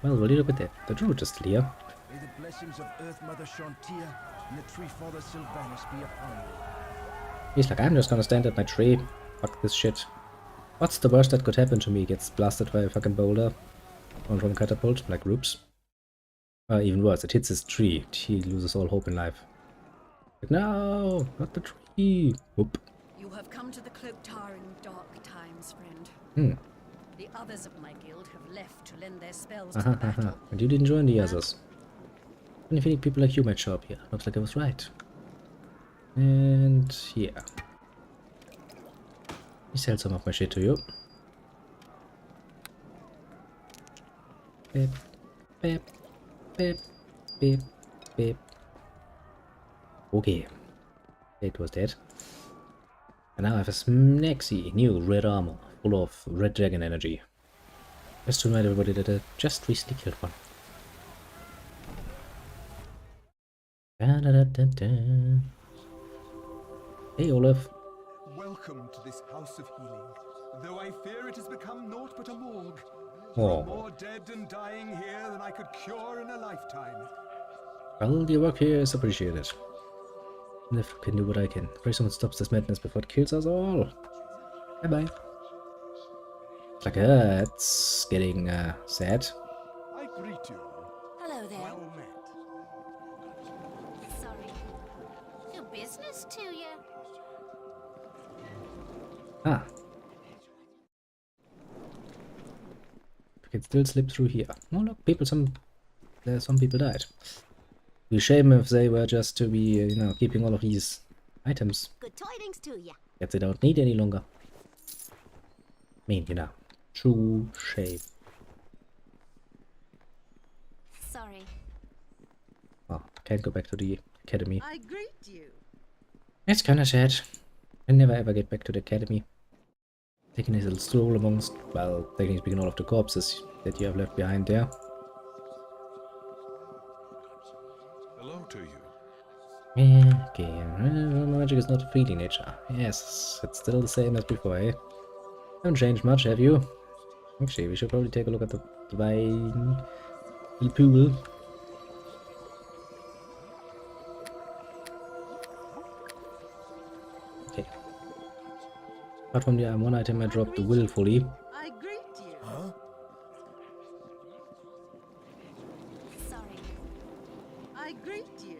Well, will you look at that? The druid is still here. May the blessings of Earth Mother Shantia and the Tree Father Sylvanus be upon you. He's like, I'm just gonna stand at my tree. Fuck this shit. What's the worst that could happen to me? Gets blasted by a fucking boulder. Or from catapult, like Roops. Even worse, it hits his tree. He loses all hope in life. Like, no, not the tree. Whoop. You have come to the Cloak Tower in dark times, friend. The others of my guild have left to lend their spells to the battle. And you didn't join the others. Only feeling people like you might show up here. Looks like I was right. And yeah. Let me sell some of my shit to you. Beep, beep, beep, beep, beep. Okay, it was dead. And now I have a snaxy new red armor full of red dragon energy. Just to remind everybody that I just recently killed one. Da, da, da, da, da. Hey Olaf. Welcome to this house of healing, though I fear it has become naught but a morgue. Oh. There are more dead and dying here than I could cure in a lifetime. Well, your work here is appreciated. And if I can do what I can, pray someone stops this madness before it kills us all. Bye bye. Like that's getting sad. I greet you. Hello there. Well met. Sorry. No business to you. Ah. We can still slip through here. Oh look, some people died. It'd be a shame if they were just to be, you know, keeping all of these items Good tidings to you. that they don't need any longer. I mean, you know, true shame. Sorry. Oh, can't go back to the academy. I greet you. It's kinda sad. I never ever get back to the academy. Taking a little stroll amongst, well, technically speaking, all of the corpses that you have left behind there. Hello to you. Yeah, okay. Magic is not a fleeting nature. Yes, it's still the same as before, eh? Haven't changed much, have you? Actually, we should probably take a look at the divine little pool. Okay. Apart from the one item I dropped willfully. I greet you. Huh? Sorry. I greet you.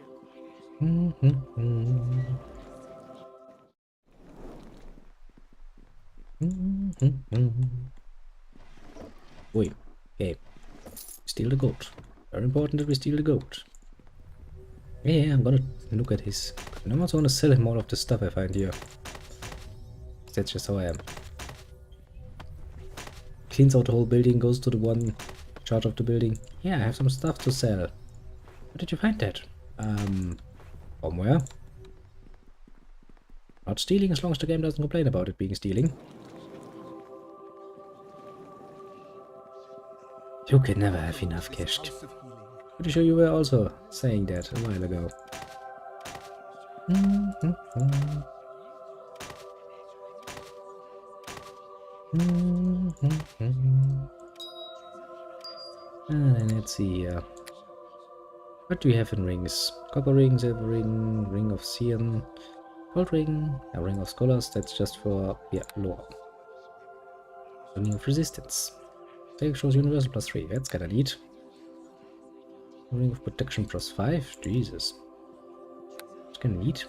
Wait, okay. Steal the goat. Very important that we steal the goat. Yeah, I'm gonna look at his. And I'm also gonna sell him all of the stuff I find here. That's just how I am. Cleans out the whole building, goes to the one in charge of the building. Yeah, I have some stuff to sell. Where did you find that? Somewhere. Not stealing as long as the game doesn't complain about it being stealing. You can never have enough cash. Pretty sure you were also saying that a while ago. And let's see. What do we have in rings? Copper ring, silver ring, ring of Sion, gold ring, a ring of scholars. That's just for lore. Ring of resistance. Take shows universal +3. That's kinda neat. Ring of protection +5. Jesus. That's kinda neat.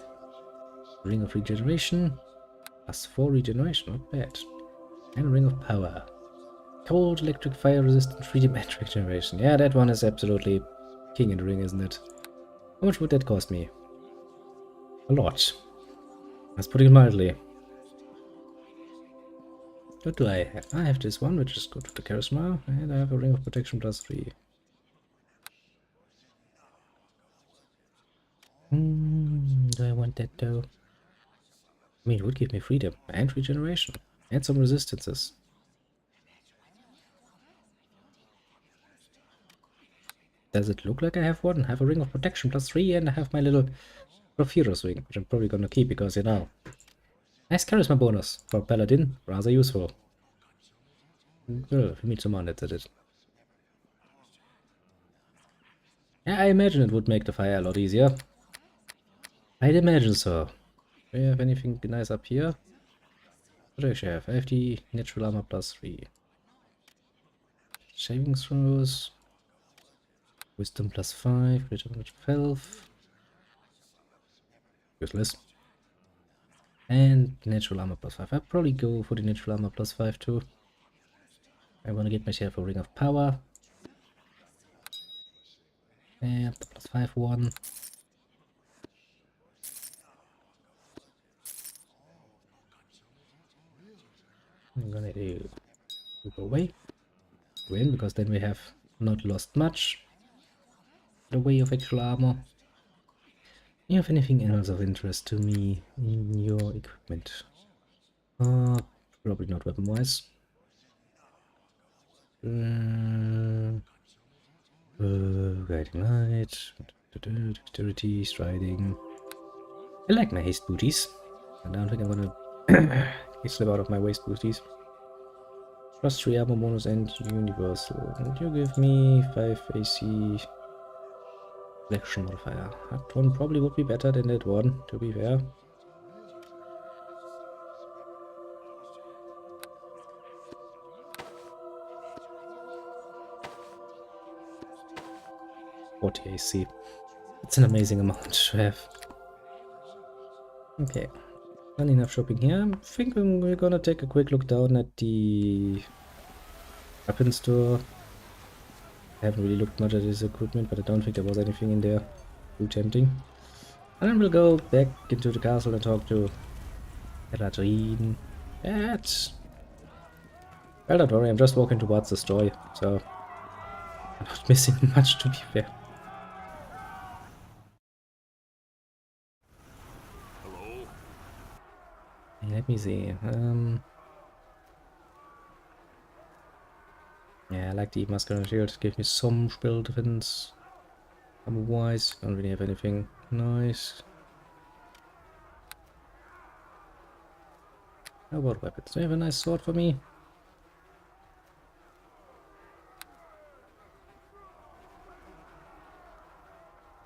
Ring of regeneration. +4 regeneration. Not bad. And ring of power. Cold, electric, fire resistant, 3D magic regeneration. Yeah, that one is absolutely king in the ring, isn't it? How much would that cost me? A lot. Let's put it mildly. What do I have? I have this one, which is good for the charisma, and I have a ring of protection +3. Do I want that though? I mean, it would give me freedom and regeneration and some resistances. Does it look like I have one? I have a ring of protection +3 and I have my little Porphyros ring, which I'm probably gonna keep because, you know, nice charisma bonus for Paladin, rather useful. Well, if you meet someone that's at it. Yeah, I imagine it would make the fire a lot easier. I'd imagine so. Do you have anything nice up here? What do I actually have? I have the natural armor +3. Shaving throws. Wisdom +5. Regeneration of health. Useless. And natural armor +5. I'll probably go for the natural armor +5 too. I want to get myself a ring of power. And the +5 one. I'm gonna do go away. Win, because then we have not lost much. the way of actual armor. Do you have anything else of interest to me in your equipment? Probably not weapon-wise. Guiding light, dexterity, striding. I like my haste booties. I don't think I'm gonna slip out of my waist booties. Plus 3 armor bonus and universal. And you give me 5 AC flexion modifier. That one probably would be better than that one, to be fair. AC. It's an amazing amount to have. Okay. Not enough shopping here. I think we're gonna take a quick look down at the weapon store. I haven't really looked much at his equipment, but I don't think there was anything in there too tempting. And then we'll go back into the castle and talk to Eladrin. Well, don't worry, I'm just walking towards the store, so I'm not missing much, to be fair. Hello? Let me see. Yeah, I like the Masculine Shield. Give me some spell defense. Otherwise, don't really have anything nice. How about weapons? Do you have a nice sword for me?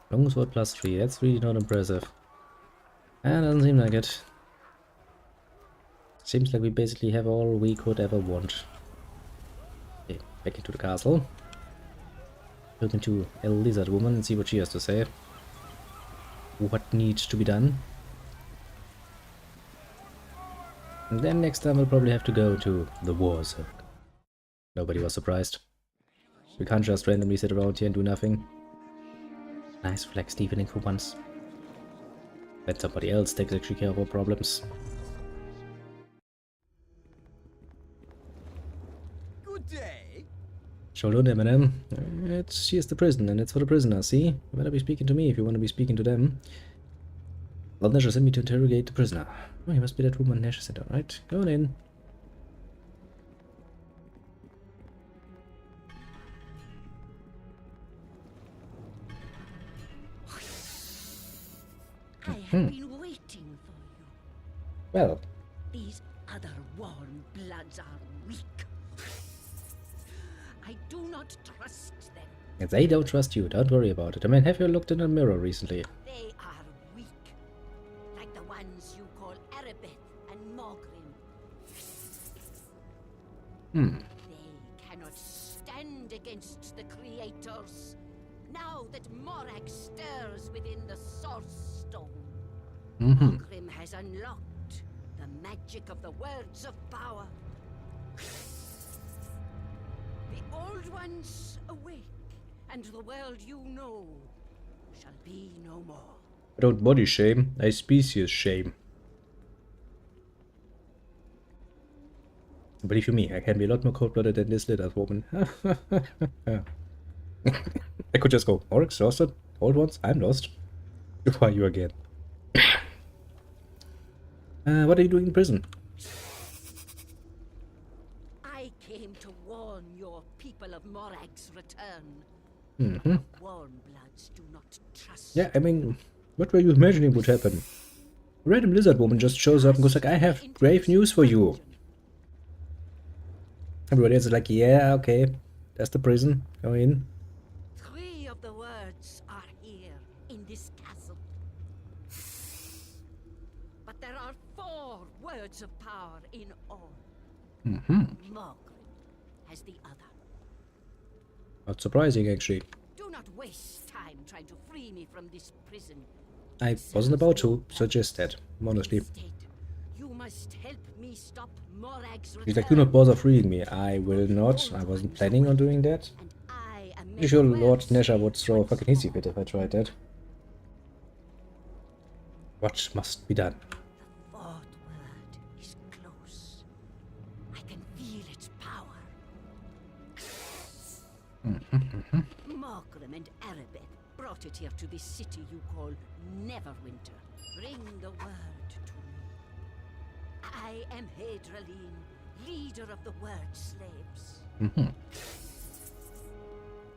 Longsword plus 3. That's really not impressive. Doesn't seem like it. Seems like we basically have all we could ever want. Okay, back into the castle. Look into a lizard woman and see what she has to say. What needs to be done. And then next time we'll probably have to go to the war zone. Nobody was surprised. We can't just randomly sit around here and do nothing. Nice relaxed evening for once. Let somebody else take actually care of our problems. Good day. Sure do, Eminem. Here's the prison, and it's for the prisoners, see? You better be speaking to me if you want to be speaking to them. Lord Nesher sent me to interrogate the prisoner. Oh, he must be that woman Nesher sent, alright? Go on in. I have been waiting for you. Well. These other warm bloods are weak. I do not trust them. If they don't trust you, don't worry about it. I mean, have you looked in a mirror recently? They are weak. Like the ones you call Erebeth and Morgrim. They cannot stand against the creators. Now that Morag stirs within the Source Stone, Morgrim has unlocked the magic of the words of power. The old ones awake, and the world you know shall be no more. I don't body shame, I species shame. Believe you me, I can be a lot more cold-blooded than this lizard woman. I could just go, Oryx, lost, old ones, I'm lost. Who are you again? What are you doing in prison? I came to warn your people of Morag's return. Warmbloods do not trust. Yeah, I mean, what were you imagining would happen? A random lizard woman just shows up and goes like, I have grave news for you. Everybody else is like, yeah, okay, that's the prison, go in. 3 of the words are here in this castle. But there are 4 words of power in all. Morgrim has the other. Not surprising, actually. Do not waste time trying to free me from this prison. I wasn't about to suggest that, honestly. Instead, you must help me stop Morag's return. He's like, do not bother freeing me. I will not. I wasn't planning on doing that. And I am Pretty sure Lord Nesher would throw a fucking hissy fit if I tried that. What must be done? The 4th word is close. I can feel its power. Morgrim and Erebeth brought it here to this city you call Neverwinter. Bring the word to me. I am Hadraline, leader of the word slaves.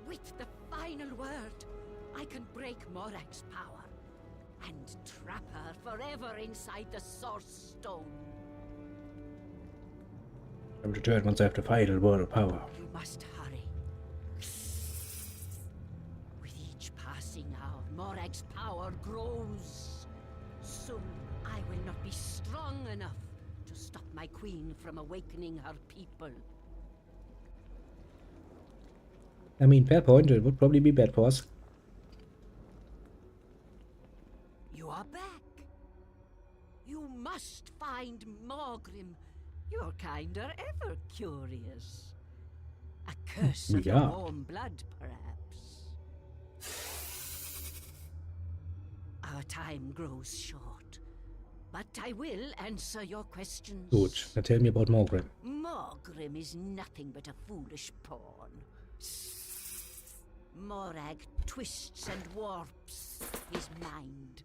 With the final word, I can break Morag's power and trap her forever inside the Source Stone. I'm returned once I have the final word of power. You must hurry. With each passing hour, Morag's power grows. Soon, I will not be strong enough to stop my queen from awakening her people. I mean, fair point. It would probably be bad for us. You are back. You must find Morgrim. You're kinder ever curious. A curse of your warm blood, perhaps. Our time grows short, but I will answer your questions. Good. Now tell me about Morgrim. Morgrim is nothing but a foolish pawn. Morag twists and warps his mind.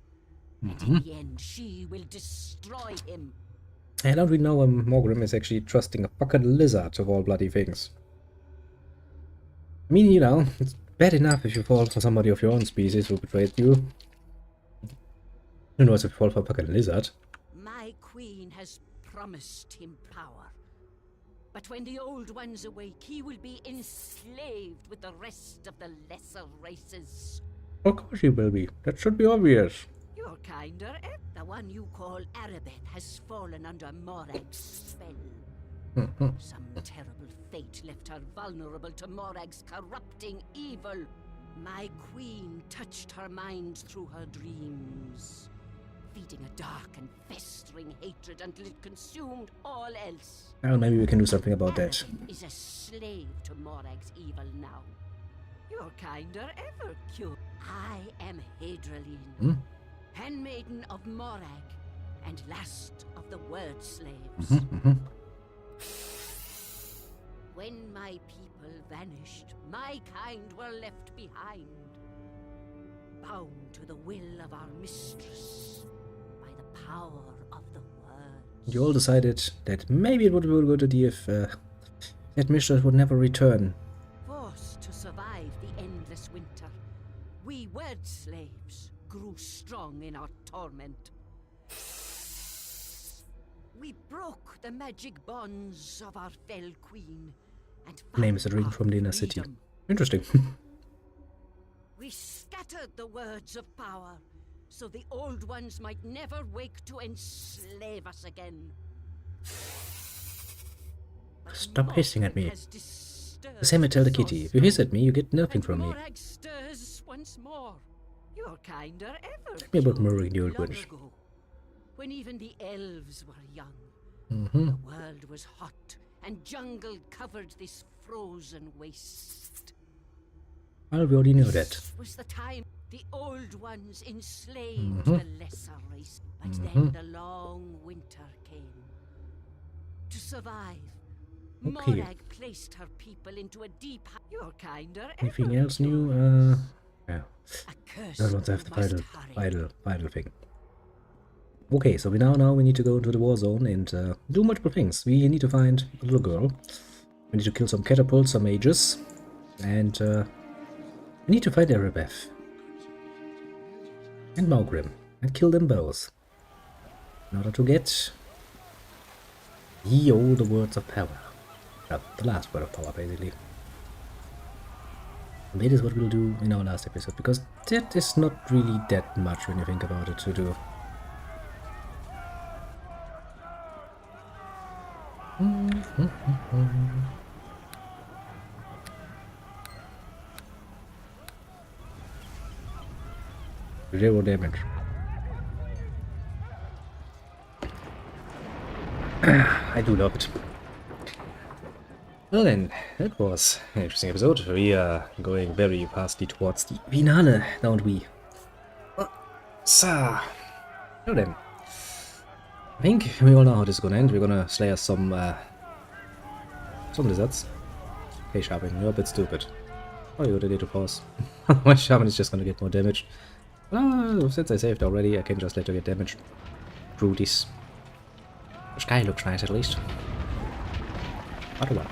And in the end, she will destroy him. I don't really know Morgrim is actually trusting a fucking lizard of all bloody things. I mean, you know, it's bad enough if you fall for somebody of your own species who betrayed you. Who knows if you fall for a fucking lizard? My queen has promised him power. But when the old ones awake, he will be enslaved with the rest of the lesser races. Of course he will be. That should be obvious. You're kinder, eh? The one you call Arabeth has fallen under Morag's spell. Some terrible fate left her vulnerable to Morag's corrupting evil. My queen touched her mind through her dreams, feeding a dark and festering hatred until it consumed all else. Well, maybe we can do something about that. Arabeth is a slave to Morag's evil now. You're kinder ever cute. I am Hadraline. Handmaiden of Morag, and last of the word slaves. When my people vanished, my kind were left behind, bound to the will of our mistress by the power of the words. You all decided that maybe it would be a good idea if that mistress would never return. Forced to survive the endless winter, we word slaves grew strong in our torment. We broke the magic bonds of our fell queen and Name is a ring from the inner city. Interesting. We scattered the words of power so the old ones might never wake to enslave us again. Stop hissing at me. The same I tell the kitty. If you hiss at me, you get nothing from me. Morag stirs once more. You're kinder ever. Tell me about Murray the Old Witch. When even the elves were young, the world was hot and jungle covered this frozen waste. Well, we already knew that. This was the time the old ones enslaved the lesser race, but then the long winter came. To survive, Morag placed her people into a deep. You're kinder. Anything else new? Yeah. I want to have the final thing. Okay, so now we need to go into the war zone and do multiple things. We need to find a little girl. We need to kill some catapults, some mages, and we need to find Arabeth and Morgrim and kill them both in order to get all the words of power. The last word of power, basically. And that is what we'll do in our last episode, because that is not really that much when you think about it to do. Zero damage. I do love it. Well then, that was an interesting episode. We are going very fastly towards the finale, don't we? So, well then. I think we all know how this is gonna end. We're gonna slay us some lizards. Hey Sharping, you're a bit stupid. Oh, you would need to pause. My shaman is just gonna get more damage. Oh, since I saved already, I can just let her get damaged through this. The sky looks nice at least. But well.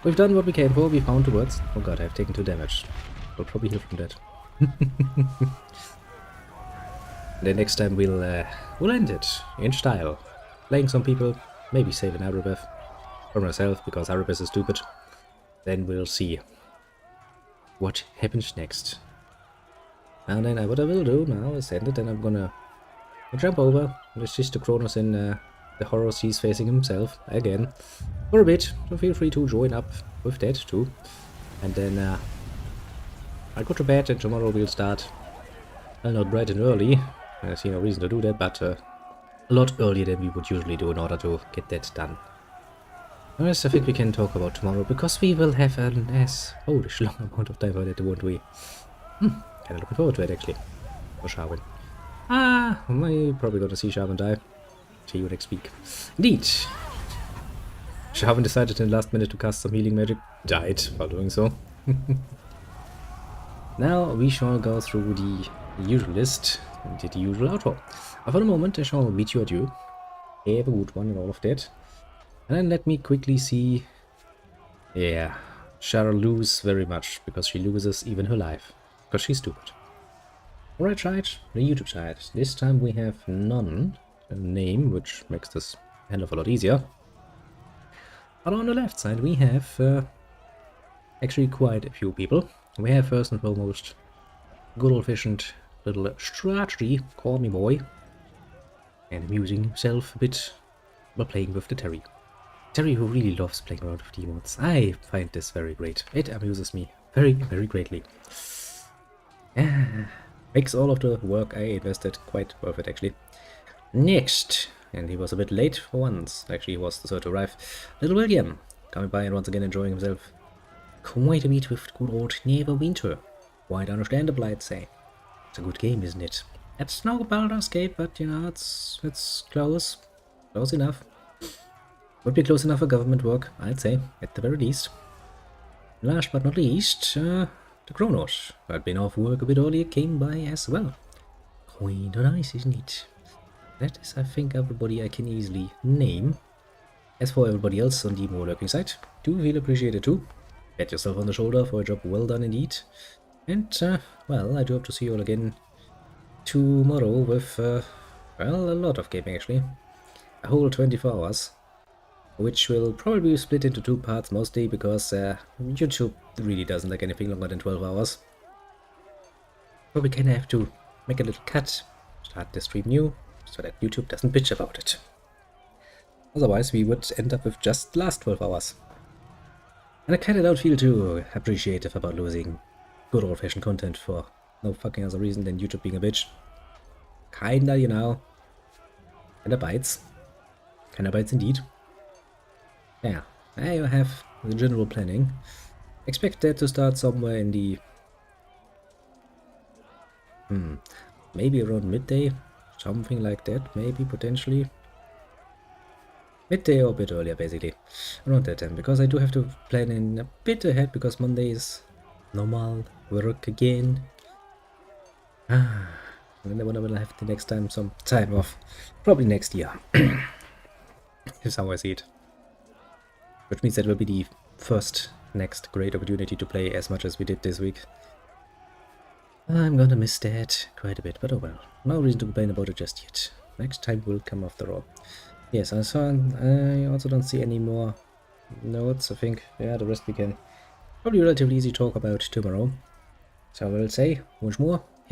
We've done what we came for, we found the words. Oh god, I've taken 2 damage. We'll probably heal from that. Then next time we'll end it in style. Playing some people, maybe save an Arabeth. For myself, because Arabeth is stupid. Then we'll see what happens next. Now then, what I will do now is end it, and I'm gonna jump over. There's just the Kronos in the horrors he's facing himself again for a bit, so feel free to join up with that too. And then I'll go to bed, and tomorrow we'll start, well, not bright and early, I see no reason to do that, but a lot earlier than we would usually do in order to get that done. The rest I think we can talk about tomorrow, because we will have an holy long amount of time for that, won't we? Kinda looking forward to it actually. For Sharwin. I'm probably gonna see Sharwin die. See you next week. Indeed. Sharwin decided in the last minute to cast some healing magic. Died while doing so. Now we shall go through the usual list and the usual outro. But for the moment I shall bid you adieu. Have a good one and all of that. And then let me quickly see. Yeah, shall lose very much, because she loses even her life. Because she's stupid. Alright, chat, the YouTube chat. This time we have none name, which makes this a hell of a lot easier. But on the left side we have actually quite a few people. We have first and foremost good old-fashioned little strategy, call me boy, and amusing himself a bit by playing with the Terry. Terry, who really loves playing around with demons. I find this very great. It amuses me very, very greatly. Makes all of the work I invested quite worth it, actually. Next, and he was a bit late for once. Actually, he was the third to arrive. Little William, coming by and once again enjoying himself quite a bit with good old Neverwinter. Quite understandable, I'd say. It's a good game, isn't it? It's no Baldur's Gate, but you know, it's close. Close enough. Would be close enough for government work, I'd say, at the very least. Last but not least, the Kronos, who had been off work a bit earlier, came by as well. Quite nice, isn't it? That is, I think, everybody I can easily name. As for everybody else on the more lurking side, do feel appreciated too. Pat yourself on the shoulder for a job well done indeed. And, well, I do hope to see you all again tomorrow with, well, a lot of gaming actually. A whole 24 hours. Which will probably be split into 2 parts mostly, because YouTube really doesn't like anything longer than 12 hours. But we kind of have to make a little cut, start the stream new, so that YouTube doesn't bitch about it. Otherwise we would end up with just the last 12 hours. And I kinda don't feel too appreciative about losing good old-fashioned content for no fucking other reason than YouTube being a bitch. Kinda, you know. Kinda bites. Kinda bites indeed. Yeah, now you have the general planning. Expect that to start somewhere in the... maybe around midday? Something like that, maybe, potentially. Midday or a bit earlier, basically. Around that time, because I do have to plan in a bit ahead, because Monday is normal work again. And then when I will have the next time some time off. Probably next year. Is how I see it. Which means that will be the first next great opportunity to play as much as we did this week. I'm gonna miss that quite a bit, but oh well. No reason to complain about it just yet. Next time will come after all. Yes, I also don't see any more notes, I think. Yeah, the rest we can probably relatively easy talk about tomorrow. So I will say, once more,